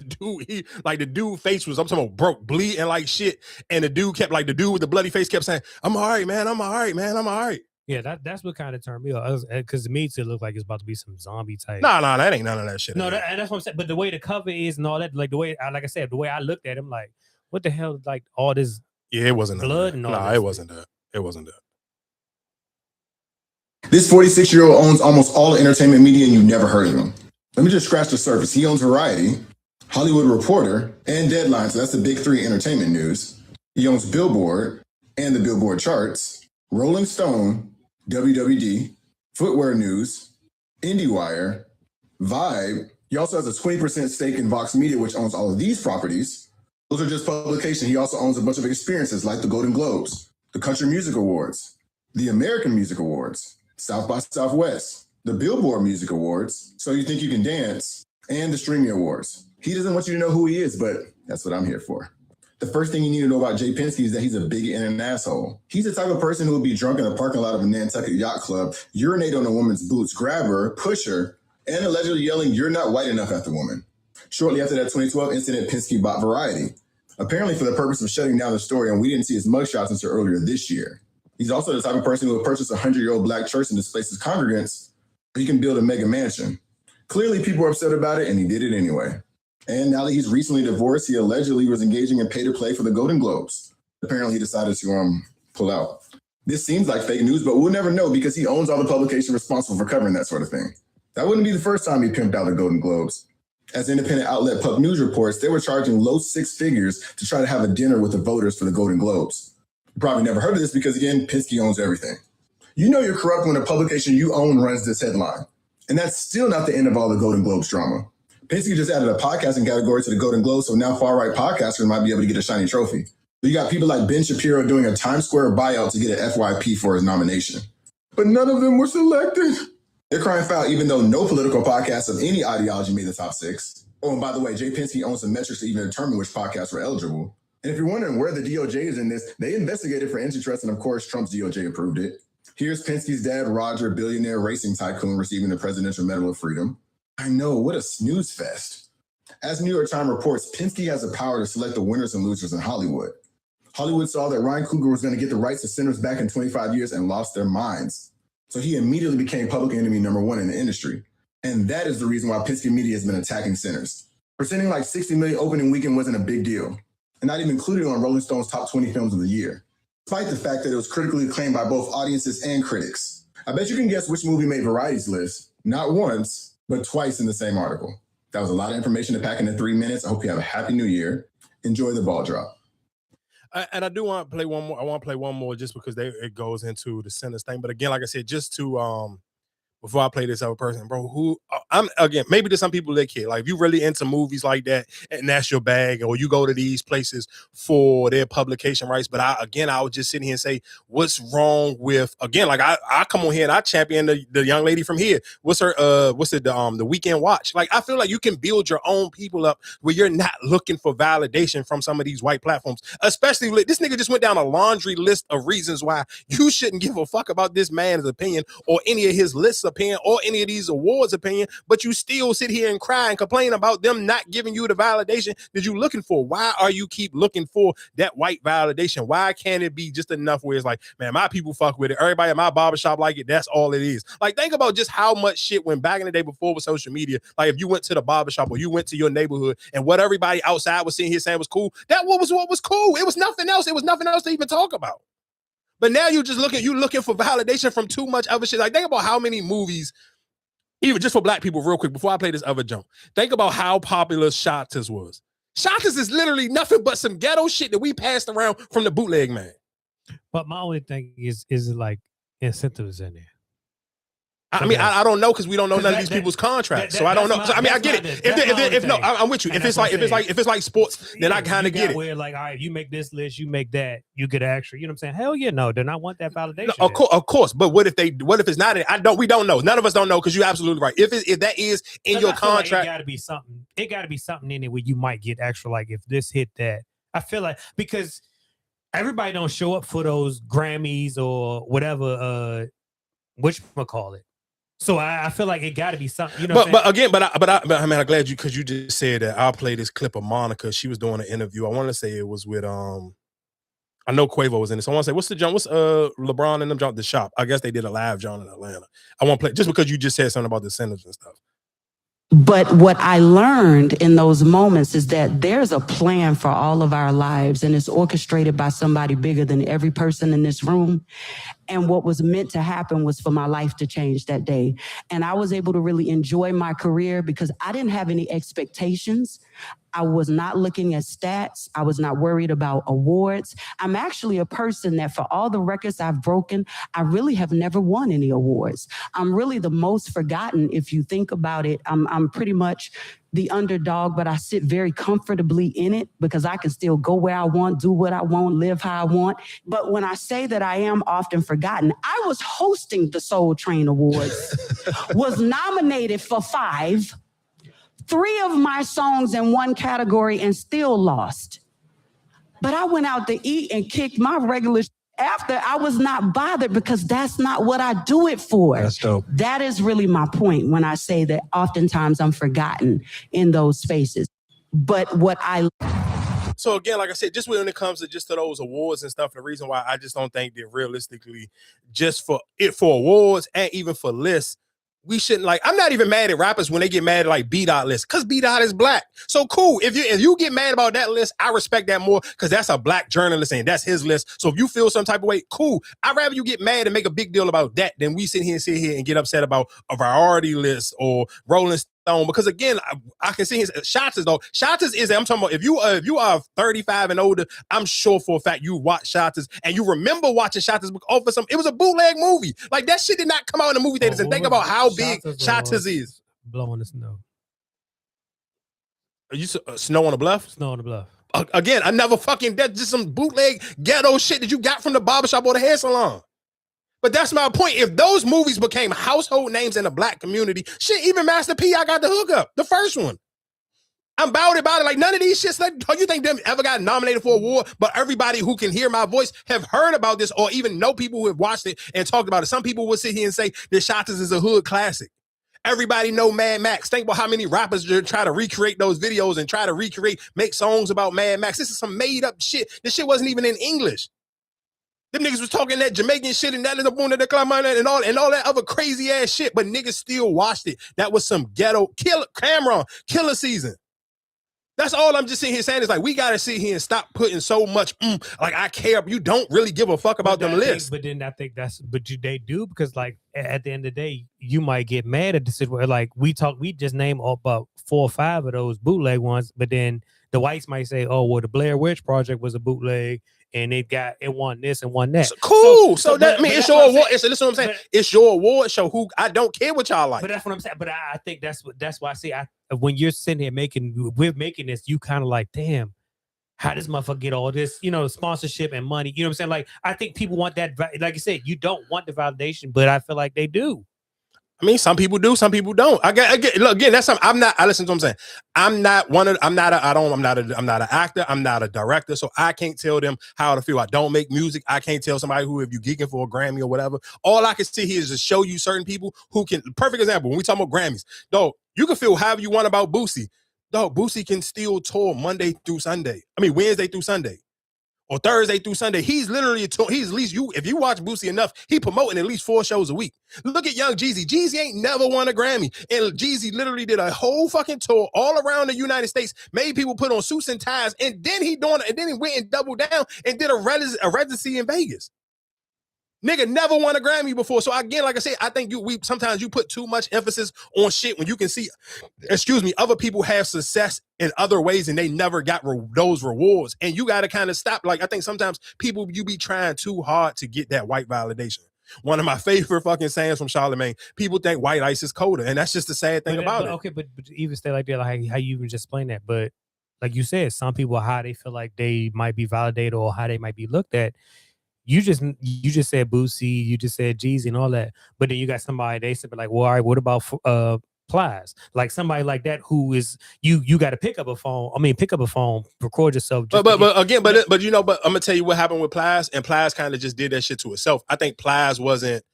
dude face was, I'm talking about broke, bleeding like shit. And the dude with the bloody face kept saying, I'm all right, man. I'm all right, man. I'm all right. Yeah, that's what kind of turned me off. Because to me, it looked like it's about to be some zombie type. Nah, that ain't none of that shit. No, and that's what I'm saying. But the way the cover is and all that, like the way, like I said, the way I looked at him, like, what the hell, like all this it wasn't blood and all that. that. It wasn't that. It wasn't that. This 46-year-old owns almost all the entertainment media and you've never heard of him. Let me just scratch the surface. He owns Variety, Hollywood Reporter, and Deadline. So that's the big 3 entertainment news. He owns Billboard and the Billboard charts, Rolling Stone, WWD, Footwear News, IndieWire, Vibe. He also has a 20% stake in Vox Media, which owns all of these properties. Those are just publications. He also owns a bunch of experiences like the Golden Globes, the Country Music Awards, the American Music Awards, South by Southwest, the Billboard Music Awards, So You Think You Can Dance, and the Streaming Awards. He doesn't want you to know who he is, but that's what I'm here for. The first thing you need to know about Jay Penske is that he's a bigot and an asshole. He's the type of person who will be drunk in the parking lot of a Nantucket yacht club, urinate on a woman's boots, grab her, push her, and allegedly yelling, "You're not white enough" at the woman. Shortly after that 2012 incident, Penske bought Variety, apparently for the purpose of shutting down the story, and we didn't see his mugshots until earlier this year. He's also the type of person who will purchase a 100-year-old black church and displace his congregants, or he can build a mega mansion. Clearly, people are upset about it, and he did it anyway. And now that he's recently divorced, he allegedly was engaging in pay-to-play for the Golden Globes. Apparently, he decided to pull out. This seems like fake news, but we'll never know because he owns all the publications responsible for covering that sort of thing. That wouldn't be the first time he pimped out the Golden Globes. As independent outlet Puck News reports, they were charging low six figures to try to have a dinner with the voters for the Golden Globes. You probably never heard of this because, again, Penske owns everything. You know you're corrupt when a publication you own runs this headline. And that's still not the end of all the Golden Globes drama. Penske just added a podcasting category to the Golden Globes, so now far-right podcasters might be able to get a shiny trophy. You got people like Ben Shapiro doing a Times Square buyout to get an FYP for his nomination. But none of them were selected. They're crying foul even though no political podcast of any ideology made the top 6. Oh, and by the way, Jay Penske owns some metrics to even determine which podcasts were eligible. And if you're wondering where the DOJ is in this, they investigated for antitrust, and of course, Trump's DOJ approved it. Here's Penske's dad, Roger, billionaire racing tycoon, receiving the Presidential Medal of Freedom. I know, what a snooze fest. As New York Times reports, Penske has the power to select the winners and losers in Hollywood. Hollywood saw that Ryan Coogler was going to get the rights to Sinners back in 25 years and lost their minds. So he immediately became public enemy number 1 in the industry. And that is the reason why Penske Media has been attacking Sinners. Pretending like 60 million opening weekend wasn't a big deal, and not even included on Rolling Stone's top 20 films of the year, despite the fact that it was critically acclaimed by both audiences and critics. I bet you can guess which movie made Variety's list, not once, but twice in the same article. That was a lot of information to pack into 3 minutes. I hope you have a happy new year. Enjoy the ball drop. And I do want to play one more. I want to play one more just because it goes into the Sinners thing. But again, like I said, just to before I play this other person, bro, who I'm again, maybe to some people they care. Like if you really into movies like that and that's your bag, or you go to these places for their publication rights. But I was just sitting here and say, what's wrong with, again, like I come on here and I champion the young lady from here. What's her the Weekend Watch? Like I feel like you can build your own people up where you're not looking for validation from some of these white platforms. Especially this nigga just went down a laundry list of reasons why you shouldn't give a fuck about this man's opinion or any of his lists opinion or any of these awards opinion, but you still sit here and cry and complain about them not giving you the validation that you're looking for. Why are you keep looking for that white validation? Why can't it be just enough where it's like, man, my people fuck with it, everybody at my barbershop like it, that's all it is. Like think about just how much shit went back in the day before with social media. Like if you went to the barbershop or you went to your neighborhood and what everybody outside was sitting here saying was cool, that what was cool. It was nothing else. It was nothing else to even talk about. But now you looking for validation from too much other shit. Like think about how many movies, even just for black people, real quick, before I play this other jump. Think about how popular Shotters was. Shotters is literally nothing but some ghetto shit that we passed around from the bootleg man. But my only thing is like incentives in there. I mean, I don't know because we don't know none of these people's contracts, so I don't know. I mean, I get it. If no, I'm with you. If it's like sports, then I kind of get it. Where like, all right, you make this list, you make that, you get extra. You know what I'm saying? Hell yeah, no, then I want that validation. No, of course. But what if it's not? We don't know. None of us don't know because you're absolutely right. If that is in your contract, like it got to be something. It got to be something in it where you might get extra. Like if this hit that, I feel like because everybody don't show up for those Grammys or whatever. Whatchamacallit. So I feel like it got to be something, you know. But again, I mean, I'm glad because you just said that. I'll play this clip of Monica. She was doing an interview. I want to say it was with I know Quavo was in it. So I want to say, what's LeBron and them jump the shop? I guess they did a live John in Atlanta. I want to play just because you just said something about the Sinners and stuff. But what I learned in those moments is that there's a plan for all of our lives, and it's orchestrated by somebody bigger than every person in this room. And what was meant to happen was for my life to change that day. And I was able to really enjoy my career because I didn't have any expectations. I was not looking at stats. I was not worried about awards. I'm actually a person that for all the records I've broken, I really have never won any awards. I'm really the most forgotten if you think about it. I'm pretty much the underdog, but I sit very comfortably in it because I can still go where I want, do what I want, live how I want. But when I say that I am often forgotten, I was hosting the Soul Train Awards, was nominated for 5, 3 of my songs in one category and still lost. But I went out to eat and kicked my regular after. I was not bothered because that's not what I do it for. That's dope. That is really my point when I say that oftentimes I'm forgotten in those spaces. But what I... So again, like I said, just when it comes to those awards and stuff, the reason why I just don't think that realistically, just for awards and even for lists, we shouldn't, like, I'm not even mad at rappers when they get mad at like B-Dot lists, because B-Dot is black. So cool. If you get mad about that list, I respect that more because that's a black journalist and that's his list. So if you feel some type of way, cool. I'd rather you get mad and make a big deal about that than we sit here and get upset about a variety list or Rolling Stone. Because again, I can see his Shotters though. Shotters is, I'm talking about if you are 35 and older, I'm sure for a fact you watch Shotters and you remember watching Shotters off of it was a bootleg movie. Like that shit did not come out in the movie theaters. And think about how big Shotters is. Blowing the snow. Are you Snow on the Bluff? Snow on the Bluff. Again, I never fucking, that's just some bootleg ghetto shit that you got from the barbershop or the hair salon. But that's my point. If those movies became household names in the black community, shit, even Master P, I got the hookup, the first one. I'm about it. Like none of these shits, like, you think them ever got nominated for an award? But everybody who can hear my voice have heard about this or even know people who have watched it and talked about it. Some people will sit here and say that Shotters is a hood classic. Everybody know Mad Max. Think about how many rappers try to recreate those videos and try to make songs about Mad Max. This is some made up shit. This shit wasn't even in English. Them niggas was talking that Jamaican shit and that is the one of the climate and all that other crazy ass shit, but niggas still watched it. That was some ghetto killer season. That's all I'm just sitting here saying is like, we got to sit here and stop putting so much, like I care. You don't really give a fuck about them lists. But then I think they do because like at the end of the day, you might get mad at the situation. Like we just named about 4 or 5 of those bootleg ones, but then the whites might say, oh, well, the Blair Witch Project was a bootleg and it won this and won that. So, cool. So that, I mean, it's your award. Listen what I'm saying. It's your award show. Who I don't care what y'all like. But that's what I'm saying. But I think that's why I say when you're sitting here we're making this, you kind of like, damn, how does motherfucker get all this, sponsorship and money? You know what I'm saying? Like, I think people want that. Like you said, you don't want the validation, but I feel like they do. I mean, some people do, some people don't. I get look, again, that's something I listen to what I'm saying. I'm not an actor, I'm not a director, so I can't tell them how to feel. I don't make music. I can't tell somebody who, if you geeking for a Grammy or whatever, all I can see here is to show you certain people who can, perfect example, when we talk about Grammys, dog, you can feel however you want about Boosie. Dog, Boosie can still tour Wednesday through Sunday. Or Thursday through Sunday. He's literally he's at least if you watch Boosie enough, he promoting at least 4 shows a week. Look at Young Jeezy. Jeezy ain't never won a Grammy. And Jeezy literally did a whole fucking tour all around the United States, made people put on suits and ties, and then he went and doubled down and did a residency in Vegas. Nigga never won a Grammy before. So again, like I said, I think sometimes you put too much emphasis on shit when you can see, other people have success in other ways and they never got those rewards. And you got to kind of stop. Like, I think sometimes you be trying too hard to get that white validation. One of my favorite fucking sayings from Charlamagne, people think white ice is colder. And that's just the sad thing about it. Okay, but even stay like that, like how you even just explain that. But like you said, some people, how they feel like they might be validated or how they might be looked at. You just said Boosie, you just said Jeezy and all that, but then you got somebody, they said like, well, all right, what about Plies? Like somebody like that who is you got to pick up a phone, record yourself. But I'm gonna tell you what happened with Plies, and Plies kind of just did that shit to itself. I think Plies wasn't.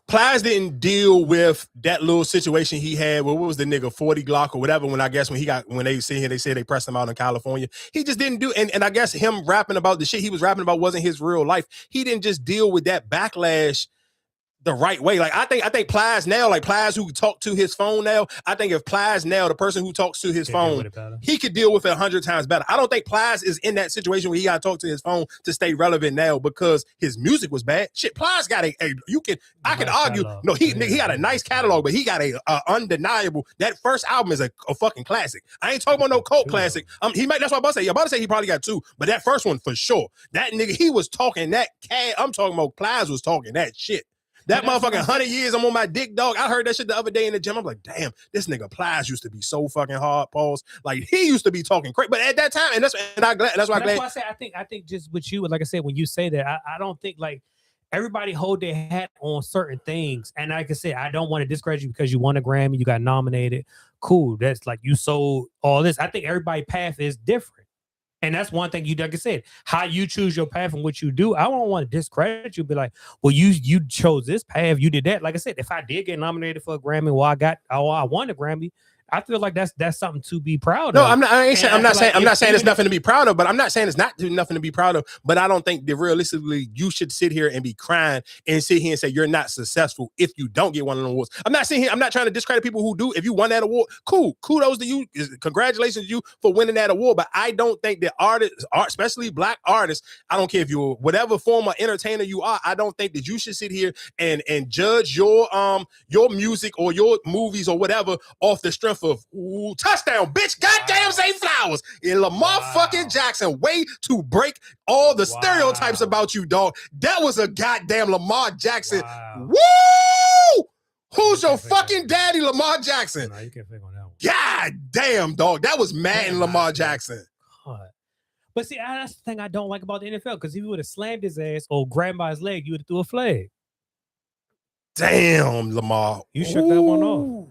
Plies didn't deal with that little situation he had. Well, what was the nigga 40 Glock or whatever? When they see him, they said they pressed him out in California. He just didn't do, and I guess him rapping about the shit he was rapping about wasn't his real life. He didn't just deal with that backlash the right way. Like I think Plies now, like Plies who talk to his phone now, I think if Plies now, the person who talks to his phone, he could deal with it 100 times better. I don't think Plies is in that situation where he got to talk to his phone to stay relevant now because his music was bad. Shit, Plies got I could argue, catalog. No, he got a nice catalog, but he got a undeniable, that first album is a fucking classic. I ain't talking about no cult classic. That's what I'm about to say he probably got 2, but that first one for sure. That nigga, he was talking that I'm talking about Plies was talking that shit. That motherfucking 100 years I'm on my dick, dog. I heard that shit the other day in the gym. I'm like, damn, this nigga Plies used to be so fucking hard, pause. Like he used to be talking crazy. But at that time, that's why I say I think just with you, like I said, when you say that, I don't think like everybody hold their hat on certain things. And like I said, I don't want to discredit you because you won a Grammy, you got nominated. Cool. That's like you sold all this. I think everybody's path is different. And that's one thing you, like I said, how you choose your path and what you do. I don't want to discredit you, be like, well, you chose this path, you did that. Like I said, if I did get nominated for a Grammy, I won a Grammy, I feel like that's something to be proud No, of. I'm not saying it's if- nothing to be proud of, but I'm not saying it's not nothing to be proud of. But I don't think that realistically you should sit here and be crying and sit here and say you're not successful if you don't get one of the awards. I'm not trying to discredit people who do. If you won that award, cool. Kudos to you. Congratulations to you for winning that award. But I don't think that artists, especially black artists, I don't care if you're whatever form of entertainer you are, I don't think that you should sit here and judge your music or your movies or whatever off the strength of touchdown, bitch, goddamn Zay Flowers and Lamar fucking Jackson. Way to break all the stereotypes about you, dog. That was a goddamn Lamar Jackson. Woo! Who's your fucking daddy, Lamar Jackson? No, you can't think on that one. God damn, dog. That was Madden Lamar Jackson. God. But see, that's the thing I don't like about the NFL, because if you would have slammed his ass or grabbed by his leg, you would have threw a flag. Damn, Lamar. You shook that one off.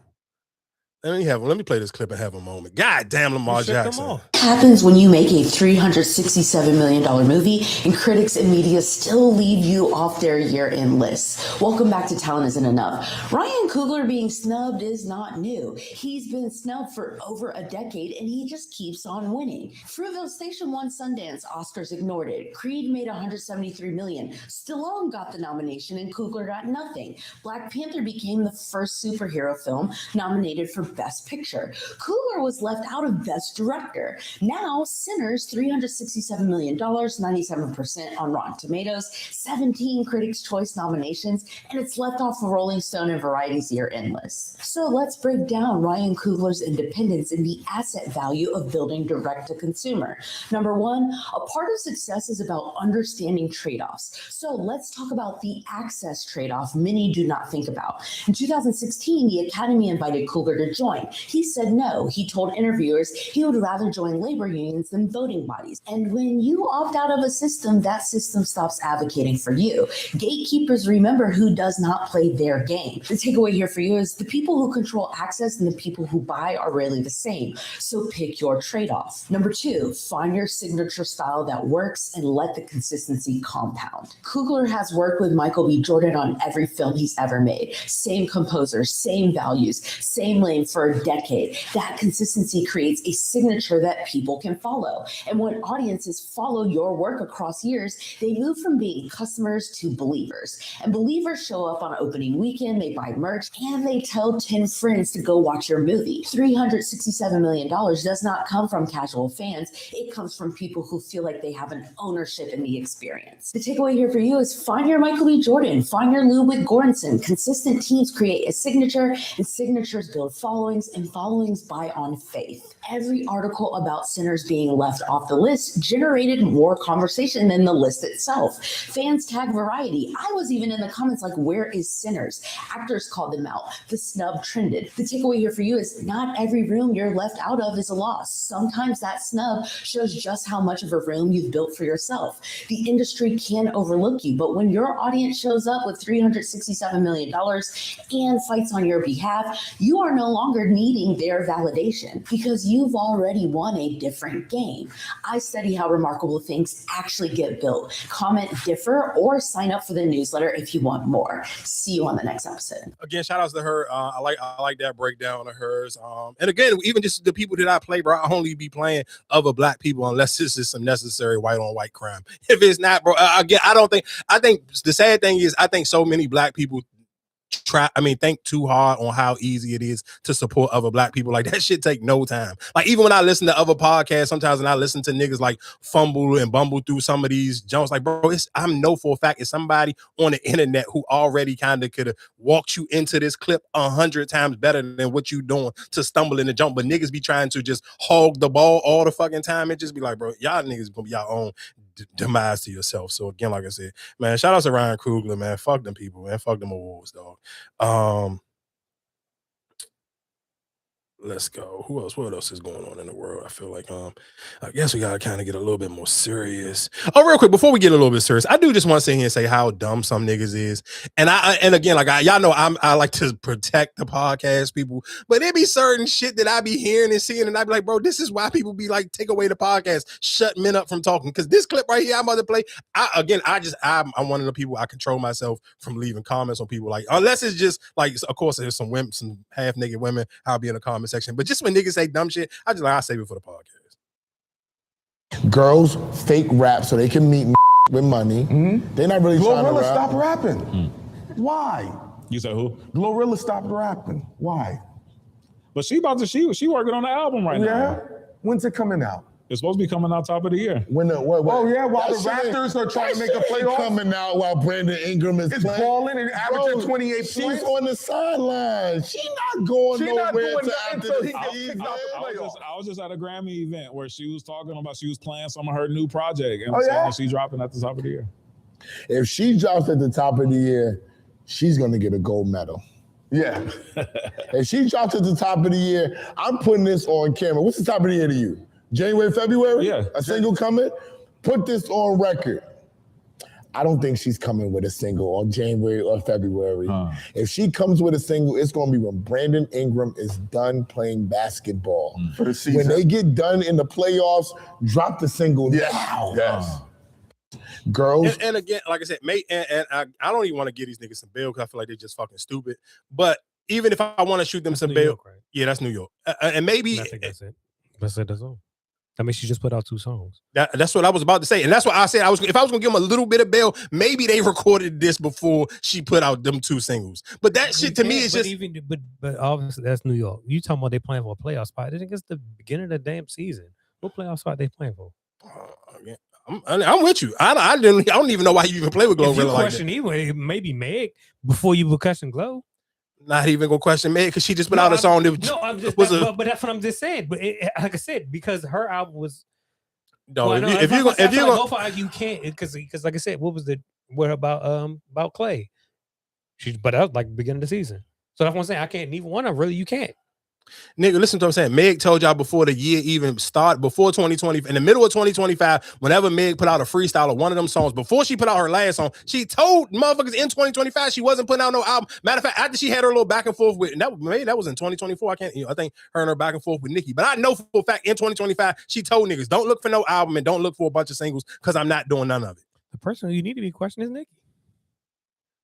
Let me play this clip and have a moment. God damn, Lamar Jackson. Happens when you make a $367 million movie and critics and media still leave you off their year-end lists. Welcome back to Talent Isn't Enough. Ryan Coogler being snubbed is not new. He's been snubbed for over a decade and he just keeps on winning. Fruitvale Station won Sundance, Oscars ignored it. Creed made $173 million. Stallone got the nomination and Coogler got nothing. Black Panther became the first superhero film nominated for Best Picture. Coogler was left out of Best Director. Now, Sinners, $367 million, 97% on Rotten Tomatoes, 17 Critics' Choice nominations, and it's left off the Rolling Stone and Variety's year-end list. So let's break down Ryan Coogler's independence and the asset value of building direct-to-consumer. Number one, a part of success is about understanding trade-offs. So let's talk about the access trade-off many do not think about. In 2016, the Academy invited Coogler to join. He said no. He told interviewers he would rather join labor unions than voting bodies. And when you opt out of a system, that system stops advocating for you. Gatekeepers remember who does not play their game. The takeaway here for you is the people who control access and the people who buy are rarely the same. So pick your trade-off. Number two, find your signature style that works and let the consistency compound. Coogler has worked with Michael B. Jordan on every film he's ever made. Same composer, same values, same lane for a decade. That consistency creates a signature that people can follow. And when audiences follow your work across years, they move from being customers to believers. And believers show up on opening weekend, they buy merch, and they tell 10 friends to go watch your movie. $367 million does not come from casual fans. It comes from people who feel like they have an ownership in the experience. The takeaway here for you is find your Michael B. Jordan, find your Ludwig Göransson. Consistent teams create a signature, and signatures build followings, and followings buy on faith. Every article about Sinners being left off the list generated more conversation than the list itself. Fans tag Variety. I was even in the comments like, where is Sinners? Actors called them out. The snub trended. The takeaway here for you is not every room you're left out of is a loss. Sometimes that snub shows just how much of a room you've built for yourself. The industry can overlook you, but when your audience shows up with $367 million and fights on your behalf, you are no longer needing their validation because you've already won a different game. I study how remarkable things actually get built. Comment differ or sign up for the newsletter if you want more. See you on the next episode. Again, shout outs to her. I like that breakdown of hers. And again, even just the people that I play, bro, I only be playing other black people unless this is some necessary white on white crime. If it's not, bro, I think the sad thing is I think so many black people think too hard on how easy it is to support other black people. Like that shit take no time. Like even when I listen to other podcasts, sometimes when I listen to niggas like fumble and bumble through some of these jumps, like bro, I'm know for a fact it's somebody on the internet who already kind of could have walked you into this clip 100 times better than what you doing to stumble in the jump. But niggas be trying to just hog the ball all the fucking time and just be like, bro, y'all niggas gonna be y'all own demise to yourself. So again, like I said, man, shout out to Ryan Coogler, man. Fuck them people, man. Fuck them awards, dog. Let's go. Who else? What else is going on in the world? I feel like I guess we gotta kind of get a little bit more serious. Oh, real quick, before we get a little bit serious, I do just want to sit here and say how dumb some niggas is. And again, like y'all know I like to protect the podcast people, but there be certain shit that I be hearing and seeing, and I be like, bro, this is why people be like, take away the podcast, shut men up from talking. Because this clip right here I'm about to play, I'm one of the people, I control myself from leaving comments on people, like, unless it's just like, of course there's some women, some half naked women, I'll be in the comments section. But just when niggas say dumb shit, I'll save it for the podcast. Girls fake rap so they can meet with money. They're not really trying to Glorilla rap. stopped rapping. Why? You said who? Glorilla stopped rapping. Why? But she working on the album right now. Yeah. When's it coming out? It's supposed to be coming out top of the year. Oh yeah, while the That shit Raptors are trying to make a that shit playoff. coming out while Brandon Ingram is It's playing. balling and averaging 28 points. She's on the sideline. She not going She not nowhere doing to nothing after till the he gets season. kicked out the playoff. I was just at a Grammy event where she was talking about she was playing some of her new project and Oh, yeah? saying she's dropping at the top of the year. If she drops at the top of the year, she's gonna get a gold medal. Yeah. If she drops at the top of the year, I'm putting this on camera. What's the top of the year to you? January, February? Yeah. A single coming? Put this on record. I don't think she's coming with a single on January or February. If she comes with a single, it's going to be when Brandon Ingram is done playing basketball. For the season. When they get done in the playoffs, drop the single now. Yes. Girls. And again, like I said, mate, and I don't even want to give these niggas some bail because I feel like they're just fucking stupid. But even if I want to shoot them some bail, yeah, that's New York. And maybe I think that's it. That's all. I mean, she just put out 2 songs. that's what I was about to say, and that's what I said. If I was gonna give them a little bit of bail, maybe they recorded this before she put out them 2 singles. But that shit to me is just But obviously that's New York. You talking about they playing for a playoff spot? I think it's the beginning of the damn season. What playoff spot they playing for? I'm with you. I don't even know why you even play with If you Glorilla like that. question anyway, maybe Meg before you would question Glow. Not even gonna question Meg because she just put out a song that I'm just, was but that's what I'm just saying. But like I said, because her album was. No, Well, if you're gonna go for it, you can't because like I said, what about Clay? But that was like beginning of the season. So that's what I'm saying. I can't neither one of them really. You can't. Nigga, listen to what I'm saying. Meg told y'all before the year even started, before 2020, in the middle of 2025, whenever Meg put out a freestyle of one of them songs, before she put out her last song, she told motherfuckers in 2025 she wasn't putting out no album. Matter of fact, after she had her little back and forth with, and that was in 2024. I think her and her back and forth with Nicki. But I know for a fact in 2025, she told niggas, don't look for no album and don't look for a bunch of singles because I'm not doing none of it. The person who you need to be questioning is Nicki.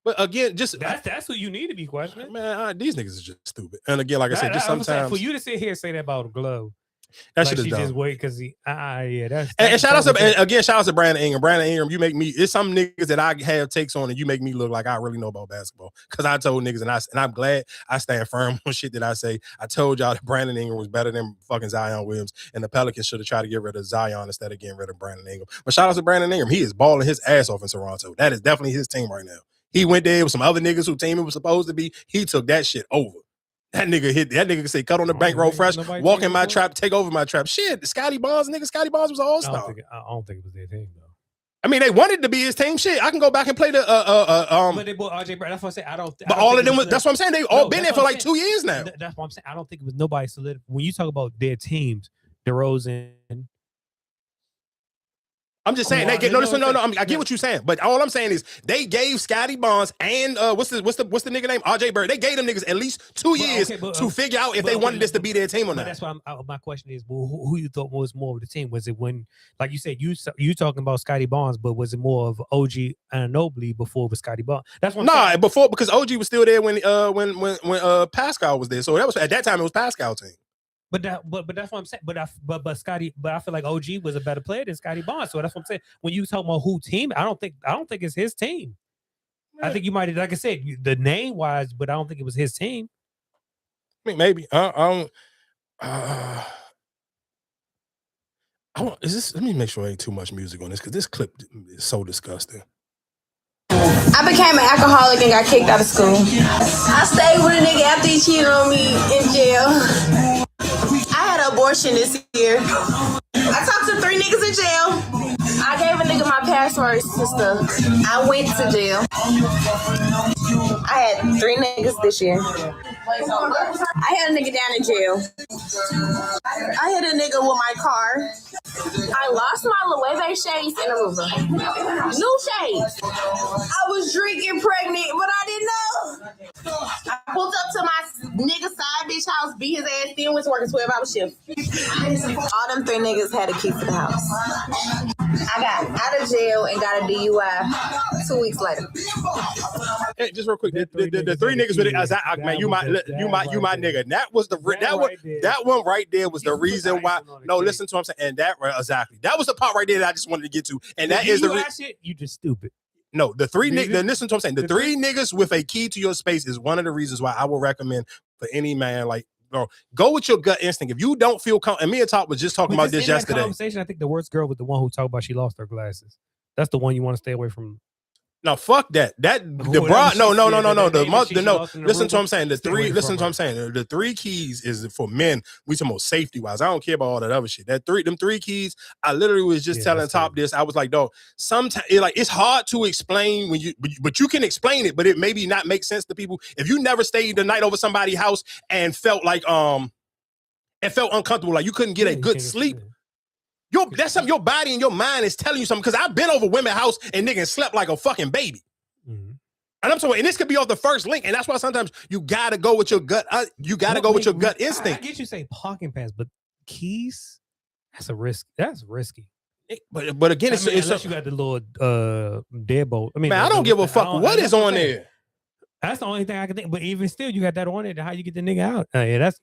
But again, just that's who you need to be questioning. Man, these niggas is just stupid. And again, like I said, just I'm saying, sometimes for you to sit here and say that about Glow, that like shit is she dumb. just wait because that's And shout out to shout out to Brandon Ingram. Brandon Ingram, you make me. It's some niggas that I have takes on, and you make me look like I really know about basketball. Because I told niggas, and I'm glad I stand firm on shit that I say. I told y'all that Brandon Ingram was better than fucking Zion Williams, and the Pelicans should have tried to get rid of Zion instead of getting rid of Brandon Ingram. But shout out to Brandon Ingram. He is balling his ass off in Toronto. That is definitely his team right now. He went there with some other niggas who team it was supposed to be. He took that shit over. That nigga can say cut on the bankroll fresh, walk in my trap, take over my trap. Shit, Scotty Barnes was an all-star. I don't think it was their team though. I mean, they wanted to be his team. Shit, I can go back and play the But they bought RJ Barrett. That's what I say. But all of them that's what I'm saying. They all been there for like 2 years now. That's what I'm saying. I don't think it was nobody solid. When you talk about their teams, DeRozan. I'm just saying they get no. I get what you're saying, but all I'm saying is they gave Scotty Barnes and what's the nigga name RJ Barrett. They gave them niggas at least 2 years to figure out if they wanted this to be their team or not. That's why my question is, well, who you thought was more of the team? Was it when, like you said, you talking about Scotty Barnes, but was it more of OG Anunoby before it was Scotty Barnes? That's what before, because OG was still there when Pascal was there. So that was at that time it was Pascal team. But that's what I'm saying. But I feel like OG was a better player than Scotty Barnes. So that's what I'm saying. When you talk about who team, I don't think it's his team. I think you might, like I said, the name wise, but I don't think it was his team. I mean, maybe let me make sure there ain't too much music on this because this clip is so disgusting. I became an alcoholic and got kicked out of school. I stayed with a nigga after he cheated on me in jail. I had an abortion this year. I talked to 3 niggas in jail. I gave a nigga my passwords and stuff. I went to jail. I had 3 niggas this year. I had a nigga down in jail. I hit a nigga with my car. I lost my Loewe shades in Aruba. New shades. I was drinking pregnant, but I didn't know. I pulled up to my nigga side bitch house, beat his ass, then went to work a 12-hour shift. All them 3 niggas had a key to the house. I got out of jail and got a DUI 2 weeks later. Hey, just real quick, the 3 niggas with it, man, you my nigga. And that was that one right there was the reason why. No, listen to what I'm saying, and that exactly. That was the part right there that I just wanted to get to, and that is the shit. You just stupid. No, the 3 niggas. Listen to what I'm saying. The 3 niggas with a key to your space is one of the reasons why I would recommend for any man, like, bro, go with your gut instinct. If you don't feel and me and Top was just talking about this yesterday. Conversation. I think the worst girl was the one who talked about she lost her glasses. That's the one you want to stay away from. No, fuck that. The broad. No. Listen to what I'm saying. Listen to what I'm saying. The 3 keys is for men. We talking about safety wise. I don't care about all that other shit. Them 3 keys. I literally was just telling Top this. I was like, dog. Sometimes it's hard to explain but you can explain it, but it maybe not make sense to people. If you never stayed the night over somebody's house and felt like it felt uncomfortable, like you couldn't get a good sleep. That's something your body and your mind is telling you something. Because I've been over women's house and niggas slept like a fucking baby. Mm-hmm. And I'm sorry, and this could be off the first link, and that's why sometimes you gotta go with your gut. You gotta go with your gut instinct. I get you say parking pass, but keys, that's a risk. That's risky. But again, it's unless you got the little deadbolt. I mean, man, I don't give a fuck what is on there. That's the only thing I can think. But even still, you got that on it. How you get the nigga out? Yeah, that's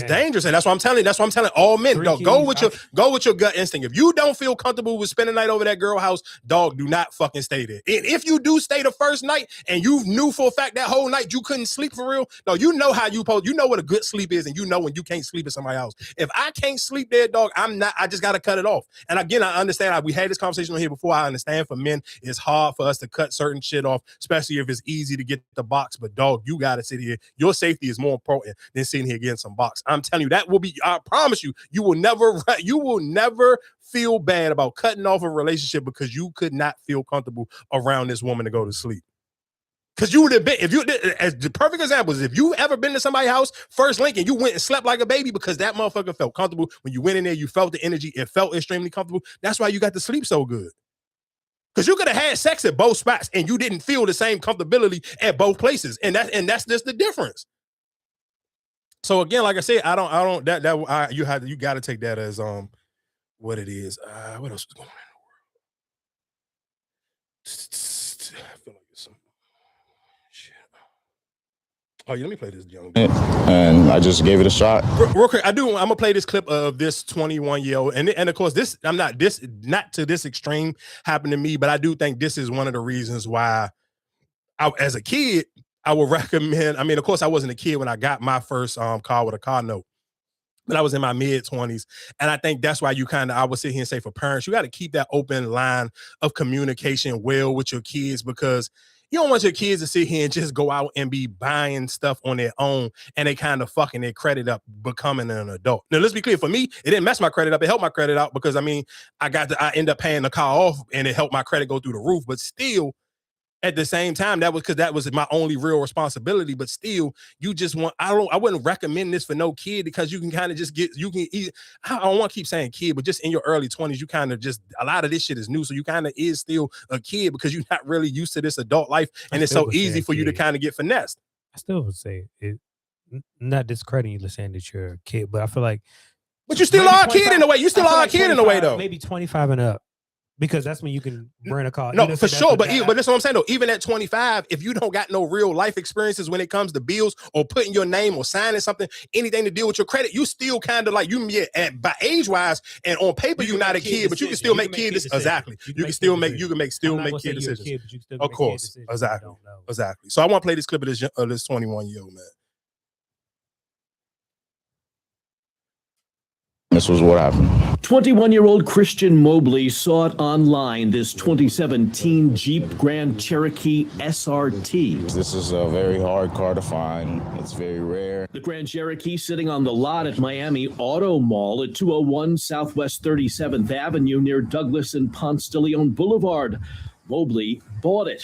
dangerous, and that's what I'm telling you. That's what I'm telling all men. Dog, go with your gut instinct. If you don't feel comfortable with spending the night over that girl house, dog, do not fucking stay there. And if you do stay the first night and you knew for a fact that whole night you couldn't sleep for real, no, you know how you know what a good sleep is, and you know when you can't sleep at somebody else. If I can't sleep there, dog, I just gotta cut it off. And again, I understand. We had this conversation on here before. I understand for men, it's hard for us to cut certain shit off, especially if it's easy to get the box. But dog, you gotta sit here. Your safety is more important than sitting here getting some box. I'm telling you, that will be. I promise you, you will never feel bad about cutting off a relationship because you could not feel comfortable around this woman to go to sleep. Because you would have been, if you as the perfect example is if you ever been to somebody's house first link and you went and slept like a baby because that motherfucker felt comfortable when you went in there, you felt the energy, it felt extremely comfortable. That's why you got to sleep so good. Because you could have had sex at both spots and you didn't feel the same comfortability at both places. And that's just the difference. So again, like I said, you got to take that as what it is. What else is going on in the world? I feel like it's some shit. Oh, yeah, let me play this young dude. And I just gave it a shot. Real quick, I'm gonna play this clip of this 21-year-old, and of course, not to this extreme happened to me, but I do think this is one of the reasons why, as a kid, I would recommend. I mean, of course, I wasn't a kid when I got my first car with a car note, but I was in my mid-20s, and I think that's why I would sit here and say for parents, you got to keep that open line of communication well with your kids because you don't want your kids to sit here and just go out and be buying stuff on their own and they kind of fucking their credit up becoming an adult. Now, let's be clear. For me, it didn't mess my credit up. It helped my credit out because, I mean, I end up paying the car off and it helped my credit go through the roof. But still, at the same time, that was my only real responsibility. But still, I wouldn't recommend this for no kid because you can kind of just I don't want to keep saying kid, but just in your early 20s, you kind of just, a lot of this shit is new. So you kind of is still a kid because you're not really used to this adult life. And it's so easy for you to kind of get finessed. I still would say it, not discrediting you saying that you're a kid, but I feel like. But you still are a kid in a way. You still are a kid in a way, though. Maybe 25 and up. Because that's when you can rent a car. No, for sure. But that's what I'm saying, though. Even at 25, if you don't got no real life experiences when it comes to bills or putting your name or signing something, anything to deal with your credit, you still kind of like by age-wise and on paper, you're not a kid, but you can still make kid decisions. Exactly. You can still make kid decisions. Of course. Exactly. So I want to play this clip of this 21-year-old man. This was what happened. 21-year-old Christian Mobley sought online this 2017 Jeep Grand Cherokee SRT. This is a very hard car to find. It's very rare. The Grand Cherokee sitting on the lot at Miami Auto Mall at 201 Southwest 37th Avenue near Douglas and Ponce de Leon Boulevard. Mobley bought it.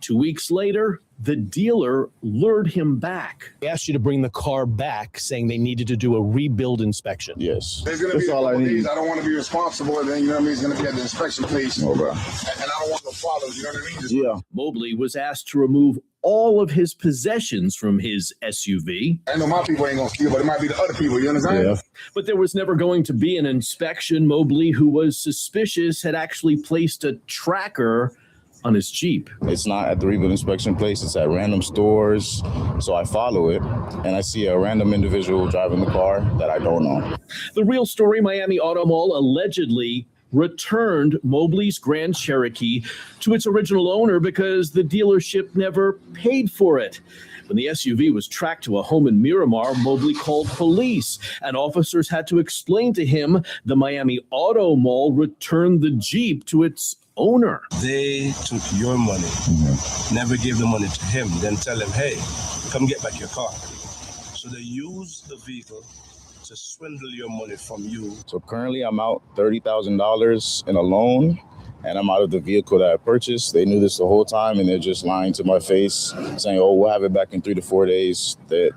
2 weeks later, the dealer lured him back. They asked you to bring the car back, saying they needed to do a rebuild inspection. Yes. There's going to be a couple days I don't want to be responsible, and then, you know what I mean, it's going to be at the inspection place. And I don't want no problems, you know what I mean? Yeah. Mobley was asked to remove all of his possessions from his SUV. I know my people ain't going to steal, but it might be the other people, you understand? Yeah. But there was never going to be an inspection. Mobley, who was suspicious, had actually placed a tracker on his Jeep. It's not at the rebuild inspection place. It's at random stores. So I follow it, and I see a random individual driving the car that I don't know. The real story, Miami Auto Mall allegedly returned Mobley's Grand Cherokee to its original owner because the dealership never paid for it. When the SUV was tracked to a home in Miramar, Mobley called police, and officers had to explain to him the Miami Auto Mall returned the Jeep to its owner. They took your money, never gave the money to him, then tell him, hey, come get back your car. So they use the vehicle to swindle your money from you. So currently I'm out $30,000 in a loan, and I'm out of the vehicle that I purchased. They knew this the whole time, and they're just lying to my face, saying, oh, we'll have it back in 3 to 4 days. They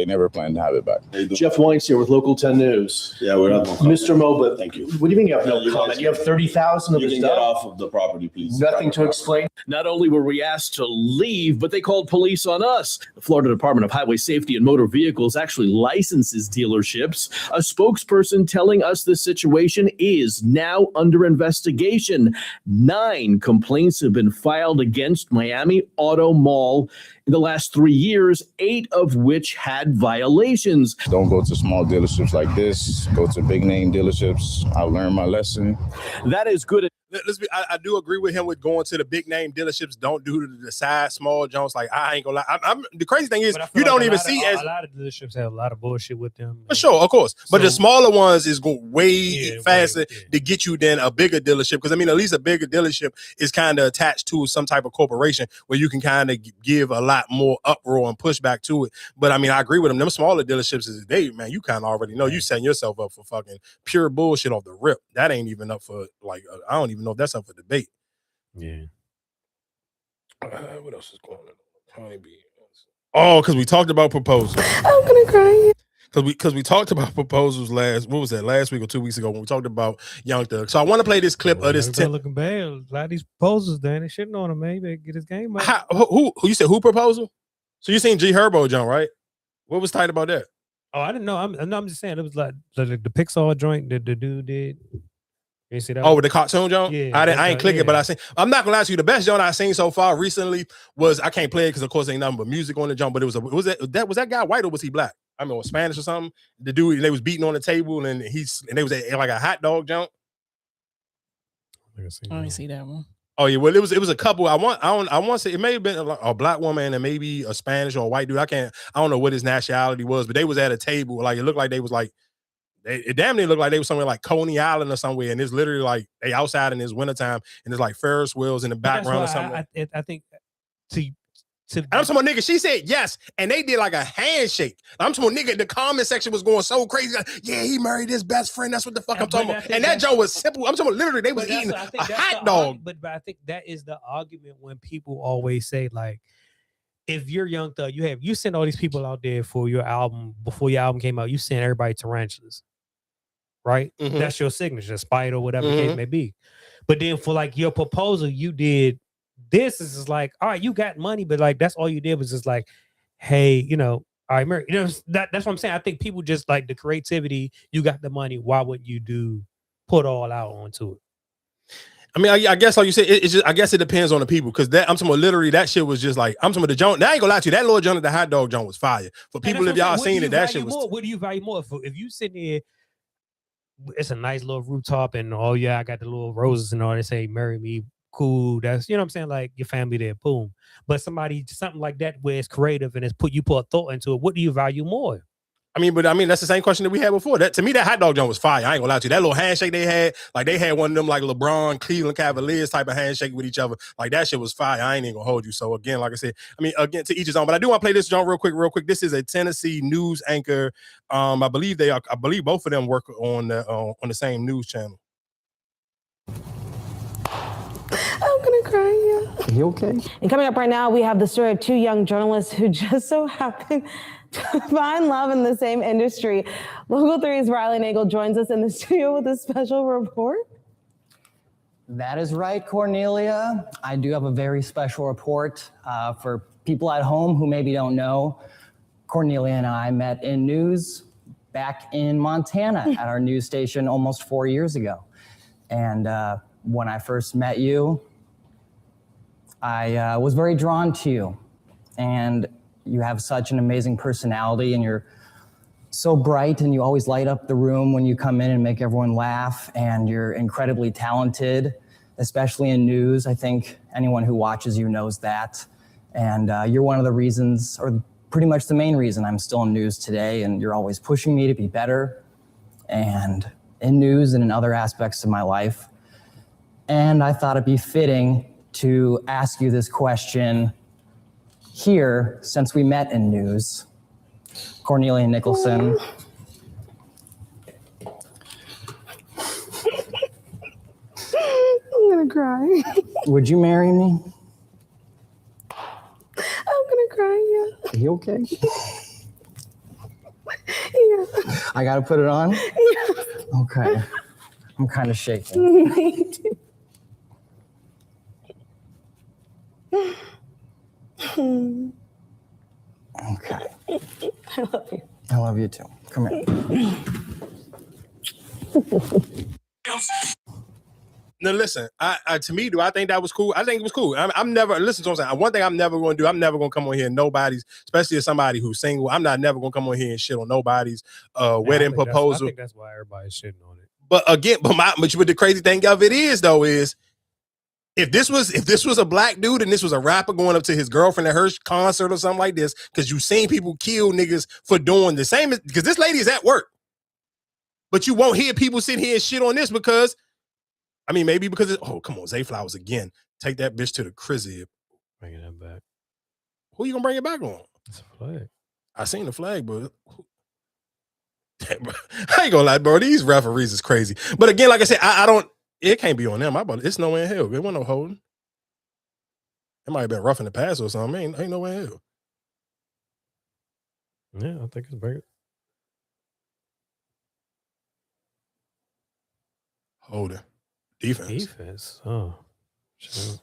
never planned to have it back. Jeff Weins here with Local 10 News. Yeah, we're up. Mr. Mobley, Thank you. what do you mean you have no You comment? guys- You have 30,000 of You his can get stuff? off of the property, please. Nothing to explain? Not only were we asked to leave, but they called police on us. The Florida Department of Highway Safety and Motor Vehicles actually licenses dealerships. A spokesperson telling us the situation is now under investigation. 9 complaints have been filed against Miami Auto Mall in the last 3 years, 8 of which had violations. Don't go to small dealerships like this. Go to big name dealerships. I learned my lesson. That is good. I do agree with him with going to the big name dealerships. Don't do the size small Jones. Like, I ain't gonna lie. I'm the crazy thing is you don't even see as a lot of dealerships have a lot of bullshit with them. for sure, of course. But the So- smaller ones is go way faster to get you than a bigger dealership. Because I mean, at least a bigger dealership is kind of attached to some type of corporation where you can kind of give a lot more uproar and pushback to it. But I mean, I agree with them. Them smaller dealerships is man, you kind of already know you setting yourself up for fucking pure bullshit off the rip. That ain't even up for like I don't even know if that's up for debate. Yeah. What else is going on? Honeybee. Oh, because we talked about proposals. I'm gonna cry. Because we talked about proposals last week or 2 weeks ago when we talked about Young Thug. So I want to play this clip of this. Everybody looking bad. A lot of these proposals, Dan, they shitting on him, man. He better get his game up. Who you said who proposal? So you seen G Herbo John, right? What was tight about that? Oh, I didn't know. I'm just saying it was like the Pixar joint that the dude did. You see that? Oh, with the cartoon John? Yeah, I ain't click it, but yeah. I seen. I'm not gonna lie to you. The best John I seen so far recently was I can't play it because of course ain't nothing but music on the John. But it was that guy white or was he black? I mean, or Spanish or something. The dude they was beating on the table and they was like a hot dog John. I didn't see that one. Oh yeah, well it was a couple. I want to say it may have been a black woman and maybe a Spanish or a white dude. I don't know what his nationality was, but they was at a table. Like it looked like they was like it damn near looked like they was somewhere like Coney Island or somewhere, and it's literally like they outside in this wintertime and there's like Ferris wheels in the background or something. I think And I'm talking about nigga, she said yes, and they did like a handshake. I'm talking about nigga, the comment section was going so crazy. Like, yeah, he married his best friend. That's what the fuck I'm talking about. And that joke was simple. I'm talking about literally they was eating a hot dog. But I think that is the argument when people always say like, if you're Young Thug, you send all these people out there for your album before your album came out. You send everybody tarantulas, right? Mhm. That's your signature, spider, whatever the case Mhm. may be. But then for like your proposal, you did. This is just like, all right, you got money, but like that's all you did was just like, hey, all right, Mary, that's what I'm saying. I think people just like the creativity. You got the money. Why would you put all out onto it? I mean, I guess like you said, it's just I guess it depends on the people because that I'm talking about literally that shit was just like I'm talking about the joint. Now I ain't gonna lie to you, that little joint at the hot dog joint was fire. For people, if y'all seen it, that shit was. What do you value more? If you sitting there, it's a nice little rooftop, and oh yeah, I got the little roses and all. They say, "Marry me." Cool, that's what I'm saying, like your family there, boom. But something like that where it's creative and you put thought into it, what do you value more? I mean, but I mean, that's the same question that we had before. That to me, that hot dog joint was fire. I ain't gonna lie to you. That little handshake they had, like they had one of them like LeBron, Cleveland Cavaliers type of handshake with each other. Like that shit was fire. I ain't even gonna hold you. So again, like I said, I mean, again, to each his own. But I do want to play this joint real quick. This is a Tennessee news anchor. I believe both of them work on the same news channel. I'm gonna cry. Yeah. You okay? And coming up right now, we have the story of two young journalists who just so happened to find love in the same industry. Local 3's Riley Nagel joins us in the studio with a special report. That is right, Cornelia. I do have a very special report for people at home who maybe don't know. Cornelia and I met in news back in Montana at our news station almost 4 years ago. And when I first met you, I was very drawn to you. And you have such an amazing personality, and you're so bright, and you always light up the room when you come in and make everyone laugh, and you're incredibly talented, especially in news. I think anyone who watches you knows that. And you're one of the reasons, or pretty much the main reason I'm still in news today, and you're always pushing me to be better, and in news and in other aspects of my life. And I thought it'd be fitting to ask you this question here, since we met in news. Cornelia Nicholson. I'm gonna cry. Would you marry me? I'm gonna cry. Are you okay? Yeah. I gotta put it on? Yeah. Okay. I'm kind of shaking. Me too. Okay. I love you. I love you too. Come here. Now listen, I to me, do I think that was cool? I think it was cool. I'm never, listen to what I'm saying. One thing I'm never going to do, I'm never going to come on here and nobody's, especially as somebody who's single, I'm not never going to come on here and shit on nobody's wedding proposal. I think that's why everybody's shitting on it. But again, but the crazy thing of it is though is, if this was a black dude and this was a rapper going up to his girlfriend at her concert or something like this, because you've seen people kill niggas for doing the same, because this lady is at work. But you won't hear people sit here and shit on this because, I mean, maybe because oh, come on, Zay Flowers again. Take that bitch to the crib. Bringing that back. Who you gonna bring it back on? It's a flag. I seen the flag, but I ain't gonna lie, bro. These referees is crazy. But again, like I said, I don't. It can't be on them. It's nowhere in hell. There wasn't no holding. It might have been rough in the past or something. Ain't nowhere in hell. Yeah, I think it's bigger. Holding. Defense. Oh, sure.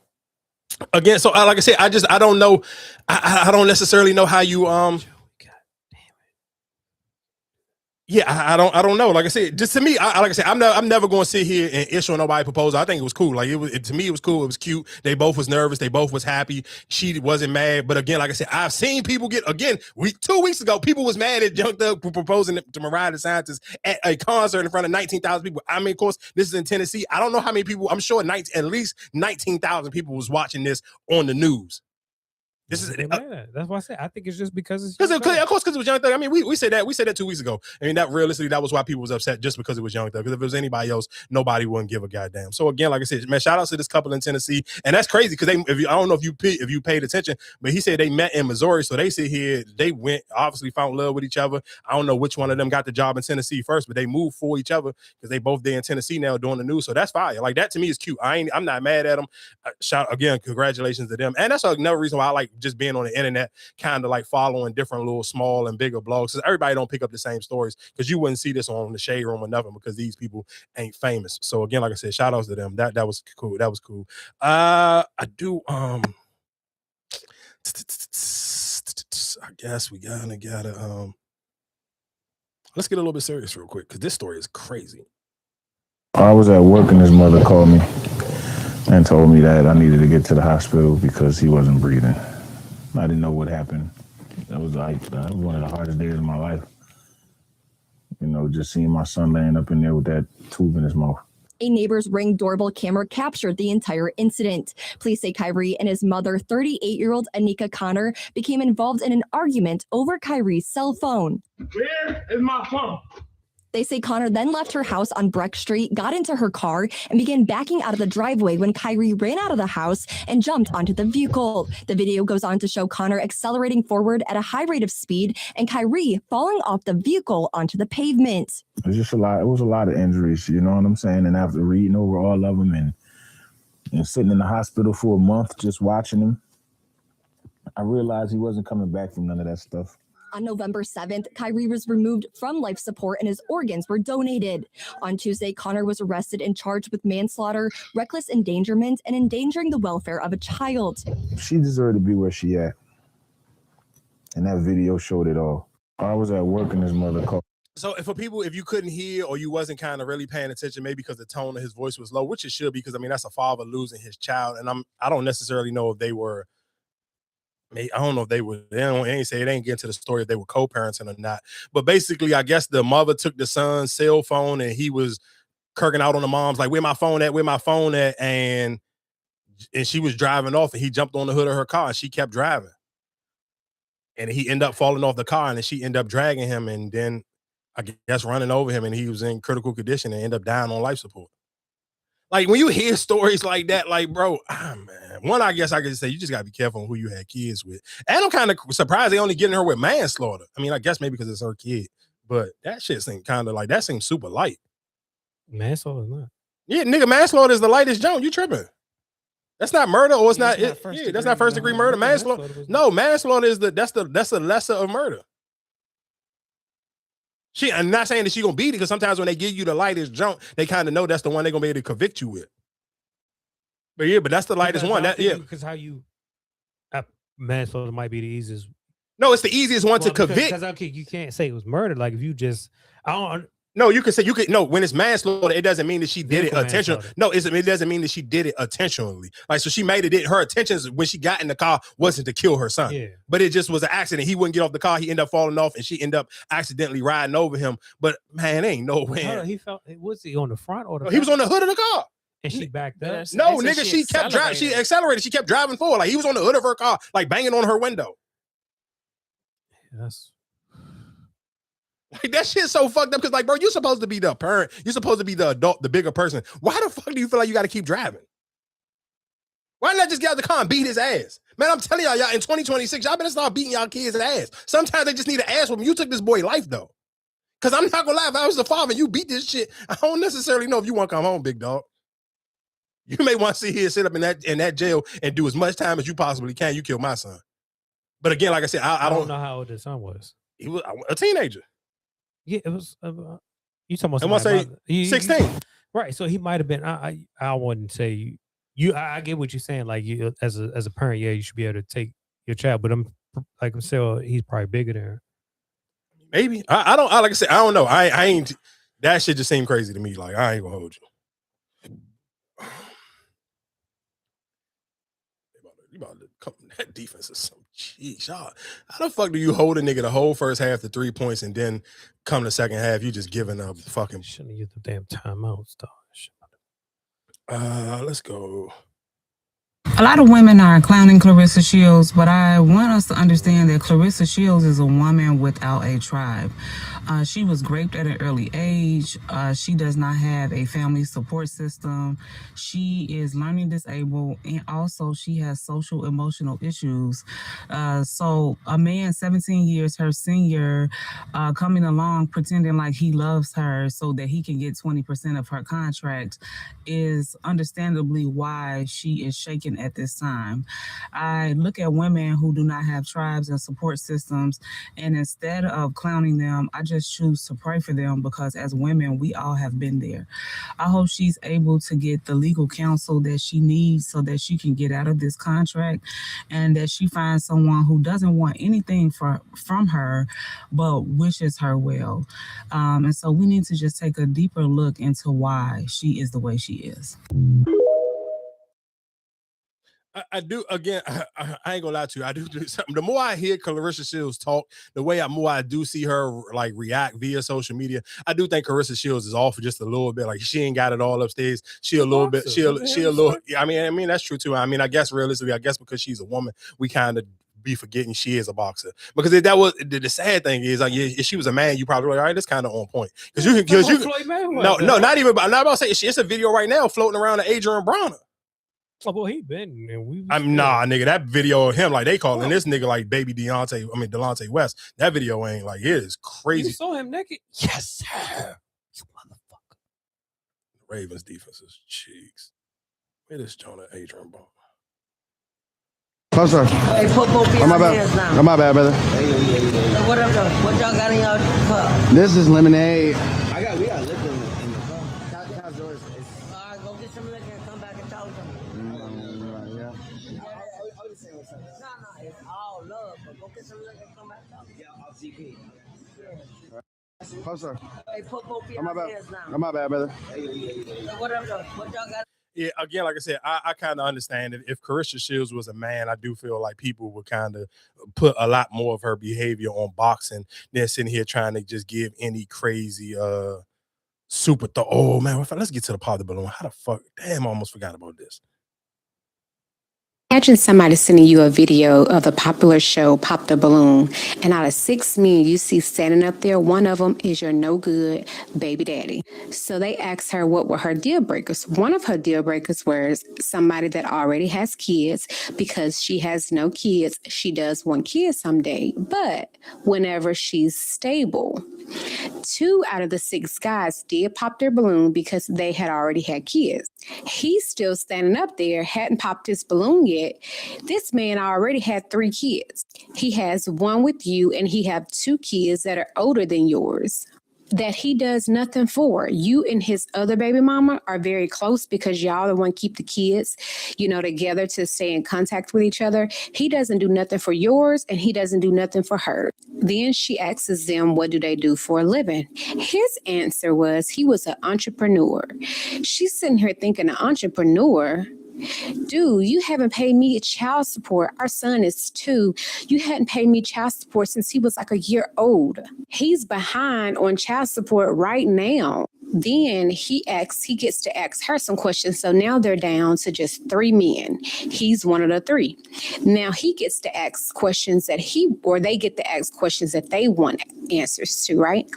Again, so like I said, I don't know. I don't necessarily know how you Yeah, I don't know. Like I said, just to me, like I said, I'm never going to sit here and issue nobody proposal. I think it was cool. Like to me, it was cool. It was cute. They both was nervous. They both was happy. She wasn't mad. But again, like I said, I've seen people get 2 weeks ago, people was mad at Young Thug for proposing to Mariah the Scientist at a concert in front of 19,000 people. I mean, of course, this is in Tennessee. I don't know how many people. I'm sure at least 19,000 people was watching this on the news. This is that's why I said I think it's just because it's of course because it was Young Thug. I mean, we said that 2 weeks ago. I mean, that realistically, that was why people was upset just because it was Young Thug. Because if it was anybody else, nobody wouldn't give a goddamn. So again, like I said, man, shout out to this couple in Tennessee, and that's crazy because I don't know if you paid attention, but he said they met in Missouri, so they sit here, they went obviously found love with each other. I don't know which one of them got the job in Tennessee first, but they moved for each other because they both there in Tennessee now doing the news. So that's fire. Like that to me is cute. I'm not mad at them. Congratulations to them, and that's another reason why I like just being on the internet. Kind of like following different little small and bigger blogs because everybody don't pick up the same stories because you wouldn't see this on the Shade Room or nothing because these people ain't famous. So again, like I said, shout outs to them. That was cool. That was cool. I do I guess we gotta let's get a little bit serious real quick because this story is crazy. I was at work and his mother called me and told me that I needed to get to the hospital because he wasn't breathing. I didn't know what happened. That was like one of the hardest days of my life. You know, just seeing my son laying up in there with that tube in his mouth. A neighbor's Ring doorbell camera captured the entire incident. Police say Kyrie and his mother, 38-year-old Anika Connor, became involved in an argument over Kyrie's cell phone. Where is my phone? They say Connor then left her house on Breck Street, got into her car, and began backing out of the driveway when Kyrie ran out of the house and jumped onto the vehicle. The video goes on to show Connor accelerating forward at a high rate of speed and Kyrie falling off the vehicle onto the pavement. It was just a lot. It was a lot of injuries, you know what I'm saying? And after reading over all of them and sitting in the hospital for a month just watching him, I realized he wasn't coming back from none of that stuff. On November 7th, Kyrie was removed from life support and his organs were donated. On Tuesday, Connor was arrested and charged with manslaughter, reckless endangerment, and endangering the welfare of a child. She deserved to be where she at. And that video showed it all. I was at work and his mother called. So for people, if you couldn't hear or you wasn't kind of really paying attention, maybe because the tone of his voice was low, which it should be, because I mean that's a father losing his child, and I don't necessarily know if they were. I don't know if they were. They ain't say it ain't getting to the story if they were co-parenting or not. But basically, I guess the mother took the son's cell phone and he was kirking out on the mom's like, "Where my phone at? Where my phone at?" And she was driving off, and he jumped on the hood of her car, and she kept driving. And he ended up falling off the car, and then she ended up dragging him, and then I guess running over him, and he was in critical condition and ended up dying on life support. Like when you hear stories like that, like, bro, man, one, I guess I could say you just gotta be careful on who you had kids with. And I'm kind of surprised they only getting her with manslaughter. I mean, I guess maybe because it's her kid, but that shit seemed kind of like that seems super light. Manslaughter is not. Yeah, nigga, manslaughter is the lightest jump. You tripping? That's not murder, or it's not. That's not first degree murder. Manslaughter. No, manslaughter is that's the lesser of murder. I'm not saying that she gonna beat it, because sometimes when they give you the lightest jump, they kind of know that's the one they're gonna be able to convict you with. But yeah, but that's the lightest one. Because manslaughter might be the easiest. No, it's the easiest one to convict. Because you can't say it was murder. Like if you just, No, you can say when it's manslaughter, it doesn't mean that she did it intentionally. No, it doesn't mean that she did it intentionally. Like, so she made it. Her intentions when she got in the car wasn't to kill her son. Yeah. But it just was an accident. He wouldn't get off the car. He ended up falling off, and she ended up accidentally riding over him. But man, ain't no way. He felt. Was he on the front or the? He was on the hood of the car. And she backed up. No, nigga, she kept driving. She accelerated. She kept driving forward. Like he was on the hood of her car, like banging on her window. Yes. Like that shit's so fucked up, because like, bro, you're supposed to be the parent. You're supposed to be the adult, the bigger person. Why the fuck do you feel like you got to keep driving? Why not just get out the car and beat his ass? Man, I'm telling y'all, in 2026, y'all better start beating y'all kids' ass. Sometimes they just need an ass whooping. You took this boy life, though. Because I'm not going to lie, if I was the father and you beat this shit, I don't necessarily know if you want to come home, big dog. You may want to sit here, sit up in that jail and do as much time as you possibly can. You kill my son. But again, like I said, I don't know how old his son was. He was a teenager. Yeah, it was. You talking about? I want to say 16. Right. So he might have been. I wouldn't say you. I get what you're saying. Like you, as a parent, yeah, you should be able to take your child. But I'm saying he's probably bigger than her. Maybe I don't. Like I said, I don't know. I ain't. That shit just seemed crazy to me. Like I ain't gonna hold you. That defense is some cheese. How the fuck do you hold a nigga the whole first half to 3 points, and then come the second half you just giving up fucking? Shouldn't have used the damn timeouts, dog. Let's go. A lot of women are clowning Claressa Shields, but I want us to understand that Claressa Shields is a woman without a tribe. She was raped at an early age. She does not have a family support system. She is learning disabled, and also she has social emotional issues. So a man 17 years her senior coming along pretending like he loves her so that he can get 20% of her contract is understandably why she is shaken at this time. I look at women who do not have tribes and support systems, and instead of clowning them, I just choose to pray for them, because as women, we all have been there. I hope she's able to get the legal counsel that she needs so that she can get out of this contract, and that she finds someone who doesn't want anything from her, but wishes her well. And so we need to just take a deeper look into why she is the way she is. I do again. I ain't gonna lie to you. I do something. The more I hear Clarissa Shields talk, the way more I do see her like react via social media, I do think Clarissa Shields is off just a little bit. Like she ain't got it all upstairs. She a little bit. She a little. I mean that's true too. I mean, I guess realistically, I guess because she's a woman, we kind of be forgetting she is a boxer. Because if that was the sad thing is, like, if she was a man, you probably like, all right, that's kind of on point. Because you no, not even. I'm not about to say it's a video right now floating around to Adrian Bronner. Oh, well, he been. And nah, nigga. That video of him, like they calling this nigga like baby Delonte West. That video ain't like it is crazy. You saw him naked? Yes, sir. You motherfucker. Ravens defense is cheeks. Where is Jonah Adrian Bronner? Oh, sir. Hey, put both of your hands down. Oh, my bad, brother. What up, though? What y'all got in y'all cup? This is lemonade. We got liquor in the cup. How's yours? All right, go get some liquor and come back and talk to me. Yeah. No, it's all love, but go get some liquor and come back and talk to me. Yeah, I'll GP. Oh, sir. Hey, put both of Oh, my your bad. hands down. Oh, my bad, brother. What up, though? What y'all got? Yeah, again, like I said, I kind of understand it. If Clarissa Shields was a man, I do feel like people would kind of put a lot more of her behavior on boxing than sitting here trying to just give any crazy super thought. Oh man, let's get to the pop the balloon. How the fuck? Damn, I almost forgot about this. Imagine somebody sending you a video of the popular show Pop the Balloon, and out of 6 men you see standing up there, one of them is your no good baby daddy. So they asked her what were her deal breakers. One of her deal breakers was somebody that already has kids. Because she has no kids, she does want kids someday, but whenever she's stable. 2 out of the 6 guys did pop their balloon because they had already had kids. He's still standing up there, hadn't popped his balloon yet. This man already had 3 kids. He has 1 with you, and he have 2 kids that are older than yours that he does nothing for. You and his other baby mama are very close because y'all the one keep the kids, together to stay in contact with each other. He doesn't do nothing for yours, and he doesn't do nothing for her. Then she asks them, what do they do for a living? His answer was he was an entrepreneur. She's sitting here thinking, an entrepreneur? Dude, you haven't paid me child support. Our son is 2. You hadn't paid me child support since he was like a year old. He's behind on child support right now. Then he gets to ask her some questions. So now they're down to just 3 men. He's one of the 3. Now he gets to ask questions that they get to ask questions that they want answers to, right?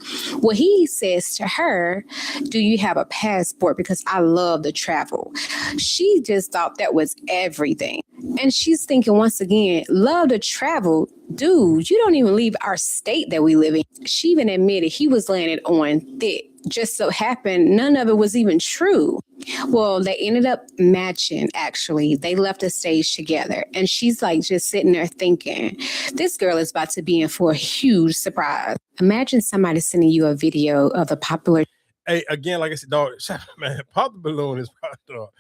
Well, he says to her, do you have a passport? Because I love to travel. She just thought that was everything. And she's thinking once again, love to travel. Dude, you don't even leave our state that we live in. She even admitted he was landed on thick. Just so happened, none of it was even true. Well, they ended up matching, actually. They left the stage together. And she's like just sitting there thinking, this girl is about to be in for a huge surprise. Imagine somebody sending you a video of a popular. Hey, again, like I said, dog, man, Pop the Balloon is dog.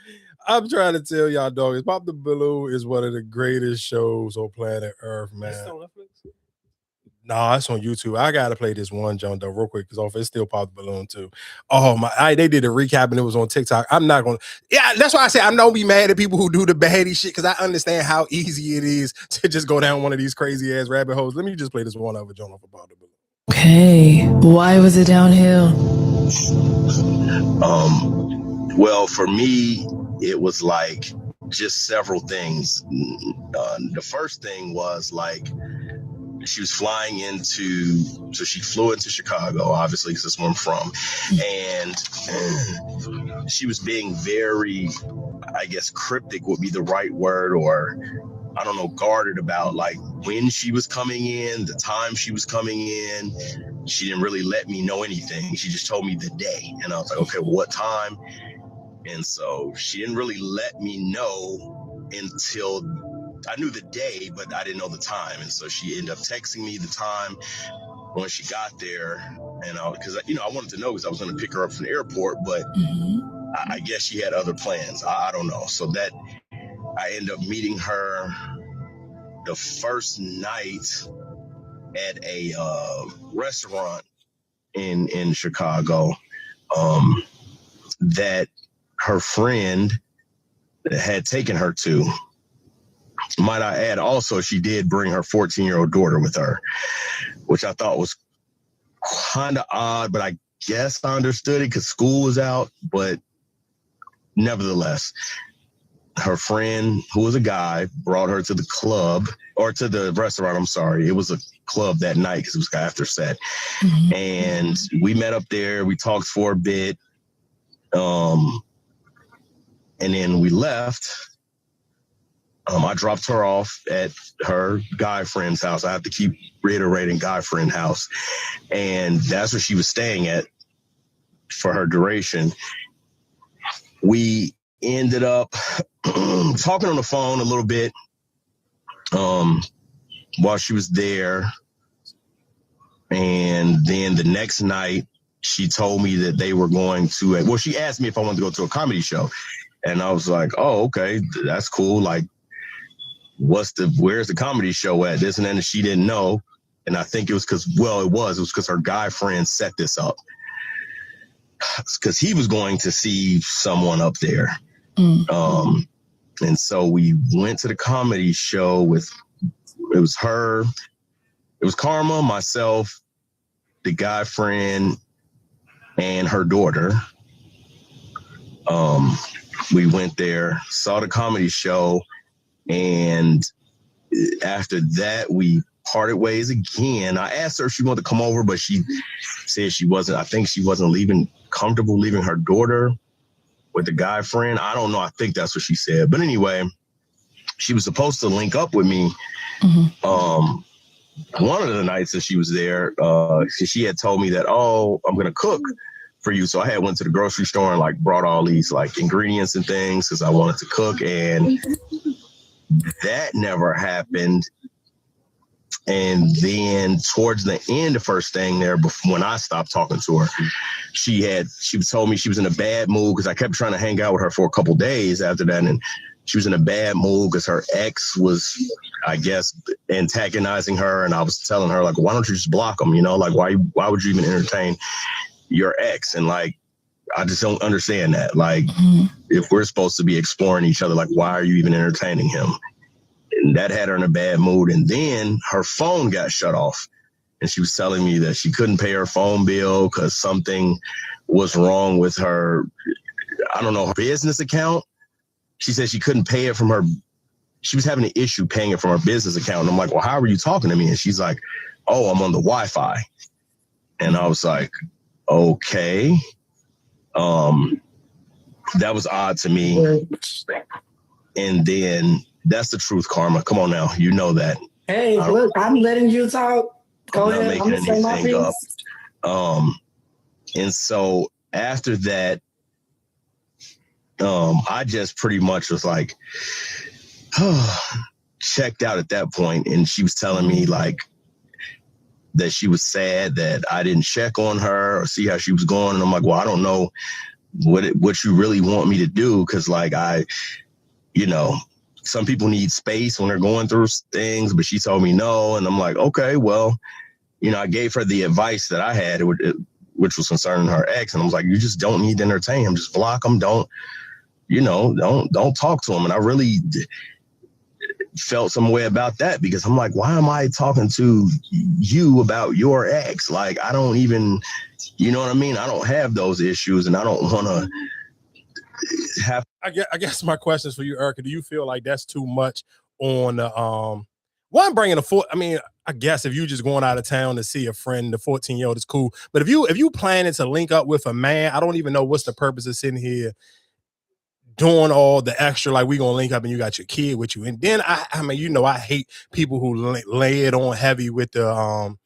I'm trying to tell y'all, dog, Pop the Balloon is one of the greatest shows on planet Earth, man. It's on Netflix? Nah, it's on YouTube. I gotta play this one, John Doe, real quick, because it's still Pop the Balloon too. Oh my! They did a recap and it was on TikTok. I'm not gonna. Yeah, that's why I say I'm not gonna be mad at people who do the baddie shit because I understand how easy it is to just go down one of these crazy ass rabbit holes. Let me just play this one over, John, for Pop the Balloon. Okay, why was it downhill? Well, for me, it was like just several things. The first thing was like. She was flying so she flew into Chicago, obviously, because that's where I'm from. And she was being very, I guess, cryptic would be the right word, or I don't know, guarded about like when she was coming in, the time she was coming in. She didn't really let me know anything. She just told me the day. And I was like, okay, well, what time? And so she didn't really let me know until I knew the day, but I didn't know the time. And so she ended up texting me the time when she got there. And because, I wanted to know because I was going to pick her up from the airport, but I guess she had other plans. I don't know. So that I ended up meeting her the first night at a restaurant in Chicago that her friend had taken her to. Might I add, also, she did bring her 14-year-old daughter with her, which I thought was kind of odd, but I guess I understood it because school was out. But nevertheless, her friend, who was a guy, brought her to the club, or to the restaurant, I'm sorry. It was a club that night because it was after set. And we met up there. We talked for a bit. And then we left. I dropped her off at her guy friend's house. I have to keep reiterating guy friend house. And that's where she was staying at for her duration. We ended up talking on the phone a little bit while she was there. And then the next night, she told me that they were going to, well, she asked me if I wanted to go to a comedy show. And I was like, oh, okay, that's cool. Like, where's the comedy show at? This and then she didn't know. And I think it was because her guy friend set this up. Because he was going to see someone up there. And so we went to the comedy show it was Karma, myself, the guy friend, and her daughter. We went there, saw the comedy show, and after that, we parted ways again. I asked her if she wanted to come over, but she said she wasn't. I think she wasn't comfortable leaving her daughter with the guy friend. I don't know. I think that's what she said. But anyway, she was supposed to link up with me. One of the nights that she was there, she had told me that, oh, I'm going to cook for you. So I had went to the grocery store and like brought all these like ingredients and things because I wanted to cook, and that never happened. And then towards the end, the first thing there, when I stopped talking to her, she told me she was in a bad mood because I kept trying to hang out with her for a couple days after that. And she was in a bad mood because her ex was, I guess, antagonizing her. And I was telling her, like, why don't you just block them? You know, like, why would you even entertain your ex? And like, I just don't understand that. Like, if we're supposed to be exploring each other, like, why are you even entertaining him? And that had her in a bad mood. And then her phone got shut off. And she was telling me that she couldn't pay her phone bill because something was wrong with her, I don't know, her business account. She said she couldn't pay it from her. She was having an issue paying it from her business account. And I'm like, well, how are you talking to me? And she's like, oh, I'm on the Wi-Fi. And I was like, okay. That was odd to me. And then that's the truth, Karma. Come on now. You know that. Hey, look, I'm letting you talk. Go ahead. I'm gonna say my piece. And so after that, I just pretty much was like, checked out at that point. And she was telling me like that she was sad that I didn't check on her or see how she was going. And I'm like, well, I don't know what you really want me to do. Cause like some people need space when they're going through things, but she told me no. And I'm like, okay, well, I gave her the advice that I had, which was concerning her ex. And I was like, you just don't need to entertain him. Just block him. Don't talk to him. And I really felt some way about that because I'm like, why am I talking to you about your ex? Like, I don't even, you know what I mean? I don't have those issues and I don't want to have. I guess my question is for you, Erica. Do you feel like that's too much on the one bringing I guess if you just going out of town to see a friend, the 14-year-old is cool. But if you planning to link up with a man, I don't even know what's the purpose of sitting here doing all the extra, like we gonna link up and you got your kid with you. And then I hate people who lay it on heavy with the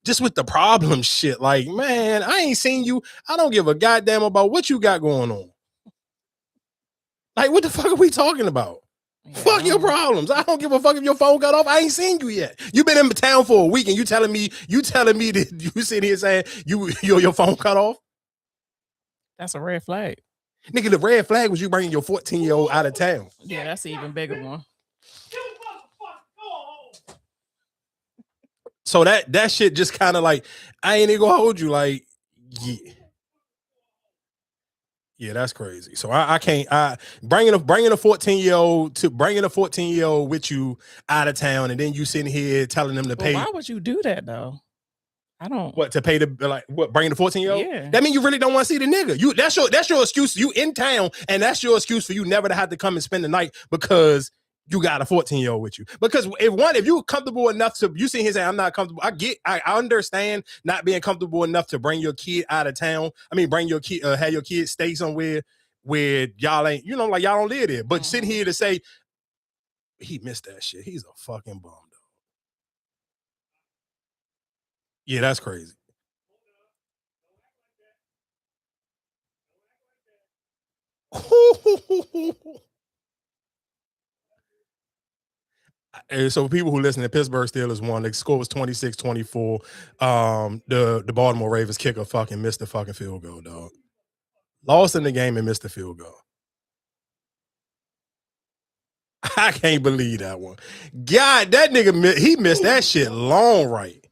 just with the problem shit. Like, man, I ain't seen you. I don't give a goddamn about what you got going on. Like, what the fuck are we talking about? Yeah. Fuck your problems. I don't give a fuck if your phone got off. I ain't seen you yet. You been in town for a week and you telling me that you sitting here saying your phone cut off? That's a red flag. Nigga, the red flag was you bringing your 14-year-old out of town. Yeah, that's an even bigger one. So that shit just kind of like, I ain't even gonna hold you. Like, Yeah, that's crazy. So I can't. Bringing a 14-year-old with you out of town, and then you sitting here telling them to But pay. why would you do that though? I don't. What to pay bringing the 14-year-old? Yeah. That means you really don't want to see the nigga. That's your excuse. You in town, and that's your excuse for you never to have to come and spend the night because you got a 14-year-old with you. Because if you're comfortable enough to, you see here saying I'm not comfortable. I understand not being comfortable enough to bring your kid out of town. I mean, bring your kid, have your kid stay somewhere where y'all ain't, like y'all don't live there. But sitting here to say he missed that shit. He's a fucking bum, though. Yeah, that's crazy. So people who listen to Pittsburgh Steelers won. The score was 26-24. The Baltimore Ravens kicker fucking missed the fucking field goal, dog. Lost in the game and missed the field goal. I can't believe that one. God, that nigga, he missed that shit long right.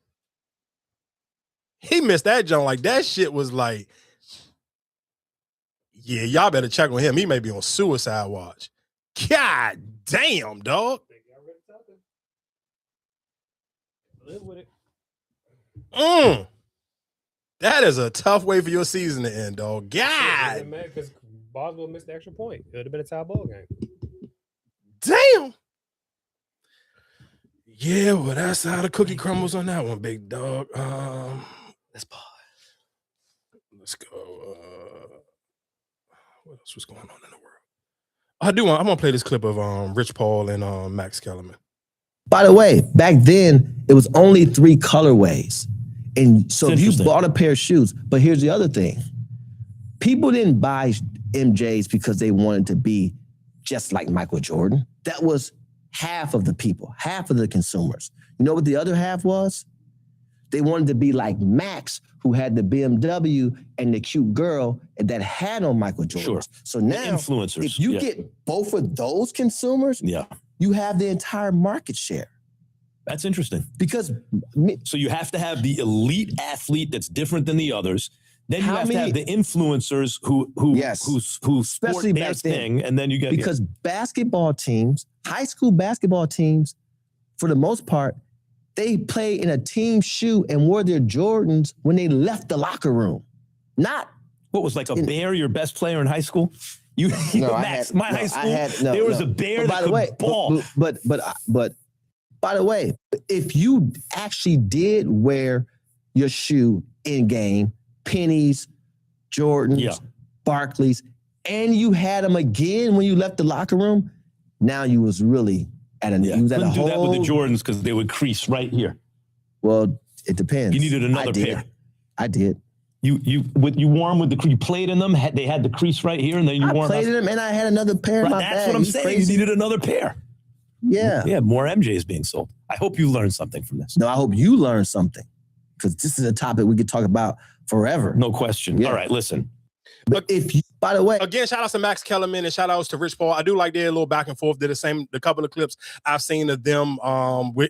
He missed that jump. Like, that shit was like, yeah, y'all better check on him. He may be on suicide watch. God damn, dog. Live with it. That is a tough way for your season to end, dog. God. Because Boswell missed the extra point. It would have been a tie ball game. Damn. Yeah, well, that's how the cookie crumbles on that one, big dog. Let's pause. Let's go. What else was going on in the world? I'm gonna play this clip of Rich Paul and Max Kellerman. By the way, back then it was only 3 colorways. And so if you bought a pair of shoes, but here's the other thing. People didn't buy MJs because they wanted to be just like Michael Jordan. That was half of the people, half of the consumers. You know what the other half was? They wanted to be like Max, who had the BMW and the cute girl that had on Michael Jordan. Sure. So now, influencers, if you get both of those consumers, you have the entire market share. That's interesting. Because so you have to have the elite athlete that's different than the others. Then you have to have the influencers who especially sport their back then, thing, and then you get because basketball teams, high school basketball teams, for the most part, they play in a team shoe and wore their Jordans when they left the locker room. Not what was like a bear, your best player in high school. There was a bear that could ball. But by the way, if you actually did wear your shoe in game, pennies, Jordans, Barclays, and you had them again when you left the locker room, now you was really at a you was at a Couldn't do whole. that with the Jordans because they would crease right here. Well, it depends. You needed another pair. I did. You wore them with the you played in them. They had the crease right here, and then you wore them. I played in them, and I had another pair in my bag. That's what I'm saying. Crazy. You needed another pair. Yeah. Yeah, more MJs being sold. I hope you learned something from this. No, I hope you learned something, because this is a topic we could talk about forever. No question. All right, listen. But if you, by the way, again, shout outs to Max Kellerman and shout outs to Rich Paul. I do like their little back and forth. Did the couple of clips I've seen of them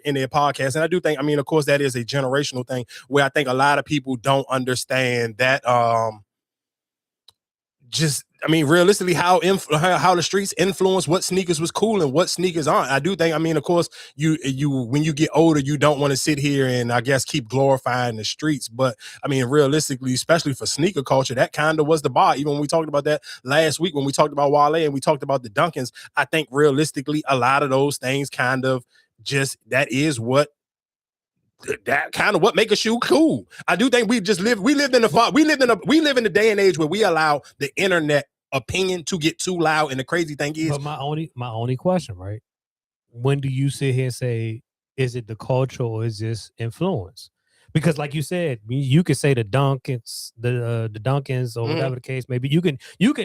in their podcast. And I do think, of course, that is a generational thing where I think a lot of people don't understand that realistically, how the streets influence what sneakers was cool and what sneakers aren't. I do think, of course, you when you get older, you don't want to sit here and I guess keep glorifying the streets. But realistically, especially for sneaker culture, that kind of was the bar. Even when we talked about that last week, when we talked about Wale and we talked about the Duncans, I think realistically, a lot of those things kind of just that kind of what make a shoe cool. I do think we live in the day and age where we allow the internet opinion to get too loud. And the crazy thing is, but my only question, right? When do you sit here and say, is it the culture or is this influence? Because like you said, you could say the Duncans, the Duncans or whatever the case may be. You can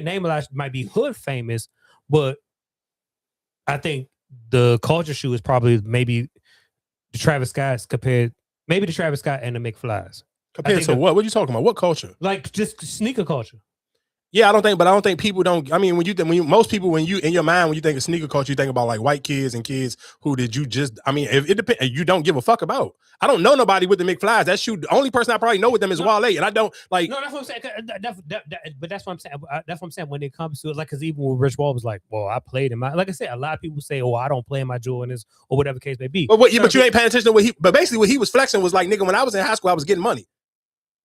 name a lot, might be hood famous, but I think the culture shoe is probably maybe the Travis Scott's compared, maybe the Travis Scott and the McFly's. Compared to what? What are you talking about? What culture? Like just sneaker culture. Yeah, I don't think people don't. I mean, most people, when you in your mind, when you think of sneaker culture, you think about like white kids and kids who did you just, I mean, if it depends, you don't give a fuck about. I don't know nobody with the McFlys. That's you. The only person I probably know with them is Wale, and I don't like. No, that's what I'm saying. But that's what I'm saying. That's what I'm saying when it comes to it. Like, because even when Rich Wall was like, well, I played in my, like I said, a lot of people say, oh, I don't play in my Jordans or whatever the case may be. But you ain't paying attention to what but basically what he was flexing was like, nigga, when I was in high school, I was getting money.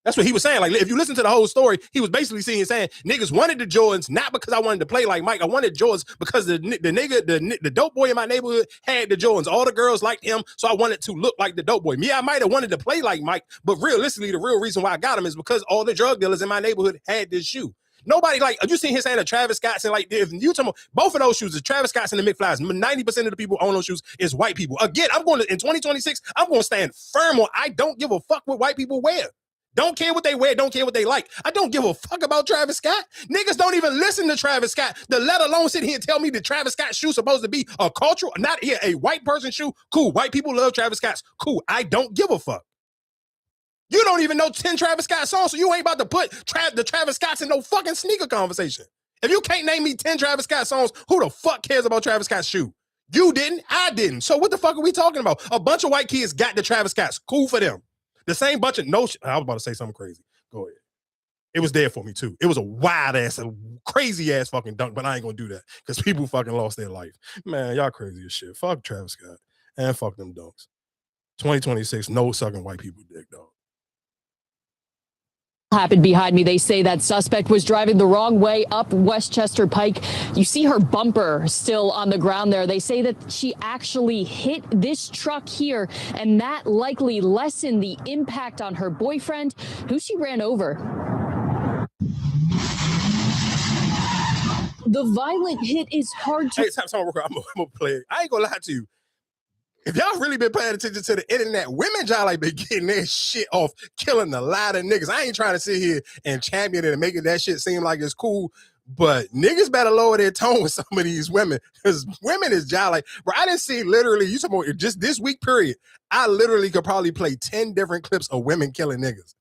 That's what he was saying. Like, if you listen to the whole story, he was basically saying niggas wanted the Jordans, not because I wanted to play like Mike. I wanted Jordans because the dope boy in my neighborhood had the Jordans. All the girls liked him, so I wanted to look like the dope boy. Me, I might have wanted to play like Mike, but realistically, the real reason why I got him is because all the drug dealers in my neighborhood had this shoe. Nobody, like, you seen him saying a Travis Scott, and like, if you talking about both of those shoes, the Travis Scott's and the McFlys, 90% of the people who own those shoes is white people. Again, I'm going to, in 2026, I'm going to stand firm on, I don't give a fuck what white people wear. Don't care what they wear, don't care what they like. I don't give a fuck about Travis Scott. Niggas don't even listen to Travis Scott, let alone sit here and tell me the Travis Scott shoe supposed to be a cultural, not here, a white person shoe. Cool, white people love Travis Scott's. Cool, I don't give a fuck. You don't even know 10 Travis Scott songs, so you ain't about to put the Travis Scotts in no fucking sneaker conversation. If you can't name me 10 Travis Scott songs, who the fuck cares about Travis Scott's shoe? You didn't, I didn't. So what the fuck are we talking about? A bunch of white kids got the Travis Scotts. Cool for them. The same bunch of I was about to say something crazy. Go ahead. It was there for me too. It was a wild ass, a crazy ass fucking dunk, but I ain't gonna do that because people fucking lost their life. Man, y'all crazy as shit. Fuck Travis Scott and fuck them dunks. 2026, no sucking white people dick, dog. Happened behind me. They say that suspect was driving the wrong way up Westchester Pike. You see her bumper still on the ground there. They say that she actually hit this truck here, and that likely lessened the impact on her boyfriend, who she ran over. The violent hit is hard to... Hey, I'm gonna play it. I ain't gonna lie to you. If y'all really been paying attention to the internet, women y'all like been getting their shit off, killing a lot of niggas. I ain't trying to sit here and champion it and making that shit seem like it's cool, but niggas better lower their tone with some of these women, because women is y'all like, bro, I didn't see literally, you talking about just this week period, I literally could probably play 10 different clips of women killing niggas.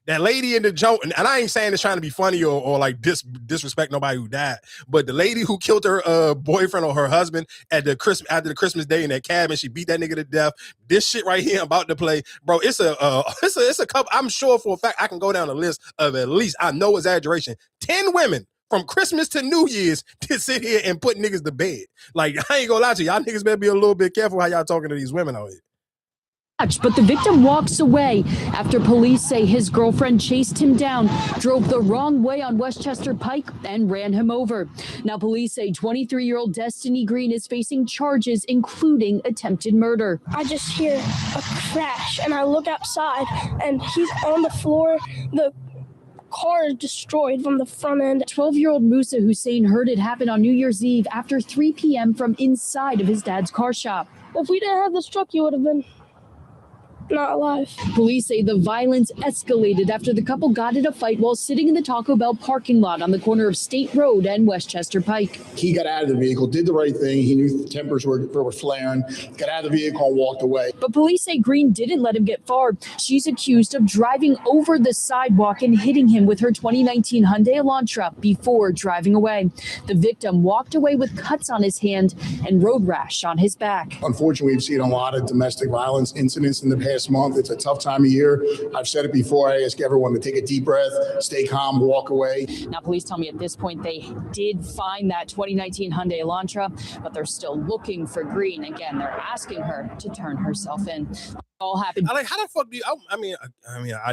That lady in the joint, and I ain't saying it's trying to be funny or like disrespect nobody who died, but the lady who killed her boyfriend or her husband after the Christmas day in that cabin, she beat that nigga to death. This shit right here I'm about to play, bro. It's a couple. I'm sure for a fact I can go down a list of at least, I know exaggeration, 10 women from Christmas to New Year's to sit here and put niggas to bed. Like, I ain't gonna lie to you, y'all niggas better be a little bit careful how y'all talking to these women out here. But the victim walks away after police say his girlfriend chased him down, drove the wrong way on Westchester Pike, and ran him over. Now police say 23-year-old Destiny Green is facing charges, including attempted murder. I just hear a crash, and I look outside, and he's on the floor. The car is destroyed from the front end. 12-year-old Musa Hussein heard it happen on New Year's Eve after 3 p.m. from inside of his dad's car shop. If we didn't have this truck, you would have been not alive. Police say the violence escalated after the couple got in a fight while sitting in the Taco Bell parking lot on the corner of State Road and Westchester Pike. He got out of the vehicle, did the right thing. He knew the tempers were flaring, got out of the vehicle and walked away. But police say Green didn't let him get far. She's accused of driving over the sidewalk and hitting him with her 2019 Hyundai Elantra before driving away. The victim walked away with cuts on his hand and road rash on his back. Unfortunately, we've seen a lot of domestic violence incidents in the past month. It's a tough time of year. I've said it before. I ask everyone to take a deep breath, stay calm, walk away. Now, police tell me at this point they did find that 2019 Hyundai Elantra, but they're still looking for Green. Again, they're asking her to turn herself in. All happened. I like, how the fuck do you? I mean,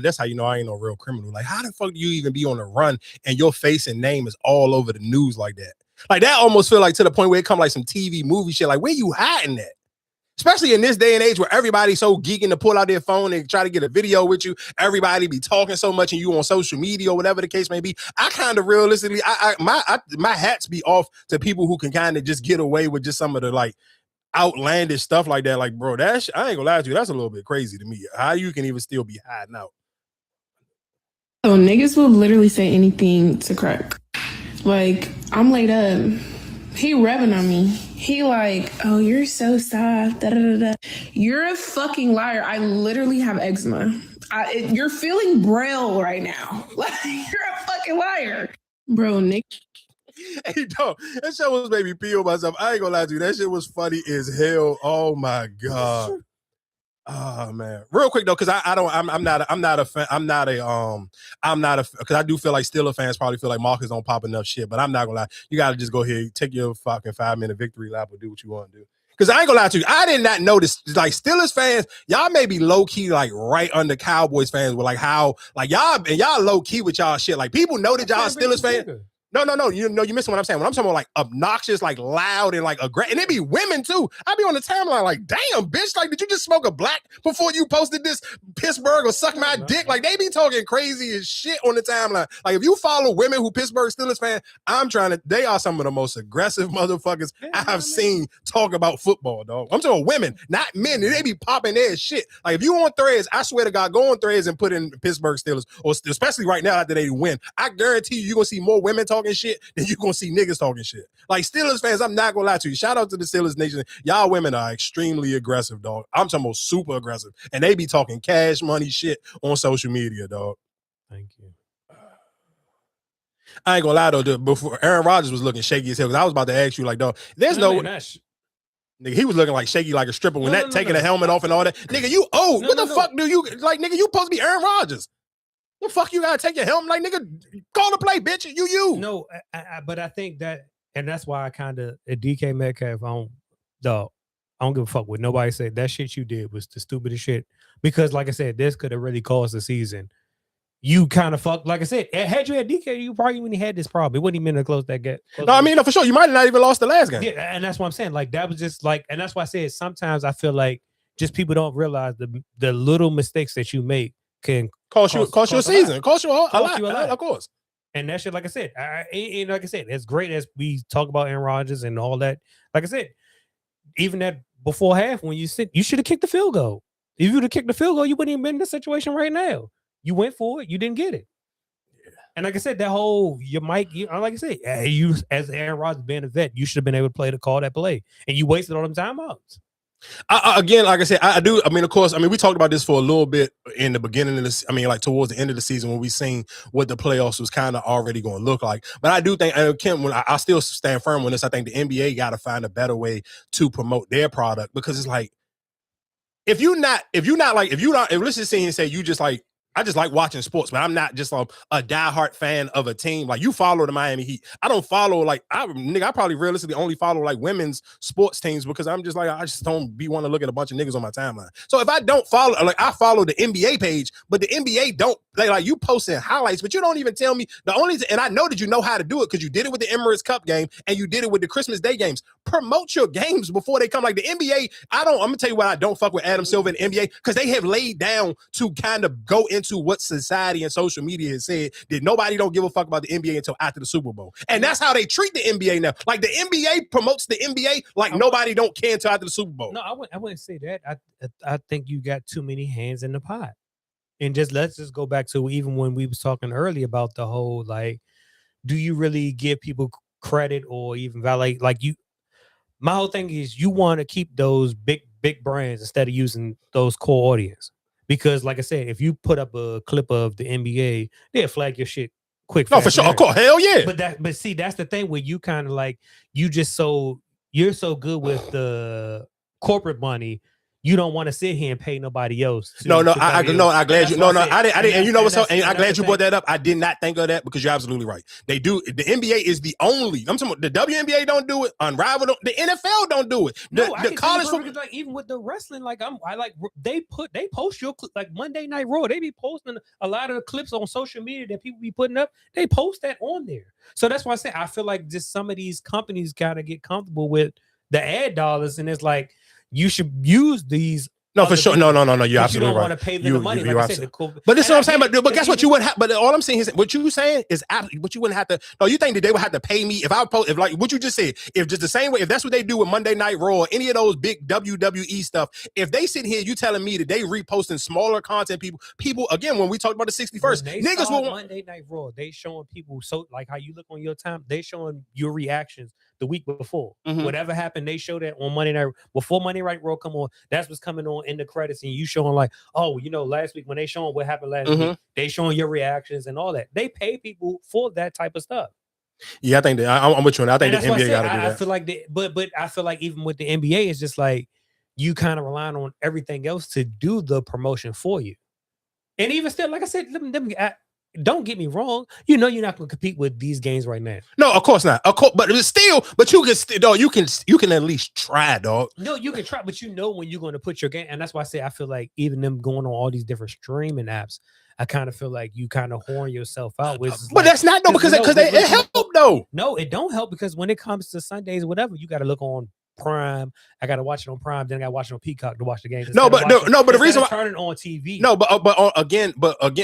that's how you know I ain't no real criminal. Like, how the fuck do you even be on the run and your face and name is all over the news like that? Like, that almost feel like to the point where it come like some TV movie shit. Like, where you hiding that? Especially in this day and age where everybody's so geeking to pull out their phone and try to get a video with you. Everybody be talking so much and you on social media or whatever the case may be. I kind of realistically, my hats be off to people who can kind of just get away with just some of the like outlandish stuff like that. Like, bro, I ain't gonna lie to you, that's a little bit crazy to me. How you can even still be hiding out. So niggas will literally say anything to crack. Like, I'm laid up. He revving on me. He like, oh, you're so soft. Da, da, da, da. You're a fucking liar. I literally have eczema. You're feeling braille right now. Like, you're a fucking liar. Bro, Nick. Hey, dog, that shit was made me pee myself. I ain't gonna lie to you. That shit was funny as hell. Oh my god. Oh man. Real quick though, because I'm not a fan. Because I do feel like Steelers fans probably feel like Marcus don't pop enough shit, but I'm not gonna lie. You gotta just go here, take your fucking 5-minute victory lap, or do what you want to do. Because I ain't gonna lie to you, I did not notice, like, Steelers fans, y'all may be low-key, like, right under Cowboys fans with, like, how, like, y'all low-key with y'all shit. Like, people know that y'all Steelers fans. No. You know, you missing what I'm saying. When I'm talking about, like, obnoxious, like, loud, and, like, aggressive, and it be women, too. I be on the timeline like, damn, bitch, like, did you just smoke a black before you posted this Pittsburgh or suck my dick? Like, they be talking crazy as shit on the timeline. Like, if you follow women who Pittsburgh Steelers fan, they are some of the most aggressive motherfuckers I've seen talk about football, dog. I'm talking women, not men. They be popping their shit. Like, if you on Threads, I swear to God, go on Threads and put in Pittsburgh Steelers, or especially right now after they win. I guarantee you're going to see more women talking shit than you're going to see niggas talking shit. Like, Steelers fans, I'm not going to lie to you. Shout out to the Steelers Nation. Y'all women are extremely aggressive, dog. I'm talking about super aggressive. And they be talking cash money shit on social media, dog. Thank you. I ain't gonna lie though, before Aaron Rodgers was looking shaky as hell, because I was about to ask you, like, dog, there's nigga, he was looking like shaky like a stripper when taking the helmet off and all that. Nigga, you old. What the fuck do you, like, nigga, you supposed to be Aaron Rodgers. The fuck you gotta take your helmet? Like, nigga, call the play, bitch. You. No, but I think that, and that's why I kind of, at DK Metcalf, I don't give a fuck what nobody said. That shit you did was the stupidest shit. Because, like I said, this could have really caused the season. You kind of fucked, like I said, had you had DK, you probably wouldn't have had this problem. It wouldn't even have closed that gap. No, I mean, no, for sure. You might have not even lost the last game. Yeah, and that's what I'm saying. Like, that was just like, and that's why I said sometimes I feel like just people don't realize the little mistakes that you make can cost you a season, cost you a lot, of course. And that shit, like I said, like I said, as great as we talk about Aaron Rodgers and all that, like I said, even that before half, when you should have kicked the field goal. If you would have kicked the field goal, you wouldn't even been in this situation right now. You went for it, you didn't get it. Yeah. And like I said, that whole like I said, you as Aaron Rodgers being a vet, you should have been able to play the call that play, and you wasted all them timeouts. Again, like I said, I do. I mean, of course, I mean, we talked about this for a little bit in the beginning of this. I mean, like towards the end of the season when we seen what the playoffs was kind of already going to look like. But I do think, Kim, when I still stand firm on this, I think the NBA got to find a better way to promote their product, because it's like, if let's just say and say you just like, I just like watching sports, but I'm not just a diehard fan of a team. Like, you follow the Miami Heat. I don't follow, like, I probably realistically only follow like women's sports teams, because I'm just like, I just don't want to look at a bunch of niggas on my timeline. So if I don't follow, like, I follow the NBA page, but the NBA don't, like you posting highlights, but you don't even tell me and I know that you know how to do it because you did it with the Emirates Cup game and you did it with the Christmas Day games. Promote your games before they come. Like, the NBA, I'm gonna tell you why I don't fuck with Adam Silver and NBA, because they have laid down to kind of go into what society and social media has said, that nobody don't give a fuck about the NBA until after the Super Bowl. And that's how they treat the NBA now. Like, the NBA promotes the NBA like nobody don't care until after the Super Bowl. No, I wouldn't say that. I think you got too many hands in the pot. And let's just go back to even when we was talking earlier about the whole, like, do you really give people credit or even validate? Like, my whole thing is you want to keep those big brands instead of using those core audience. Because, like I said, if you put up a clip of the NBA, they'll flag your shit quick. No, for sure. Of course. Hell yeah. But see, that's the thing where you kind of like, you're so good with the corporate money. You don't want to sit here and pay nobody else. I'm glad you. I didn't. And you know what's up? And I'm glad you brought that up. I did not think of that, because you're absolutely right. They do. The NBA is the only. I'm talking about the WNBA don't do it. Unrivaled. The NFL don't do it. The college football, like, even with the wrestling, like they post your like Monday Night Raw. They be posting a lot of the clips on social media that people be putting up. They post that on there. So that's why I say I feel like just some of these companies gotta get comfortable with the ad dollars, and it's like, you should use these. No, for sure. No. You're absolutely right. You don't want to pay them the money. Like I said, but this is what I'm saying. But guess what? You wouldn't have. But all I'm saying is, what you saying is absolutely. What you wouldn't have to. No, you think that they would have to pay me if I post? If, like what you just said, if just the same way, if that's what they do with Monday Night Raw, or any of those big WWE stuff, if they sit here, you telling me that they reposting smaller content, people again, when we talked about the 61st, niggas will Monday Night Raw. They showing people, so like how you look on your time. They showing your reactions the week before. Mm-hmm. Whatever happened, they show that on Monday Night before Monday Night Raw come on. That's what's coming on in the credits, and you showing like, oh, last week when they showing what happened last week, they showing your reactions and all that. They pay people for that type of stuff. Yeah, I think that I'm with you. And I think And the that's why I NBA said, got to do I that. feel like but I feel like even with the NBA, it's just like you kind of relying on everything else to do the promotion for you. And even still, like I said, don't get me wrong. You know you're not going to compete with these games right now. No, of course not. Of course, but it's still, but you can still, dog. You can at least try, dog. No, you can try, but you know when you're going to put your game, and that's why I say I feel like even them going on all these different streaming apps, I kind of feel like you kind of horn yourself out. But that's not though, because it helped though. No, it don't help because when it comes to Sundays, whatever, you got to look on Prime. I got to watch it on Prime. Then I got to watch it on Peacock to watch the games. But the reason why turn it on TV. No, but again,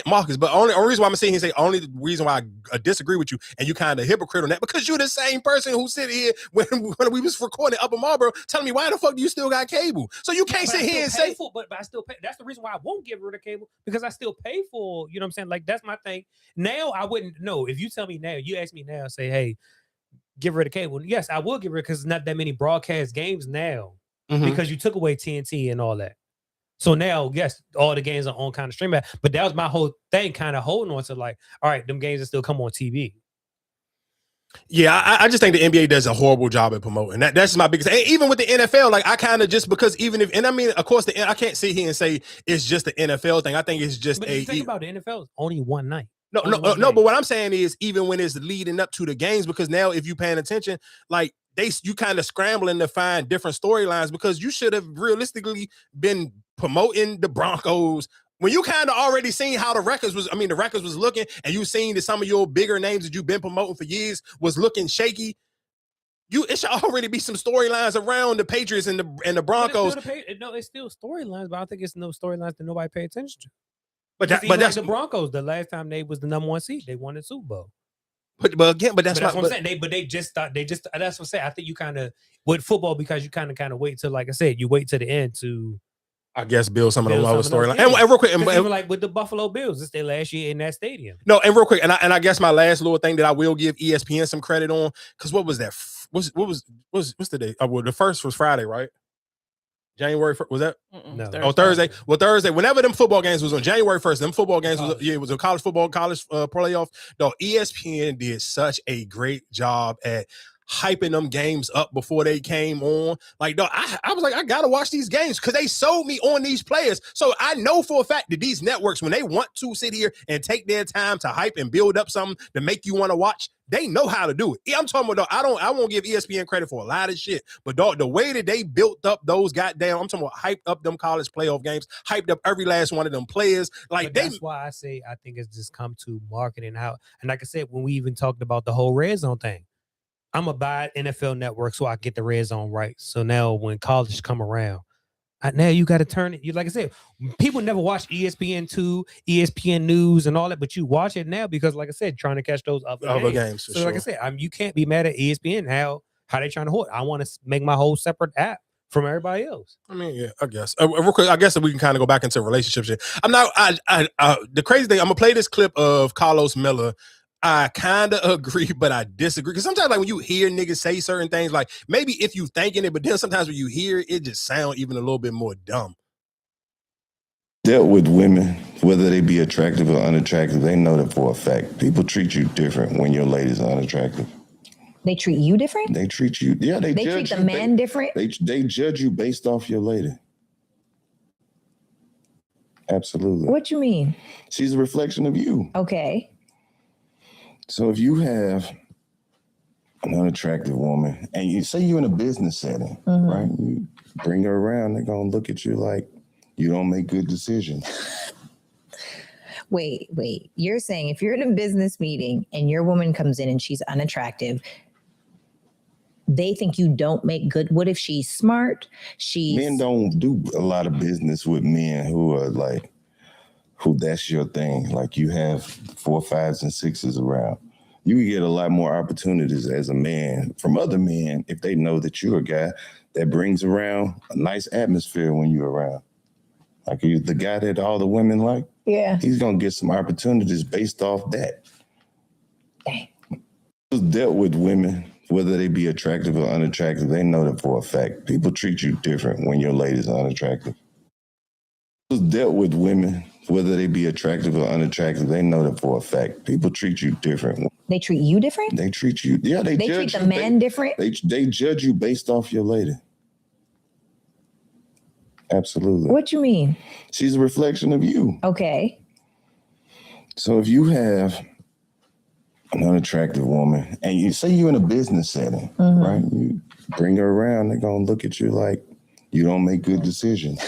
Marcus. But only reason why I'm sitting here and say only the reason why I disagree with you and you kind of hypocrite on that because you're the same person who sit here when we was recording Upper Marlboro telling me why the fuck do you still got cable? So you can't sit here and say, but I still pay. That's the reason why I won't get rid of cable because I still pay for. You know what I'm saying? Like that's my thing. Now I wouldn't know if you tell me now. You ask me now, say, hey, get rid of cable. Yes, I will get rid because there's not that many broadcast games now because you took away TNT and all that. So now, yes, all the games are on kind of streaming. But that was my whole thing, kind of holding on to like, all right, them games that still come on TV. Yeah, I just think the NBA does a horrible job at promoting. That's my biggest. Even with the NFL, like I kind of just because even if, and I mean, of course, I can't sit here and say it's just the NFL thing. I think it's just but think about the NFL, it's only one night. No, but what I'm saying is even when it's leading up to the games, because now if you're paying attention, like you kind of scrambling to find different storylines because you should have realistically been promoting the Broncos when you kind of already seen how the records was looking, and you seen that some of your bigger names that you've been promoting for years was looking shaky. It should already be some storylines around the Patriots and the Broncos. It's still storylines, but I don't think it's no storylines that nobody pay attention to. But that's like the Broncos. The last time they was the number 1 seed, they won the Super Bowl. But that's what I'm saying. But they just thought that's what I'm saying. I think you kind of with football because you kind of wait till, like I said, you wait to the end to, I guess, build some of the lower storyline. Yeah. And real quick, and like with the Buffalo Bills, it's their last year in that stadium. No, and real quick, and I guess my last little thing that I will give ESPN some credit on, because what was that? What's the day? Well, the first was Friday, right? January 1st, was that? No. Thursday. Well, Thursday, whenever them football games was on January 1st, them football games it was a college football, playoff. No, ESPN did such a great job at hyping them games up before they came on. Like, no, I was like, I gotta watch these games because they sold me on these players. So I know for a fact that these networks, when they want to sit here and take their time to hype and build up something to make you want to watch, they know how to do it. I'm talking about, I won't give ESPN credit for a lot of shit, but dog, the way that they built up those goddamn, I'm talking about hyped up them college playoff games, hyped up every last one of them players. Like that's why I say I think it's just come to marketing how. And like I said, when we even talked about the whole red zone thing, I'm gonna buy NFL Network so I can get the red zone right. So now when college come around, now you got to turn it. You like I said, people never watch ESPN2, ESPN News, and all that, but you watch it now because, like I said, trying to catch those other games. So, like I said, you can't be mad at ESPN how they trying to hold. I want to make my whole separate app from everybody else. I mean, yeah, I guess. Real quick, I guess that we can kind of go back into relationships. I'm not. The crazy thing, I'm gonna play this clip of Carlos Miller. I kind of agree, but I disagree. Because sometimes, like, when you hear niggas say certain things, like, maybe if you thinking it, but then sometimes when you hear it, it just sounds even a little bit more dumb. Dealt with women, whether they be attractive or unattractive, they know that for a fact. People treat you different when your ladies are unattractive. They treat you different? They treat you, yeah. They treat the man different? They judge you based off your lady. Absolutely. What you mean? She's a reflection of you. Okay. So if you have an unattractive woman and you say you're in a business setting, right? You bring her around, they're going to look at you like you don't make good decisions. Wait. You're saying if you're in a business meeting and your woman comes in and she's unattractive, they think you don't make good. What if she's smart? Men don't do a lot of business with men who are like, who that's your thing. Like you have 4, 5s, and 6s around. You can get a lot more opportunities as a man from other men if they know that you're a guy that brings around a nice atmosphere when you're around. Like you're the guy that all the women like. Yeah. He's gonna get some opportunities based off that. Dealt with women, whether they be attractive or unattractive, they know that for a fact. People treat you different when your ladies are unattractive. Dealt with women, Whether they be attractive or unattractive, they know that for a fact. People treat you different. They treat you different? They treat you, yeah, they judge treat the you man different? They judge you based off your lady. Absolutely. What you mean? She's a reflection of you. Okay. So if you have an unattractive woman and you say you're in a business setting, right? You bring her around, they're gonna look at you like you don't make good decisions.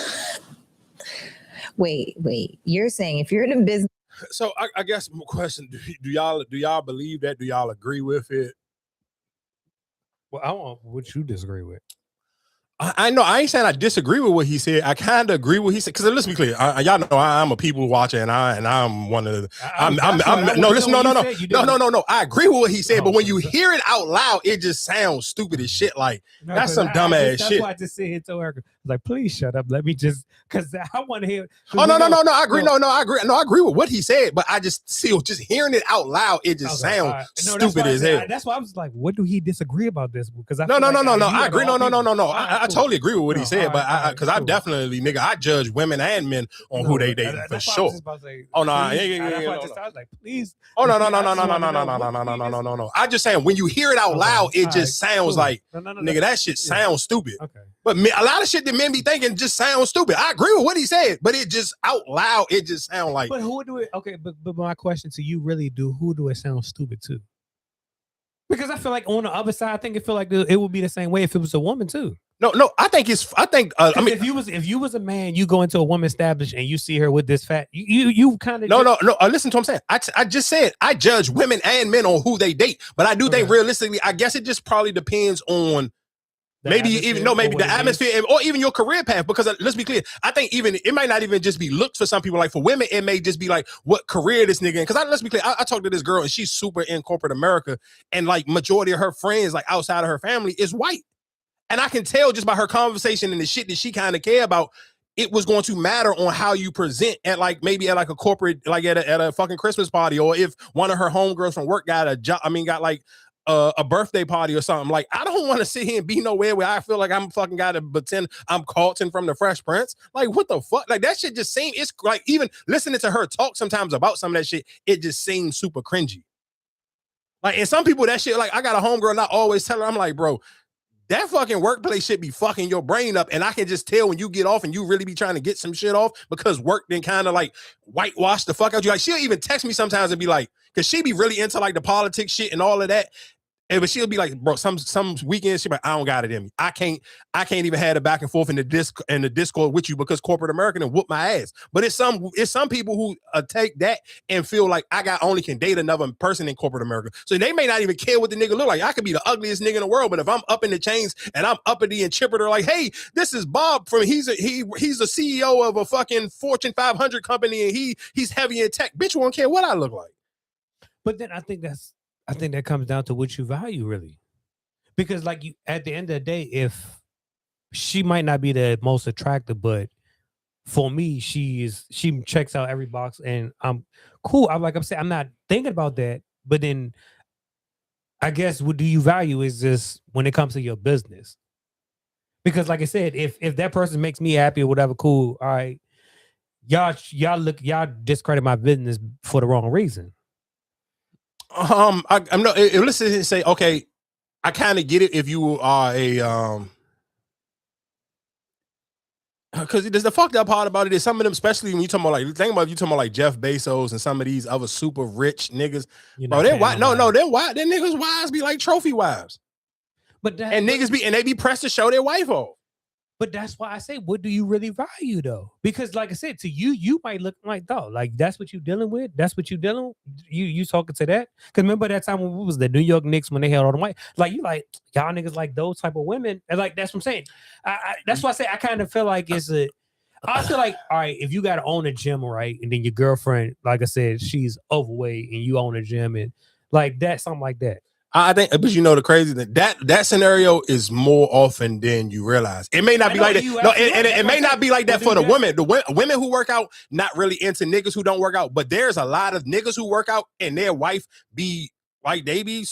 Wait. You're saying if you're in a business. So I guess my question: Do y'all believe that? Do y'all agree with it? Well, I want what you disagree with. I know I ain't saying I disagree with what he said. I kind of agree with what he said because let's be clear. Y'all know I'm a people watcher and I'm one of the. No. I agree with what he said, but when you hear it out loud, it just sounds stupid as shit. Like that's some dumbass shit. That's why I just sit here and tell her, like, please shut up. Let me just because I want to hear. Oh no. I agree. No, I agree. No, I agree with what he said, but I just just hearing it out loud, it just sounds stupid as hell. That's why I was like, what do he disagree about this? Because no. I agree. No. I totally agree with what he said, but because I definitely, nigga, I judge women and men on who they date for sure. Oh no, please. Oh no. I just saying when you hear it out loud, it just sounds like nigga, that shit sounds stupid. Okay, but a lot of shit that men be thinking just sounds stupid. I agree with what he said, but it just out loud, it just sounds like. But who do it? Okay, but my question to you really who do it sound stupid to? Because I feel like on the other side, I think it feel like it would be the same way if it was a woman too. No, I think I mean, if you was a man, you go into a woman established and you see her with this fat, you kind of no. Listen to what I'm saying. I just said I judge women and men on who they date, but I do think realistically, I guess it just probably depends on the atmosphere or even your career path. Because let's be clear, I think even it might not even just be looks for some people. Like for women, it may just be like what career this nigga in. Because let's be clear, I talked to this girl and she's super in corporate America, and like majority of her friends, like outside of her family, is white. And I can tell just by her conversation and the shit that she kind of care about, it was going to matter on how you present at like maybe at like a corporate, like at a fucking Christmas party, or if one of her homegirls from work got a job, got like a birthday party or something. Like I don't want to sit here and be nowhere where I feel like I'm fucking got to pretend I'm Carlton from the Fresh Prince. Like what the fuck? Like that shit just seems, it's like even listening to her talk sometimes about some of that shit, it just seems super cringy. Like and some people that shit, like I got a homegirl and I always tell her, I'm like, bro, that fucking workplace shit be fucking your brain up. And I can just tell when you get off and you really be trying to get some shit off because work then kind of like whitewash the fuck out you. Like she'll even text me sometimes and be like, because she be really into like the politics shit and all of that. And but she'll be like, bro, some weekends she be like, I don't got it in me. I can't even have the back and forth in the Discord with you because corporate America and whoop my ass. But it's some people who take that and feel like I only can date another person in corporate America. So they may not even care what the nigga look like. I could be the ugliest nigga in the world, but if I'm up in the chains and I'm uppity and chipper, they're like, hey, this is Bob from he's the CEO of a fucking Fortune 500 company and he's heavy in tech. Bitch won't care what I look like. But then I think that comes down to what you value really, because like you at the end of the day, if she might not be the most attractive, but for me, she checks out every box and I'm cool. I'm saying I'm not thinking about that, but then I guess what do you value is just when it comes to your business, because like I said, if that person makes me happy or whatever, cool. All right, y'all discredit my business for the wrong reason. I'm not. Let's say, okay, I kind of get it if you are a because the fucked up part about it is some of them, especially when you talking about like Jeff Bezos and some of these other super rich niggas, bro. They're white. No, they're white. Their niggas' wives be like trophy wives, they be pressed to show their wife off. But that's why I say, what do you really value though? Because like I said, to you might look like, dog, like that's what you dealing with. That's what you dealing with. You talking to that? Because remember that time when it was the New York Knicks when they had all the white, like you like y'all niggas like those type of women, and like that's what I'm saying. That's why I say I kind of feel like I feel like, all right, if you got to own a gym, right, and then your girlfriend, like I said, she's overweight and you own a gym and like that, something like that. I think, but you know the crazy thing that scenario is more often than you realize. It may not be like that. No, and it may not be like that for the women. The women who work out not really into niggas who don't work out. But there's a lot of niggas who work out and their wife be Like they be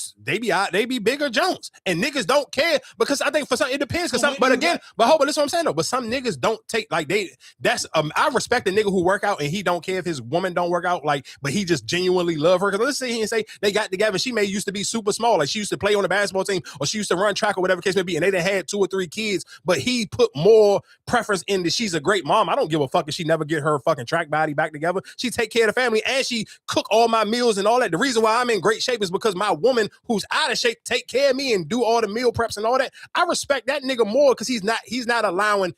bigger Jones, and niggas don't care because I think for some it depends. Cause some, but again, but hold on, that's what I'm saying though. But some niggas don't take like that's I respect a nigga who work out and he don't care if his woman don't work out, like, but he just genuinely love her. Cause let's sit here and say they got together. She may used to be super small, like she used to play on the basketball team or she used to run track or whatever case may be, and they done had 2 or 3 kids, but he put more preference in that she's a great mom. I don't give a fuck if she never get her fucking track body back together. She take care of the family and she cook all my meals and all that. The reason why I'm in great shape is because my woman who's out of shape take care of me and do all the meal preps and all that. I respect that nigga more because he's not allowing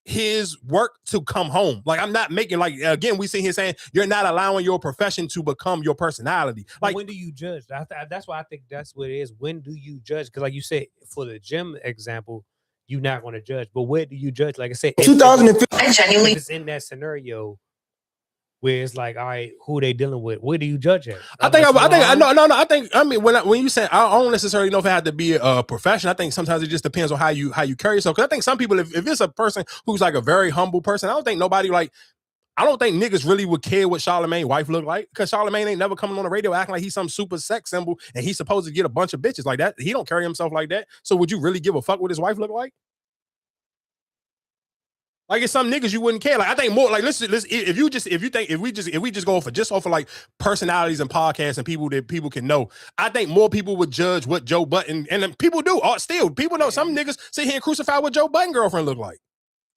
his work to come home. Like I'm not making, like, again, we sit here saying you're not allowing your profession to become your personality. Like, when do you judge? That's why I think that's what it is. When do you judge? Because like you said, for the gym example, you're not going to judge. But where do you judge? Like I said, 2015. I genuinely, if it's in that scenario where it's like, all right, who they dealing with? Where do you judge at? I mean, when you say, I don't necessarily know if it had to be a profession. I think sometimes it just depends on how you carry yourself. Because I think some people, if it's a person who's like a very humble person, I don't think niggas really would care what Charlamagne's wife look like, because Charlamagne ain't never coming on the radio acting like he's some super sex symbol and he's supposed to get a bunch of bitches like that. He don't carry himself like that. So would you really give a fuck what his wife look like? Like it's some niggas you wouldn't care. Like I think more like listen, if we just go off of like personalities and podcasts and people that people can know, I think more people would judge what Joe Budden, and then people do still people know some niggas sit here and crucify what Joe Budden girlfriend look like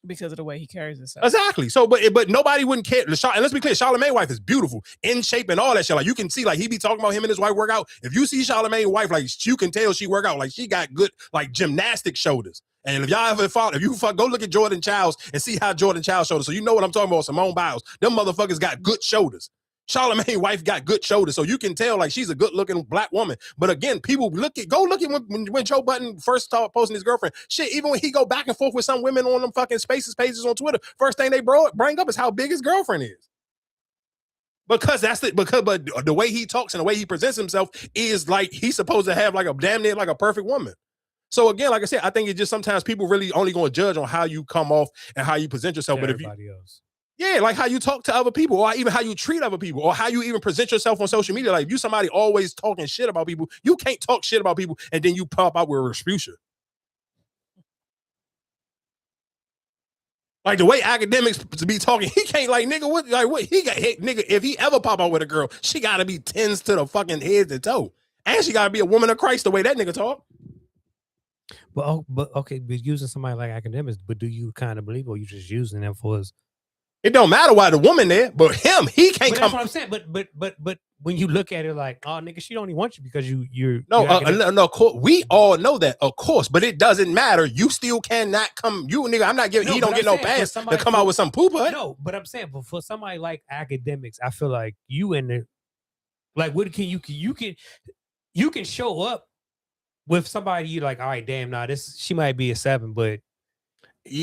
because of the way he carries himself. Exactly. So, but nobody wouldn't care. And let's be clear, Charlamagne's wife is beautiful, in shape, and all that shit. Like you can see, like he be talking about him and his wife work out. If you see Charlamagne's wife, like you can tell she work out. Like she got good, like gymnastic shoulders. And if y'all ever go look at Jordan Childs and see how Jordan Childs shoulders, so you know what I'm talking about. Simone Biles, them motherfuckers got good shoulders. Charlamagne's wife got good shoulders, so you can tell like she's a good looking black woman. But again, people go look at when Joe Budden first started posting his girlfriend. Shit, even when he go back and forth with some women on them fucking Spaces pages on Twitter, first thing they bring up is how big his girlfriend is. But the way he talks and the way he presents himself is like he's supposed to have like a damn near like a perfect woman. So again, like I said, I think it's just sometimes people really only going to judge on how you come off and how you present yourself. But everybody else. Yeah, like how you talk to other people, or even how you treat other people, or how you even present yourself on social media. Like if you somebody always talking shit about people, you can't talk shit about people and then you pop out with Respucia. Like the way academics to be talking, he can't like what he got hit, nigga. If he ever pop out with a girl, she gotta be tens to the fucking head to toe. And she gotta be a woman of Christ the way that nigga talk. But using somebody like academics, but do you kind of believe, or you just using them for his? It don't matter why the woman there, but him, he can't come. That's what I'm saying. But when you look at it like, oh nigga, she only wants you because you're no, of course, we all know that, of course, but it doesn't matter. You still cannot come. You nigga, I'm not giving. He don't get no pass to come out with some pooper. No, but I'm saying, but for somebody like academics, I feel like you in there, like, what can you can show up with somebody you like, all right, damn, she might be a 7, but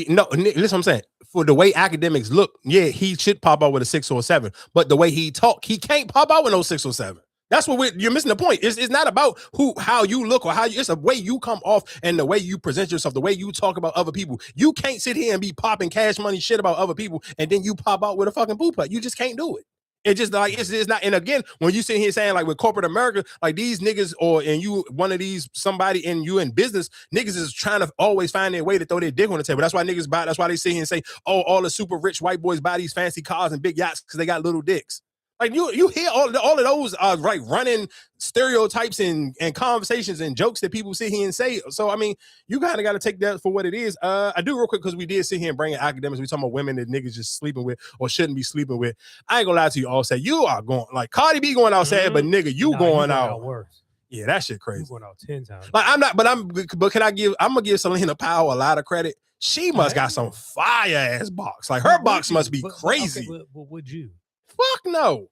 no, listen what I'm saying. For the way academics look, yeah, he should pop out with a 6 or a 7. But the way he talk, he can't pop out with no 6 or 7. That's what you're missing the point. It's not about how you look or it's the way you come off and the way you present yourself, the way you talk about other people. You can't sit here and be popping Cash Money shit about other people and then you pop out with a fucking poo putt. You just can't do it. It's just like it's not. And again, when you sit here saying like with corporate America, like these niggas and you one of these somebody and you in business, niggas is trying to always find their way to throw their dick on the table. That's why niggas buy. That's why they sit here and say, oh, all the super rich white boys buy these fancy cars and big yachts because they got little dicks. Like you hear all of those like running stereotypes and conversations and jokes that people sit here and say. So I mean, you kind of got to take that for what it is. I do real quick because we did sit here and bring in academics. We talking about women that niggas just sleeping with or shouldn't be sleeping with. I ain't gonna lie to you. All say you are going like Cardi B going outside, but nigga, you going out worse. Yeah, that shit crazy. You going out 10 times. Like I'm gonna give Selena Powell a lot of credit. She must got some fire ass box. Like her box must be crazy. Okay, but would you? Fuck no.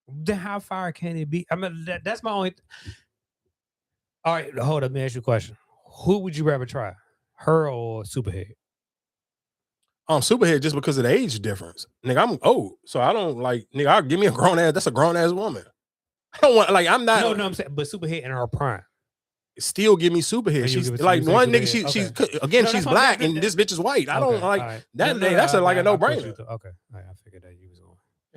Then how far can it be? I mean, that's my only. All right, hold up. Let me ask you a question. Who would you rather try, her or Superhead? Superhead just because of the age difference. Nigga, I'm old, so I don't like. Nigga, I'll give me a grown ass. That's a grown ass woman. I don't want I'm not. No, I'm saying, but Superhead in her prime. Still give me Superhead. She's like one nigga. She's again. She's black and this bitch is white. I don't like that. That's like a no brainer. Okay, I figured that you was on.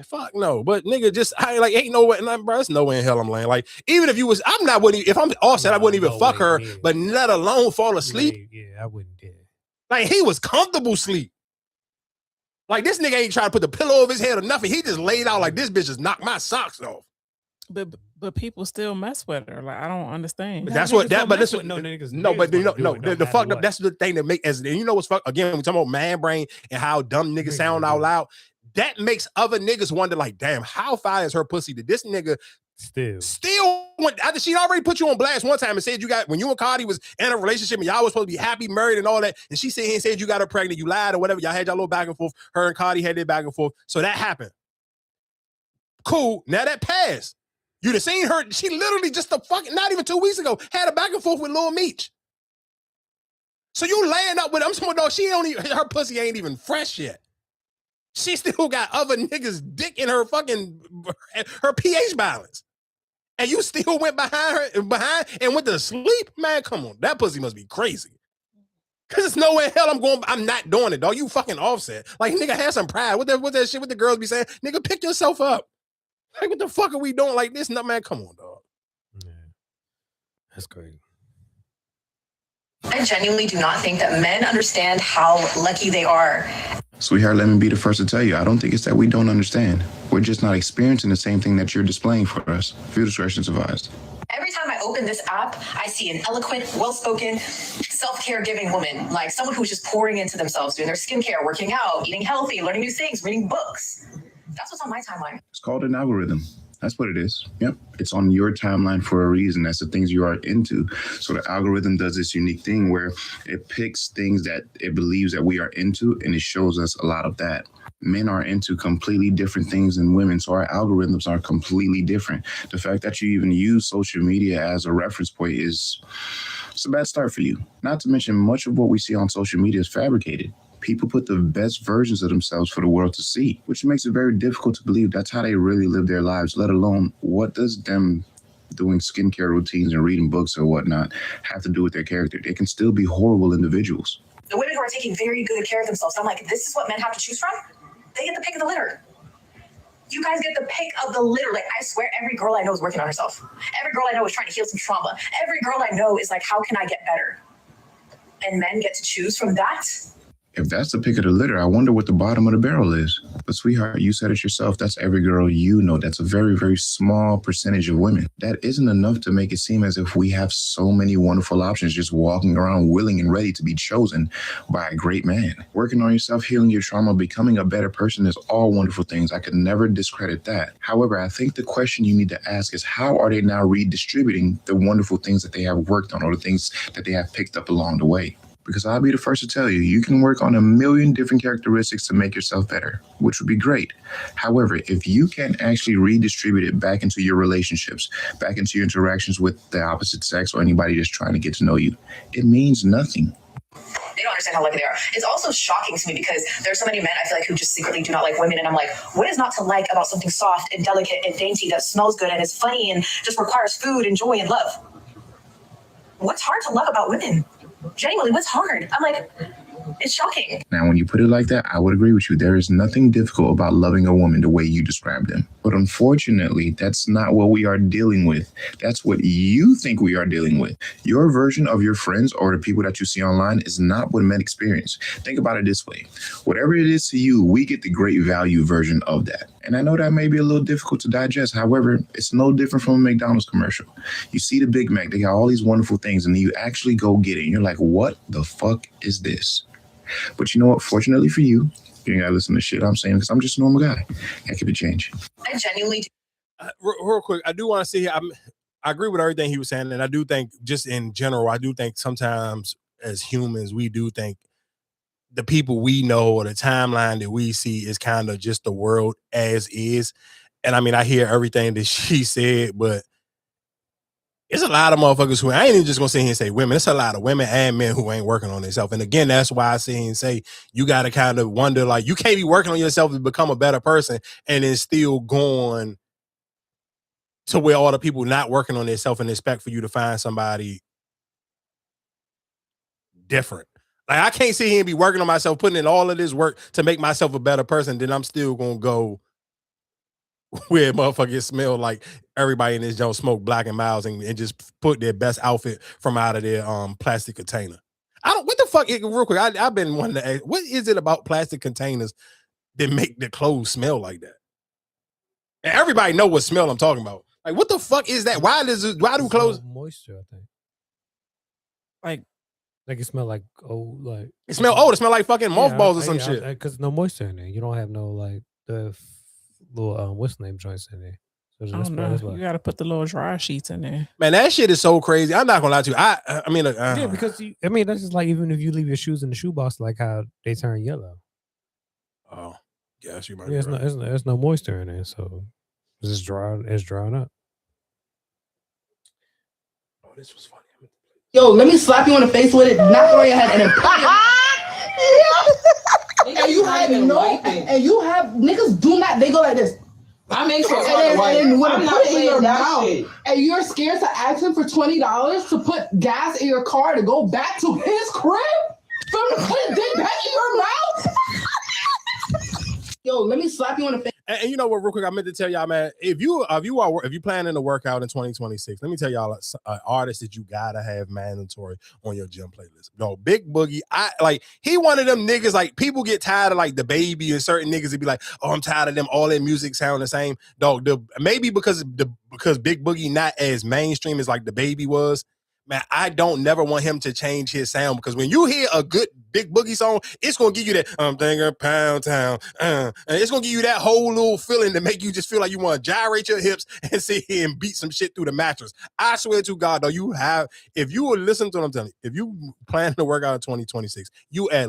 Fuck no, but nigga, just ain't no way, bro. There's no way in hell I'm laying. Like, even if you was, I'm not wouldn't. If I'm Offset, I wouldn't even fuck her, but let alone fall asleep. Yeah, I wouldn't dare. Like, he was comfortable sleep. Like, this nigga ain't trying to put the pillow over his head or nothing. He just laid out like this bitch just knocked my socks off. But people still mess with her. Like, I don't understand. But that's what that. But this niggas. No, but the fucked up. That's the thing that make as and you know what's fuck again. We talking about man brain and how dumb niggas sound out loud. That makes other niggas wonder, like, damn, how fire is her pussy? Did this nigga still went after she already put you on blast one time and said you got when you and Cardi was in a relationship and y'all was supposed to be happy, married, and all that, and she said here and said you got her pregnant, you lied or whatever. Y'all had y'all little back and forth. Her and Cardi had their back and forth. So that happened. Cool. Now that passed. You'd have seen her. She literally just not even 2 weeks ago had a back and forth with Lil Meech. So you laying up with I'm talking about, she don't even, her pussy ain't even fresh yet. She still got other niggas' dick in her her pH balance. And you still went behind and went to sleep? Man, come on. That pussy must be crazy. Cause it's no way in hell I'm not doing it, dog. You fucking Offset. Like, nigga, have some pride. What that shit with the girls be saying? Nigga, pick yourself up. Like, what the fuck are we doing like this? No, man, come on, dog. Yeah. That's crazy. I genuinely do not think that men understand how lucky they are. Sweetheart, let me be the first to tell you, I don't think it's that we don't understand. We're just not experiencing the same thing that you're displaying for us. Field discretion is advised. Every time I open this app, I see an eloquent, well-spoken, self-care giving woman, like someone who's just pouring into themselves, doing their skincare, working out, eating healthy, learning new things, reading books. That's what's on my timeline. It's called an algorithm. That's what it is. Yep. It's on your timeline for a reason. That's the things you are into. So the algorithm does this unique thing where it picks things that it believes that we are into, and it shows us a lot of that. Men are into completely different things than women, so our algorithms are completely different. The fact that you even use social media as a reference point it's a bad start for you. Not to mention, much of what we see on social media is fabricated. People put the best versions of themselves for the world to see, which makes it very difficult to believe that's how they really live their lives, let alone what does them doing skincare routines and reading books or whatnot have to do with their character. They can still be horrible individuals. The women who are taking very good care of themselves, I'm like, this is what men have to choose from? They get the pick of the litter. You guys get the pick of the litter. Like, I swear every girl I know is working on herself. Every girl I know is trying to heal some trauma. Every girl I know is like, how can I get better? And men get to choose from that? If that's the pick of the litter, I wonder what the bottom of the barrel is. But sweetheart, you said it yourself. That's every girl you know. That's a very, very small percentage of women. That isn't enough to make it seem as if we have so many wonderful options just walking around willing and ready to be chosen by a great man. Working on yourself, healing your trauma, becoming a better person is all wonderful things. I could never discredit that. However, I think the question you need to ask is, how are they now redistributing the wonderful things that they have worked on or the things that they have picked up along the way? Because I'll be the first to tell you, you can work on a million different characteristics to make yourself better, which would be great. However, if you can actually redistribute it back into your relationships, back into your interactions with the opposite sex or anybody just trying to get to know you, it means nothing. They don't understand how lucky they are. It's also shocking to me because there's so many men I feel like who just secretly do not like women. And I'm like, what is not to like about something soft and delicate and dainty that smells good and is funny and just requires food and joy and love? What's hard to love about women? Genuinely, what's hard? I'm like, it's shocking. Now, when you put it like that, I would agree with you. There is nothing difficult about loving a woman the way you described them. But unfortunately, that's not what we are dealing with. That's what you think we are dealing with. Your version of your friends or the people that you see online is not what men experience. Think about it this way. Whatever it is to you, we get the great value version of that. And I know that may be a little difficult to digest. However, it's no different from a McDonald's commercial. You see the Big Mac, they got all these wonderful things, and then you actually go get it. And you're like, what the fuck is this? But you know what? Fortunately for you, you ain't gotta listen to shit I'm saying because I'm just a normal guy. I keep it change. I genuinely real quick, I do want to see. I agree with everything he was saying, and I do think, just in general, I do think sometimes as humans, we do think the people we know or the timeline that we see is kind of just the world as is. And I mean, I hear everything that she said, but it's a lot of motherfuckers who, I ain't even just gonna sit here and say women, it's a lot of women and men who ain't working on themselves. And again, that's why I say and say, you got to kind of wonder, like, you can't be working on yourself to become a better person and then still going to where all the people not working on themselves and expect for you to find somebody different. Like, I can't sit here and be working on myself, putting in all of this work to make myself a better person, then I'm still gonna go where motherfuckers smell like everybody in this joint smoke Black and Miles and just put their best outfit from out of their plastic container. What the fuck, real quick, I've been wanting to ask, what is it about plastic containers that make the clothes smell like that? And everybody know what smell I'm talking about. Like, what the fuck is that? Why do clothes moisture? I think like it smell like like it smell old. It smell like fucking mothballs or some shit. Because no moisture in there. You don't have no like the little what's the name joints in there. So I don't know. You gotta put the little dry sheets in there. Man, that shit is so crazy. I'm not gonna lie to you. I mean, yeah, because that's just like even if you leave your shoes in the shoebox, like how they turn yellow. Oh, yes, you might. Yeah, be right. there's no moisture in there, so it's just dry. It's drying up. Oh, this was funny. Yo, let me slap you on the face with it, knock it on your head, and then and you have and you have niggas do not. They go like this. I make sure. And then when I put it in your mouth, and you're scared to ask him for $20 to put gas in your car to go back to his crib from the put dick back in your mouth. Yo, let me slap you on the face. And you know what, real quick, I meant to tell y'all, man, if you planning to work out in 2026, let me tell y'all an artist that you gotta have mandatory on your gym playlist. No, Big Boogie, he one of them niggas, like, people get tired of like the Baby and certain niggas that be like, oh, I'm tired of them, all their music sound the same. Dog, maybe because Big Boogie not as mainstream as like the Baby was. Man, I don't never want him to change his sound, because when you hear a good Big Boogie song, it's gonna give you that I'm thinking Pound Town, and it's gonna give you that whole little feeling to make you just feel like you want to gyrate your hips and sit here and beat some shit through the mattress. I swear to God, though, if you would listen to what I'm telling you, if you plan to work out in 2026, you at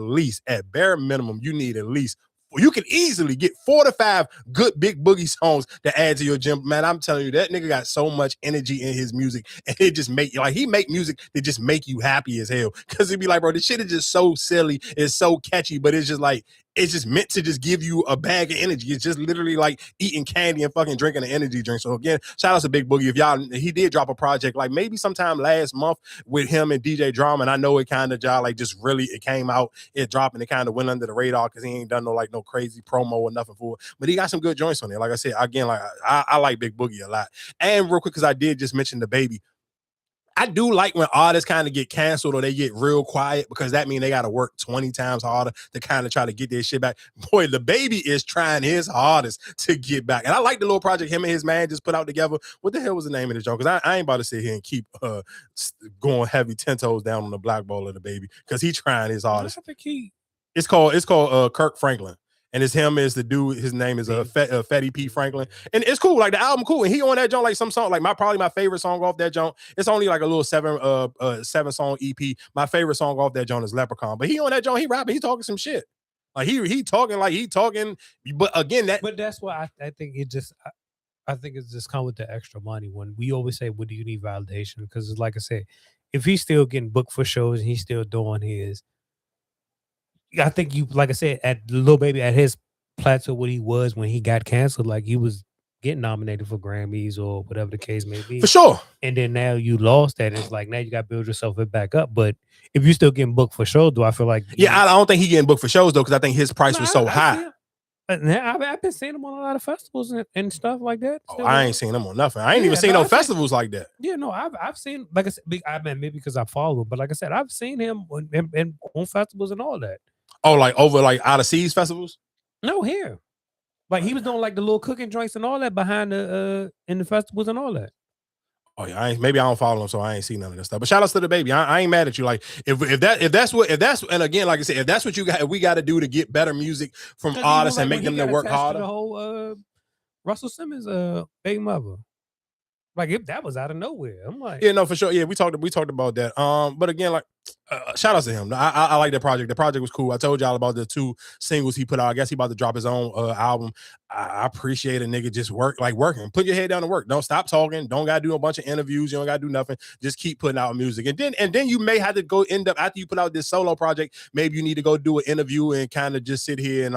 bare minimum, you need at least. You can easily get 4 to 5 good Big Boogie songs to add to your gym. Man, I'm telling you, that nigga got so much energy in his music, and it just he make music that just make you happy as hell. Cause it'd be like, bro, this shit is just so silly, it's so catchy, but it's just like, it's just meant to just give you a bag of energy. It's just literally like eating candy and fucking drinking an energy drink. So again, shout out to Big Boogie. He did drop a project like maybe sometime last month with him and DJ Drama, and I know it kind of it came out, it dropped, and it kind of went under the radar because he ain't done no crazy promo or nothing for it. But he got some good joints on there. Like I said, again, like I like Big Boogie a lot. And real quick, because I did just mention the Baby, I do like when artists kind of get canceled or they get real quiet, because that means they got to work 20 times harder to kind of try to get their shit back. Boy, the Baby is trying his hardest to get back. And I like the little project him and his man just put out together. What the hell was the name of the joke? Because I ain't about to sit here and keep going heavy 10 toes down on the blackball of the Baby, because he trying his hardest. I think it's called Kirk Franklin. And it's him is the dude. His name is Fetty P. Franklin, and it's cool. Like the album, cool. And he on that joint, like some song, like probably my favorite song off that joint. It's only like a little 7 song EP. My favorite song off that joint is Leprechaun. But he on that joint, he rapping, he talking some shit. Like he talking. But again, but that's why I think it just. I think it's just come with the extra money. When we always say, "What do you need validation?" Because it's like I said, if he's still getting booked for shows and he's still doing his. I think like I said, at Lil Baby, at his plateau, what he was when he got canceled, like he was getting nominated for Grammys or whatever the case may be. For sure. And then now you lost that. It's like now you got to build yourself back up. But if you're still getting booked for shows, do I feel like... Yeah, I don't think he getting booked for shows, though, because I think his price was so high. I've been seeing him on a lot of festivals and stuff like that. Oh, I ain't seen him on nothing. I ain't even seen no festivals like that. Yeah, no, I've seen, like I said, maybe because I follow him, but like I said, I've seen him on festivals and all that. Oh, like over like out of seas festivals? No, here. Like he was doing like the little cooking joints and all that behind the in the festivals and all that. Oh yeah, maybe I don't follow him, so I ain't seen none of that stuff. But shout outs to the Baby. I ain't mad at you. Like if that's and again, like I said, if that's what we got to do to get better music from artists and make them to work harder. The whole Russell Simmons baby mother. Like if that was out of nowhere, I'm like, yeah, no, for sure. Yeah, we talked about that. But again, like, shout outs to him. I like that project. The project was cool. I told y'all about the 2 singles he put out. I guess he about to drop his own album. I appreciate a nigga just working. Put your head down to work. Don't stop talking. Don't gotta do a bunch of interviews. You don't gotta do nothing. Just keep putting out music. And then you may have to go end up after you put out this solo project. Maybe you need to go do an interview and kind of just sit here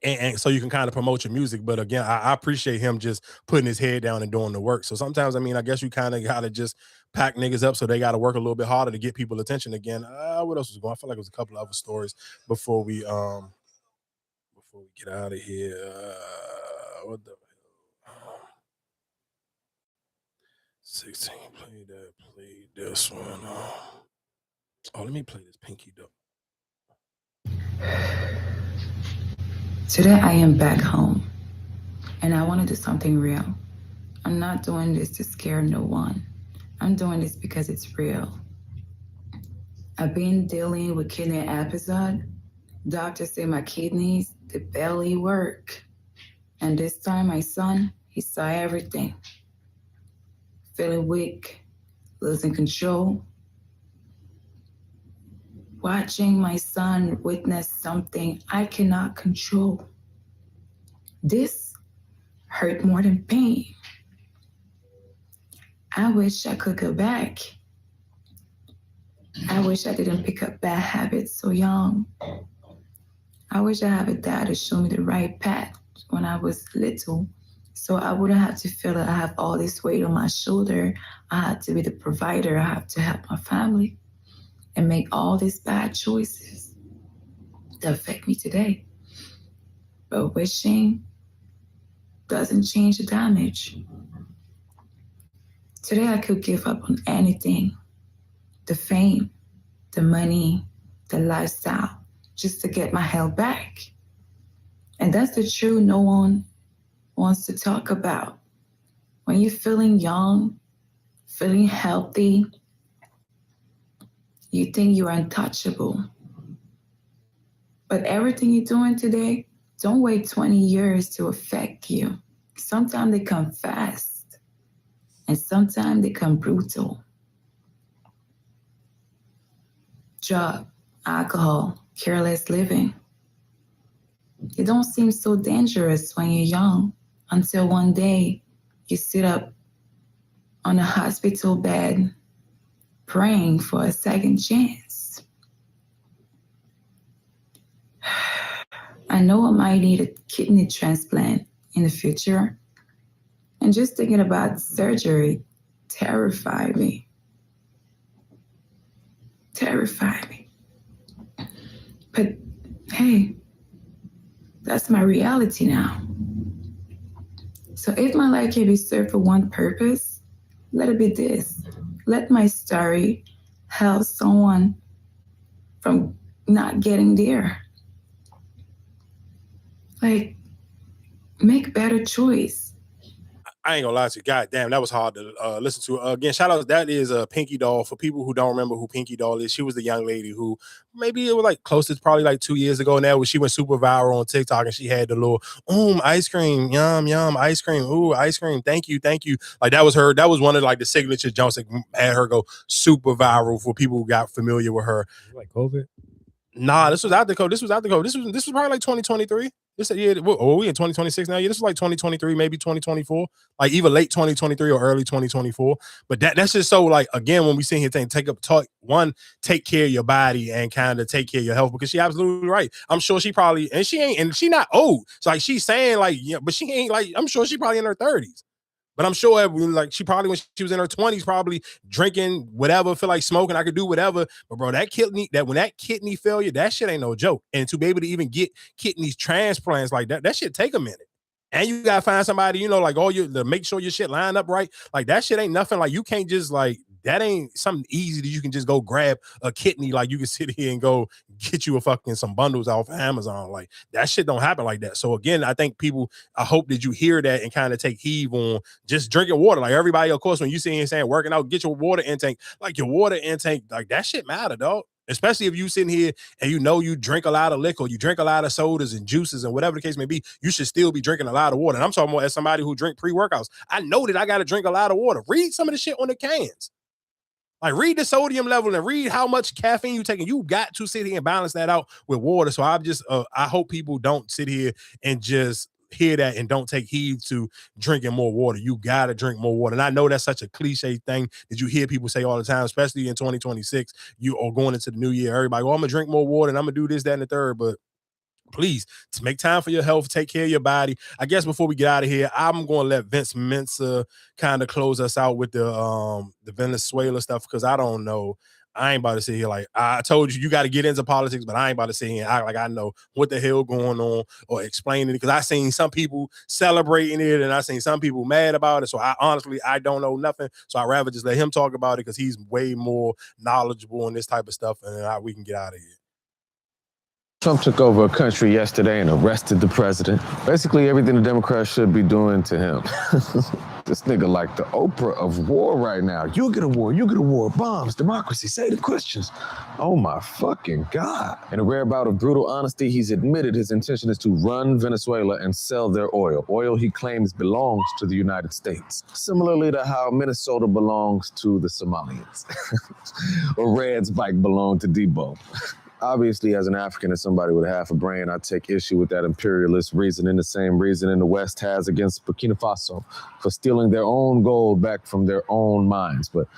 and so you can kind of promote your music. But again, I appreciate him just putting his head down and doing the work. So sometimes, I mean, I guess you kind of got to just pack niggas up so they got to work a little bit harder to get people attention again. What else was going on? I feel like it was a couple of other stories before we get out of here. what the 16, play this one. Oh, let me play this Pinky Doll. Today I am back home, and I want to do something real. I'm not doing this to scare no one. I'm doing this because it's real. I've been dealing with kidney episode. Doctors say my kidneys, they barely work. And this time my son, he saw everything. Feeling weak, losing control. Watching my son witness something I cannot control. This hurt more than pain. I wish I could go back. I wish I didn't pick up bad habits so young. I wish I had a dad to show me the right path when I was little, so I wouldn't have to feel that I have all this weight on my shoulder. I had to be the provider. I have to help my family and make all these bad choices that affect me today. But wishing doesn't change the damage. Today I could give up on anything, the fame, the money, the lifestyle, just to get my health back. And that's the truth no one wants to talk about. When you're feeling young, feeling healthy, you think you're untouchable. But everything you're doing today, don't wait 20 years to affect you. Sometimes they come fast, and sometimes they come brutal. Drug, alcohol, careless living. It don't seem so dangerous when you're young until one day you sit up on a hospital bed praying for a second chance. I know I might need a kidney transplant in the future, and just thinking about surgery terrified me. But hey, that's my reality now. So if my life can be served for one purpose, let it be this. Let my story help someone from not getting there. Like, make better choice. I ain't gonna lie to you. God damn, that was hard to listen to. Again, shout out. That is Pinky Doll. For people who don't remember who Pinky Doll is, she was the young lady who maybe it was like close to probably like 2 years ago now, when she went super viral on TikTok and she had the little ice cream, yum yum, ice cream, ooh, ice cream, thank you. Like that was her. That was one of like the signature jumps that had her go super viral for people who got familiar with her. Like COVID? Nah, this was after COVID. This was probably like 2023. This we in 2026 now. Yeah, this was like 2023, maybe 2024, like either late 2023 or early 2024. But that's just so like, again, when we sit here take care of your body and kind of take care of your health, because she's absolutely right. I'm sure she probably, and she not old. So like she's saying like, yeah, but she ain't like, I'm sure she probably in her 30s. But I'm sure like she probably, when she was in her 20s, probably drinking whatever, feel like smoking, I could do whatever. But bro, when that kidney failure, that shit ain't no joke. And to be able to even get kidneys transplants like that shit take a minute. And you gotta find somebody, like to make sure your shit line up right. Like that shit ain't nothing. Like you can't just like, that ain't something easy that you can just go grab a kidney. Like you can sit here and go get you some bundles off Amazon. Like that shit don't happen like that. So again, I think I hope that you hear that and kind of take heed on just drinking water. Like everybody, of course, when you see here saying working out, get your water intake. Like your water intake, like that shit matter, dog. Especially if you sitting here and you drink a lot of liquor, you drink a lot of sodas and juices and whatever the case may be, you should still be drinking a lot of water. And I'm talking about as somebody who drink pre-workouts. I know that I got to drink a lot of water. Read some of the shit on the cans. Like read the sodium level and read how much caffeine you taking. You got to sit here and balance that out with water. So I hope people don't sit here and just hear that and don't take heed to drinking more water. You got to drink more water. And I know that's such a cliche thing that you hear people say all the time, especially in 2026, you are going into the new year. Everybody, I'm going to drink more water and I'm going to do this, that, and the third. But please, to make time for your health, take care of your body. I guess before we get out of here, I'm going to let Vince Mensa kind of close us out with the Venezuela stuff, because I don't know. I ain't about to sit here like I told you got to get into politics, but I ain't about to sit here and act like I know what the hell going on or explaining it, because I seen some people celebrating it and I seen some people mad about it. So I honestly don't know nothing. So I'd rather just let him talk about it because he's way more knowledgeable on this type of stuff, and we can get out of here. Trump took over a country yesterday and arrested the president. Basically, everything the Democrats should be doing to him. This nigga like the Oprah of war right now. You get a war, bombs, democracy, say the Christians. Oh my fucking God. In a rare bout of brutal honesty, he's admitted his intention is to run Venezuela and sell their oil. Oil he claims belongs to the United States. Similarly to how Minnesota belongs to the Somalians. Or Red's bike belonged to Debo. Obviously, as an African and somebody with half a brain, I take issue with that imperialist reasoning, the same reasoning the West has against Burkina Faso for stealing their own gold back from their own mines. But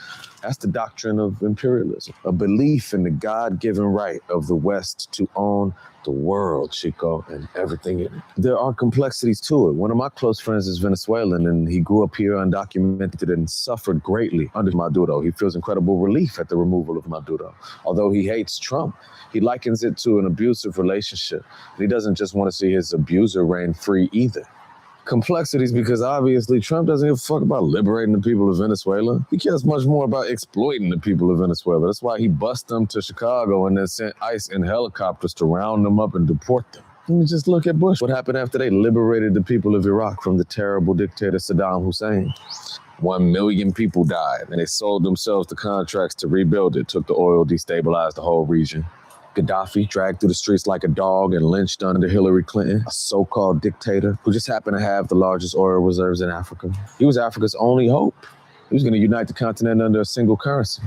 that's the doctrine of imperialism, a belief in the God-given right of the West to own the world, Chico, and everything in it. There are complexities to it. One of my close friends is Venezuelan, and he grew up here undocumented and suffered greatly under Maduro. He feels incredible relief at the removal of Maduro. Although he hates Trump, he likens it to an abusive relationship. And he doesn't just want to see his abuser reign free either. Complexities because obviously Trump doesn't give a fuck about liberating the people of Venezuela. He cares much more about exploiting the people of Venezuela. That's why he bussed them to Chicago and then sent ICE in helicopters to round them up and deport them. I mean, just look at Bush. What happened after they liberated the people of Iraq from the terrible dictator Saddam Hussein? 1 million people died, and they sold themselves to contracts to rebuild it, took the oil, destabilized the whole region. Gaddafi dragged through the streets like a dog and lynched under Hillary Clinton, a so-called dictator who just happened to have the largest oil reserves in Africa. He was Africa's only hope. He was going to unite the continent under a single currency.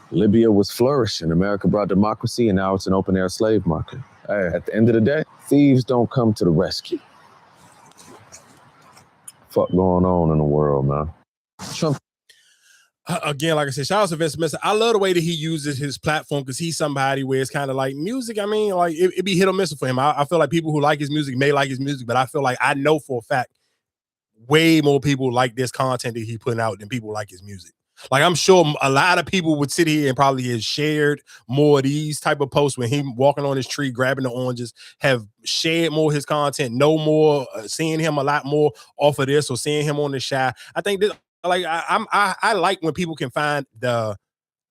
Libya was flourishing. America brought democracy, and now it's an open-air slave market. Hey, at the end of the day, thieves don't come to the rescue. Fuck going on in the world, man. Trump. Again, like I said, shout out to Vince Mensa. I love the way that he uses his platform because he's somebody where it's kind of like music. I mean, like it be hit or miss for him. I feel like people who like his music may like his music, but I feel like I know for a fact way more people like this content that he's putting out than people like his music. Like I'm sure a lot of people would sit here and probably have shared more of these type of posts when he walking on his tree, grabbing the oranges, have shared more of his content, know more, seeing him a lot more off of this or seeing him on the Shy. I think that like I like when people can find the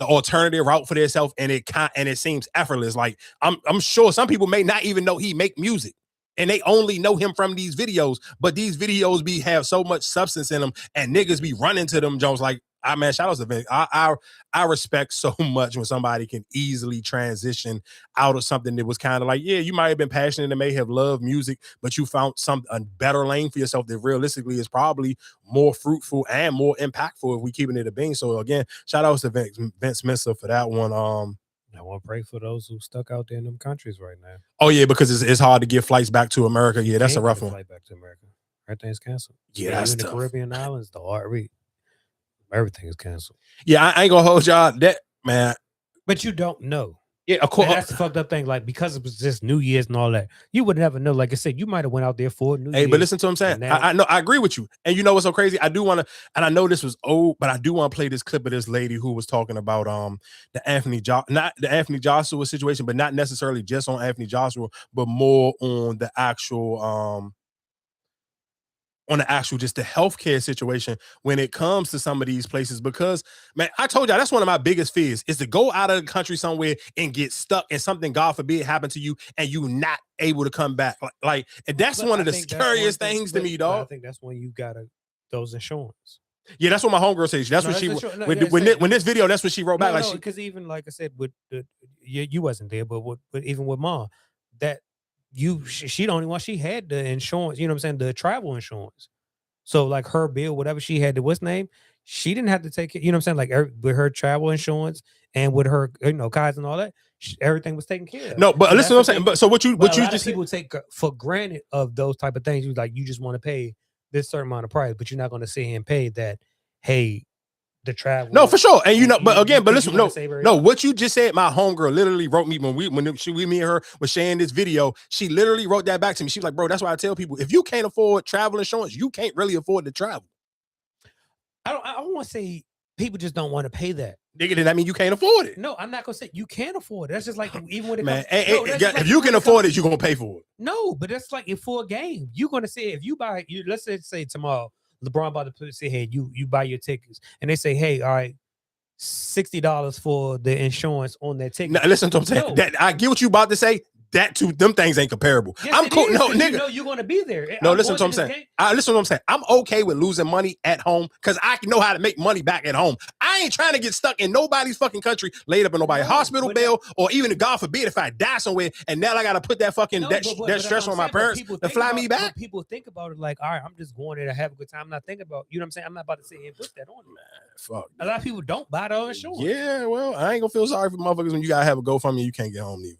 alternative route for themselves and it seems effortless. Like I'm sure some people may not even know he make music and they only know him from these videos, but these videos have so much substance in them and niggas be running to them Jones like, man, shout out to Vince. I respect so much when somebody can easily transition out of something that was kind of like, yeah, you might have been passionate and may have loved music, but you found a better lane for yourself that realistically is probably more fruitful and more impactful if we keeping it a bean. So again, shout out to Vince Mensa for that one. I want to pray for those who stuck out there in them countries right now. Oh yeah, because it's hard to get flights back to America. Yeah, that's a rough one. Flight back to America. Everything's canceled. Yeah, that's in the tough. Caribbean islands, the RV. Everything is canceled. Yeah, I ain't gonna hold y'all that, man. But you don't know. Yeah, of course. And that's the fucked up thing. Like, because it was just New Year's and all that, you would never know. Like I said, you might have went out there for New Year's. Hey, but listen to what I'm saying. I know, I agree with you. And you know what's so crazy? I do want to, and I know this was old, but I do want to play this clip of this lady who was talking about not the Anthony Joshua situation, but not necessarily just on Anthony Joshua, but more on the actual just the healthcare situation when it comes to some of these places. Because, man, I told y'all that's one of my biggest fears is to go out of the country somewhere and get stuck and something, God forbid, happen to you and you not able to come back. And that's one of the scariest things to me, dog. I think that's when you got those insurance. Yeah, that's what my homegirl says. That's what she when this video, that's what she wrote back. Because even like I said, with you wasn't there, but even with Mom, that she the only one, she had the insurance, you know what I'm saying, the travel insurance. So like her bill, whatever she had, what's name, she didn't have to take it, you know what I'm saying, like with her travel insurance and with her, cars and all that, everything was taken care of. No, but listen to what I'm saying. But so what you just people take for granted of those type of things. You just want to pay this certain amount of price, but you're not going to sit here and pay that. Hey, the travel. No, for sure. And but listen, no, what you just said, my homegirl literally wrote me me and her was sharing this video. She literally wrote that back to me. She was like, bro, that's why I tell people, if you can't afford travel insurance, you can't really afford to travel. I don't want to say people just don't want to pay that. Nigga, then that mean you can't afford it. No, I'm not gonna say you can't afford it. That's just like even when it Man, comes, no, that's just like if you when can it afford comes- it, you're gonna pay for it. No, but that's like for a game. You're gonna say if you buy you. Let's say tomorrow LeBron about to say, hey, you buy your tickets, and they say, hey, all right, $60 for the insurance on that ticket. Now, listen to what I'm saying. No. That, I get what you about to say. That to them things ain't comparable. Yes, I'm it cool. is, No, 'cause nigga. you know you're gonna be there. No, I'm listen to going what I'm this saying. game. Listen to what I'm saying. I'm okay with losing money at home because I know how to make money back at home. I ain't trying to get stuck in nobody's fucking country, laid up in nobody's hospital bill, or even God forbid if I die somewhere and now I gotta put that fucking No, that but stress that's on what my I'm saying, but parents people to think fly about- me back. but people think about it like, all right, I'm just going there to have a good time. I'm not thinking about, you know what I'm saying? I'm not about to sit here and put that on. Fuck. A lot of people don't buy the insurance. Yeah, well, I ain't gonna feel sorry for motherfuckers when you gotta have a GoFundMe and you can't get home either.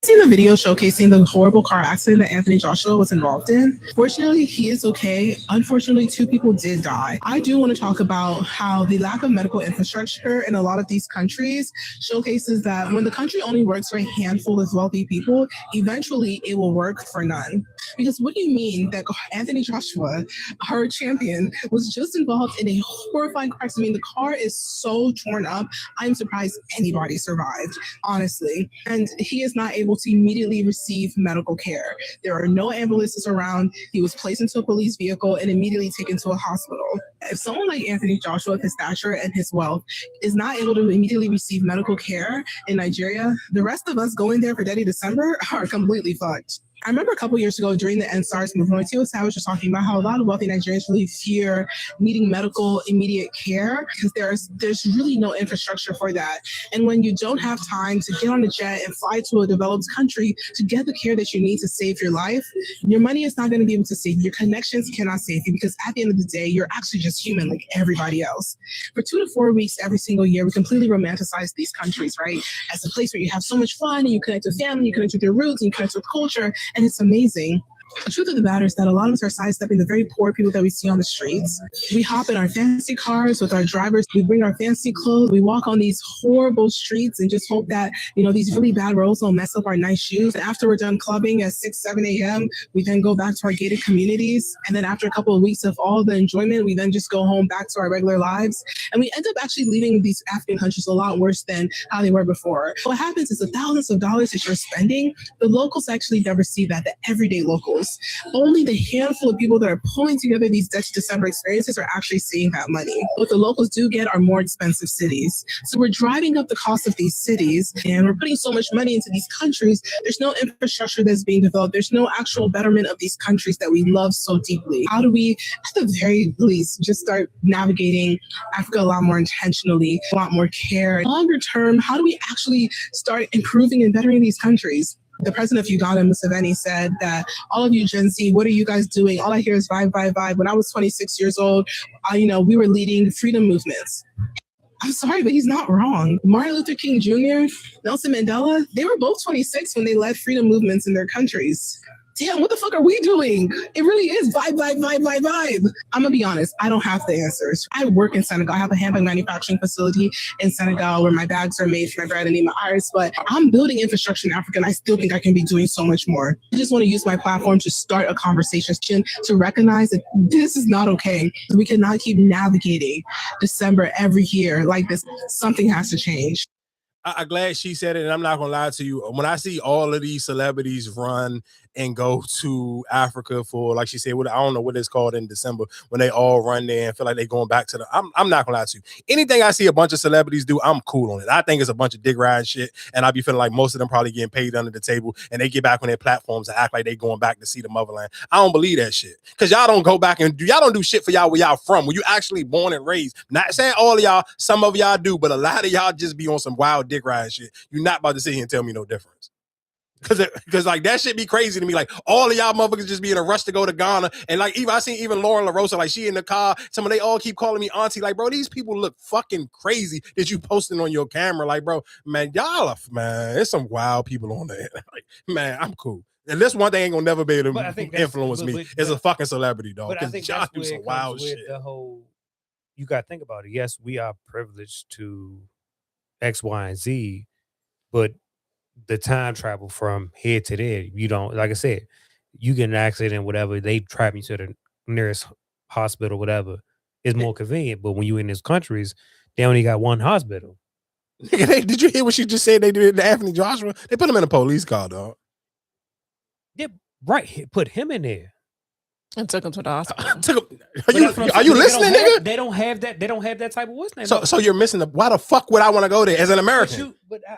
Seen the video showcasing the horrible car accident that Anthony Joshua was involved in. Fortunately, he is okay. Unfortunately, 2 people did die. I do want to talk about how the lack of medical infrastructure in a lot of these countries showcases that when the country only works for a handful of wealthy people, eventually it will work for none. Because what do you mean that Anthony Joshua, our champion, was just involved in a horrifying car accident? I mean, the car is so torn up. I'm surprised anybody survived, honestly. And he is not able to immediately receive medical care. There are no ambulances around. He was placed into a police vehicle and immediately taken to a hospital. If someone like Anthony Joshua, with his stature and his wealth, is not able to immediately receive medical care in Nigeria, the rest of us going there for Daddy December are completely fucked. I remember a couple years ago during the NSARS movement, Tio Savage was talking about how a lot of wealthy Nigerians really fear needing medical immediate care because there's really no infrastructure for that. And when you don't have time to get on a jet and fly to a developed country to get the care that you need to save your life, your money is not going to be able to save you. Your connections cannot save you because at the end of the day, you're actually just human like everybody else. For 2 to 4 weeks every single year, we completely romanticize these countries, right? As a place where you have so much fun and you connect with family, you connect with your roots, and you connect with culture. And it's amazing. The truth of the matter is that a lot of us are sidestepping the very poor people that we see on the streets. We hop in our fancy cars with our drivers. We bring our fancy clothes. We walk on these horrible streets and just hope that, these really bad roads don't mess up our nice shoes. And after we're done clubbing at 6, 7 a.m., we then go back to our gated communities. And then after a couple of weeks of all the enjoyment, we then just go home back to our regular lives. And we end up actually leaving these African countries a lot worse than how they were before. What happens is the thousands of dollars that you're spending, the locals actually never see that, the everyday locals. Only the handful of people that are pulling together these Dutch December experiences are actually seeing that money. What the locals do get are more expensive cities. So we're driving up the cost of these cities and we're putting so much money into these countries. There's no infrastructure that's being developed. There's no actual betterment of these countries that we love so deeply. How do we, at the very least, just start navigating Africa a lot more intentionally, a lot more care? Longer term, how do we actually start improving and bettering these countries? The president of Uganda, Museveni, said that all of you Gen Z, what are you guys doing? All I hear is vibe, vibe, vibe. When I was 26 years old, we were leading freedom movements. I'm sorry, but he's not wrong. Martin Luther King Jr., Nelson Mandela, they were both 26 when they led freedom movements in their countries. Damn, what the fuck are we doing? It really is vibe, vibe, vibe, vibe, vibe. I'm gonna be honest, I don't have the answers. I work in Senegal. I have a handbag manufacturing facility in Senegal where my bags are made for my bread and Nima Iris, but I'm building infrastructure in Africa and I still think I can be doing so much more. I just wanna use my platform to start a conversation, to recognize that this is not okay. We cannot keep navigating December every year like this. Something has to change. I'm glad she said it, and I'm not gonna lie to you. When I see all of these celebrities run and go to Africa for, like she said, I don't know what it's called in December, when they all run there and feel like they're going back to I'm not gonna lie to you. Anything I see a bunch of celebrities do, I'm cool on it. I think it's a bunch of dick riding shit, and I be feeling like most of them probably getting paid under the table, and they get back on their platforms and act like they going back to see the motherland. I don't believe that shit, because y'all don't go back and y'all don't do shit for y'all where y'all from, where you actually born and raised. Not saying all of y'all, some of y'all do, but a lot of y'all just be on some wild dick ride shit. You're not about to sit here and tell me no difference. Because like that shit be crazy to me. Like all of y'all motherfuckers just be in a rush to go to Ghana. And like I seen even Lauren LaRosa, like she in the car. Some of they all keep calling me auntie. Like, bro, these people look fucking crazy that you posting on your camera. Like, bro, man, y'all are, man, there's some wild people on there. Like, man, I'm cool. And this one thing ain't gonna never be able to influence me. It's a fucking celebrity, dog. But I think y'all that's do where some it wild comes with shit. the whole, you got to think about it. Yes, we are privileged to X, Y, and Z, but the time travel from here to there, you don't, like I said, you get an accident, whatever, they trap you to the nearest hospital, whatever. it's more convenient. But when you in these countries, they only got one hospital. Did you hear what she just said? They did to Anthony Joshua. They put him in a police car, dog. Yeah, right. Put him in there and took him to the hospital. Are you listening, nigga? They don't have that. They don't have that type of what's name. So you're missing the. Why the fuck would I want to go there as an American?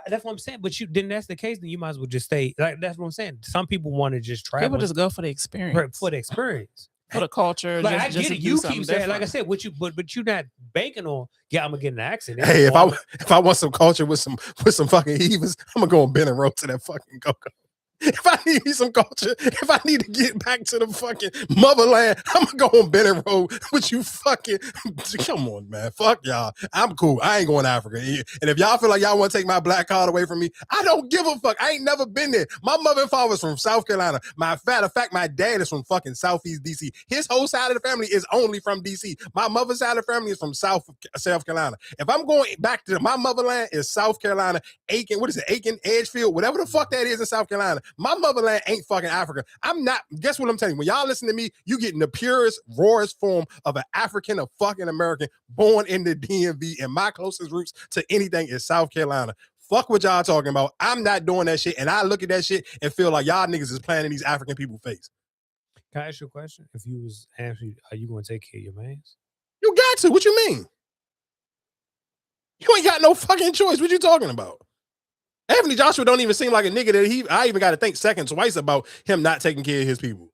That's what I'm saying. But then that's the case. Then you might as well just stay. Like that's what I'm saying. Some people want to just travel. People just go for the experience. For the experience. For the culture. Like just, I get it. You keep saying, like I said, what you but you're not banking on. Yeah, I'm gonna get in an accident. Hey, if I want some culture with some fucking heavers, I'm gonna go on Ben and Road to that fucking go-go. If I need some culture, if I need to get back to the fucking motherland, I'm gonna go on Bennett Road with you fucking. Come on, man. Fuck y'all. I'm cool. I ain't going to Africa. And if y'all feel like y'all want to take my black card away from me, I don't give a fuck. I ain't never been there. My mother and father's from South Carolina. Matter of fact, my dad is from fucking Southeast DC. His whole side of the family is only from DC. My mother's side of the family is from South Carolina. If I'm going back to my motherland, is South Carolina, Aiken, what is it, Aiken, Edgefield, whatever the fuck that is in South Carolina. My motherland ain't fucking Africa. I'm not. Guess what I'm telling you? When y'all listen to me, you getting the purest, rawest form of an African, a fucking American born in the DMV, and my closest roots to anything is South Carolina. Fuck what y'all talking about. I'm not doing that shit, and I look at that shit and feel like y'all niggas is playing in these African people's face. Can I ask you a question? If you was asking, are you going to take care of your mans? You got to. What you mean? You ain't got no fucking choice. What you talking about? Anthony Joshua don't even seem like a nigga that I even got to think second twice about him not taking care of his people.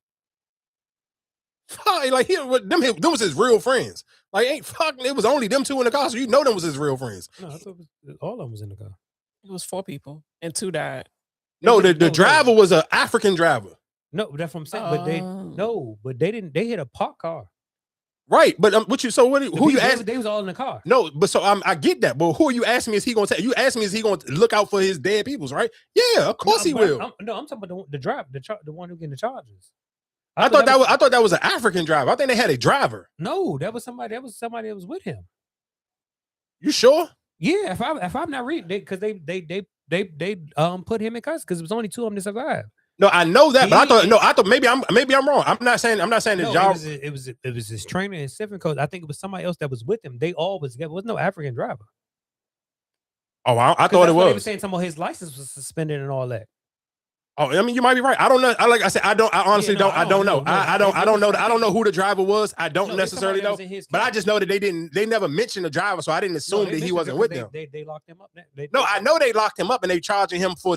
Like them was his real friends. Like ain't fucking. It was only them two in the car, so you know them was his real friends. No, I thought all of them was in the car. It was 4 people and 2 died. No, the driver was an African driver. No, that's what I'm saying. But they didn't. They hit a parked car. Right, but who you asking? They was all in the car. No, but so I get that. But who are you asking me? Is he going to take? You asking me? Is he going to look out for his dead peoples? Right? Yeah, of course he will. I'm talking about the driver, the one who getting the charges. I thought that was an African driver. I think they had a driver. No, that was somebody. That was with him. You sure? Yeah. If I'm not reading, because they put him in custody because it was only 2 of them that survived. No, I know that, but I thought maybe I'm wrong. I'm not saying that y'all. It was his trainer and Stephen coach. I think it was somebody else that was with him. They all was together. There was no African driver. Oh, I thought it was. They were saying some of his license was suspended and all that. Oh, I mean, you might be right. I don't know. Like I said, I honestly don't know. I don't know who the driver was. I don't necessarily know. But I just know that they never mentioned the driver, so I didn't assume that he wasn't with them. They locked him up. I know they locked him up and they charging him for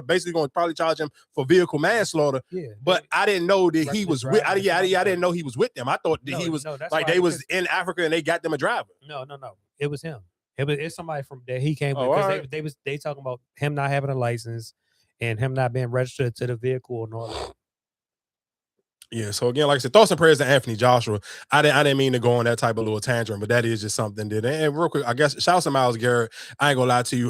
basically going to probably charge him for vehicle manslaughter. Yeah. But I didn't know that he was with. I didn't know he was with them. I thought that he was like they was in Africa and they got them a driver. No. It was him. It's somebody from that he came with because they talking about him not having a license. And him not being registered to the vehicle and all that. Yeah, so again, like I said, thoughts and prayers to Anthony Joshua. I didn't mean to go on that type of little tangent, but that is just something that. And real quick, I guess shout out to Myles Garrett. I ain't gonna lie to you.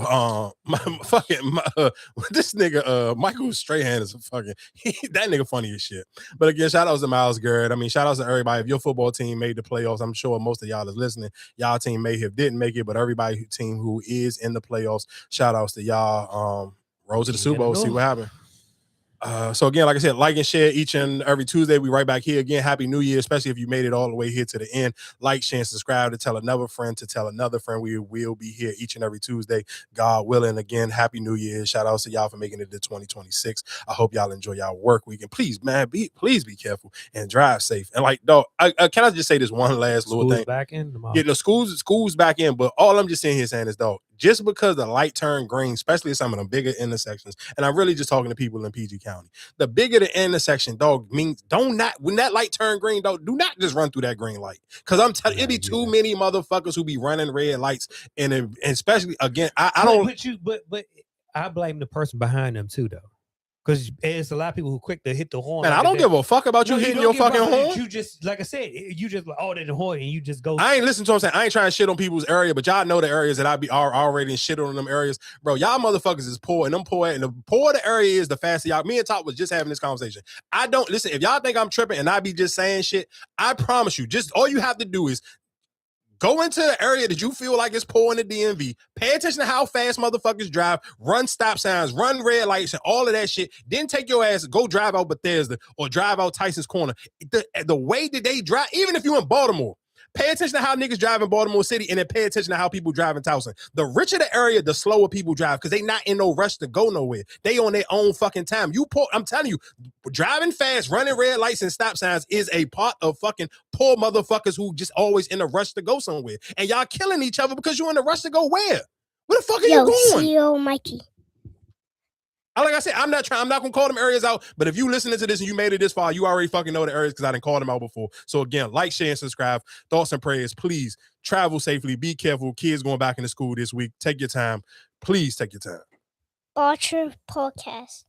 This nigga Michael Strahan is that nigga funny as shit. But again, shout outs to Myles Garrett. I mean, shout outs to everybody. If your football team made the playoffs, I'm sure most of y'all is listening. Y'all team didn't make it, but everybody team who is in the playoffs, shout outs to y'all. Roll to the Super Bowl, see what happened. So again, like I said, like and share each and every Tuesday. We right back here again. Happy New Year, especially if you made it all the way here to the end. Like, share, and subscribe to tell another friend to tell another friend. We will be here each and every Tuesday, God willing. Again, Happy New Year. Shout out to y'all for making it to 2026. I hope y'all enjoy y'all work week. And please, man, please be careful and drive safe. And like, dog, can I just say this one last little thing? Back in tomorrow. Yeah, the school's back in, but all I'm just saying here saying is, dog, just because the light turned green, especially in some of the bigger intersections, and I'm really just talking to people in PG County, the bigger the intersection, dog, means when that light turn green, dog, do not just run through that green light. Because I'm telling you, it be too many motherfuckers who be running red lights, and especially again, I don't. But I blame the person behind them too, though. Because it's a lot of people who quick to hit the horn. Man, I don't give a fuck about you hitting your fucking horn. You just, like I said, you just the horn and you just go. I ain't listening to what I'm saying. I ain't trying to shit on people's area, but y'all know the areas that are already shit on them areas. Bro, y'all motherfuckers is poor, and them poor, and the poorer the area is, the faster y'all. Me and Top was just having this conversation. I don't listen. If y'all think I'm tripping and I be just saying shit, I promise you, just all you have to do is go into the area that you feel like is poor in the DMV. Pay attention to how fast motherfuckers drive, run stop signs, run red lights, and all of that shit. Then take your ass, go drive out Bethesda or drive out Tyson's Corner. The way that they drive, even if you're in Baltimore, Pay attention to how niggas drive in Baltimore City, and then pay attention to how people drive in Towson. The richer the area, the slower people drive because they not in no rush to go nowhere. They on their own fucking time. I'm telling you, driving fast, running red lights and stop signs is a part of fucking poor motherfuckers who just always in a rush to go somewhere. And y'all killing each other because you're in a rush to go where? Where the fuck are you going? CEO Mikey. Like I said, I'm not gonna call them areas out, but if you listening to this and you made it this far, you already fucking know the areas because I didn't call them out before. So again, like, share, and subscribe. Thoughts and prayers. Please travel safely. Be careful. Kids going back into school this week. Take your time. Please take your time. Archer Podcast.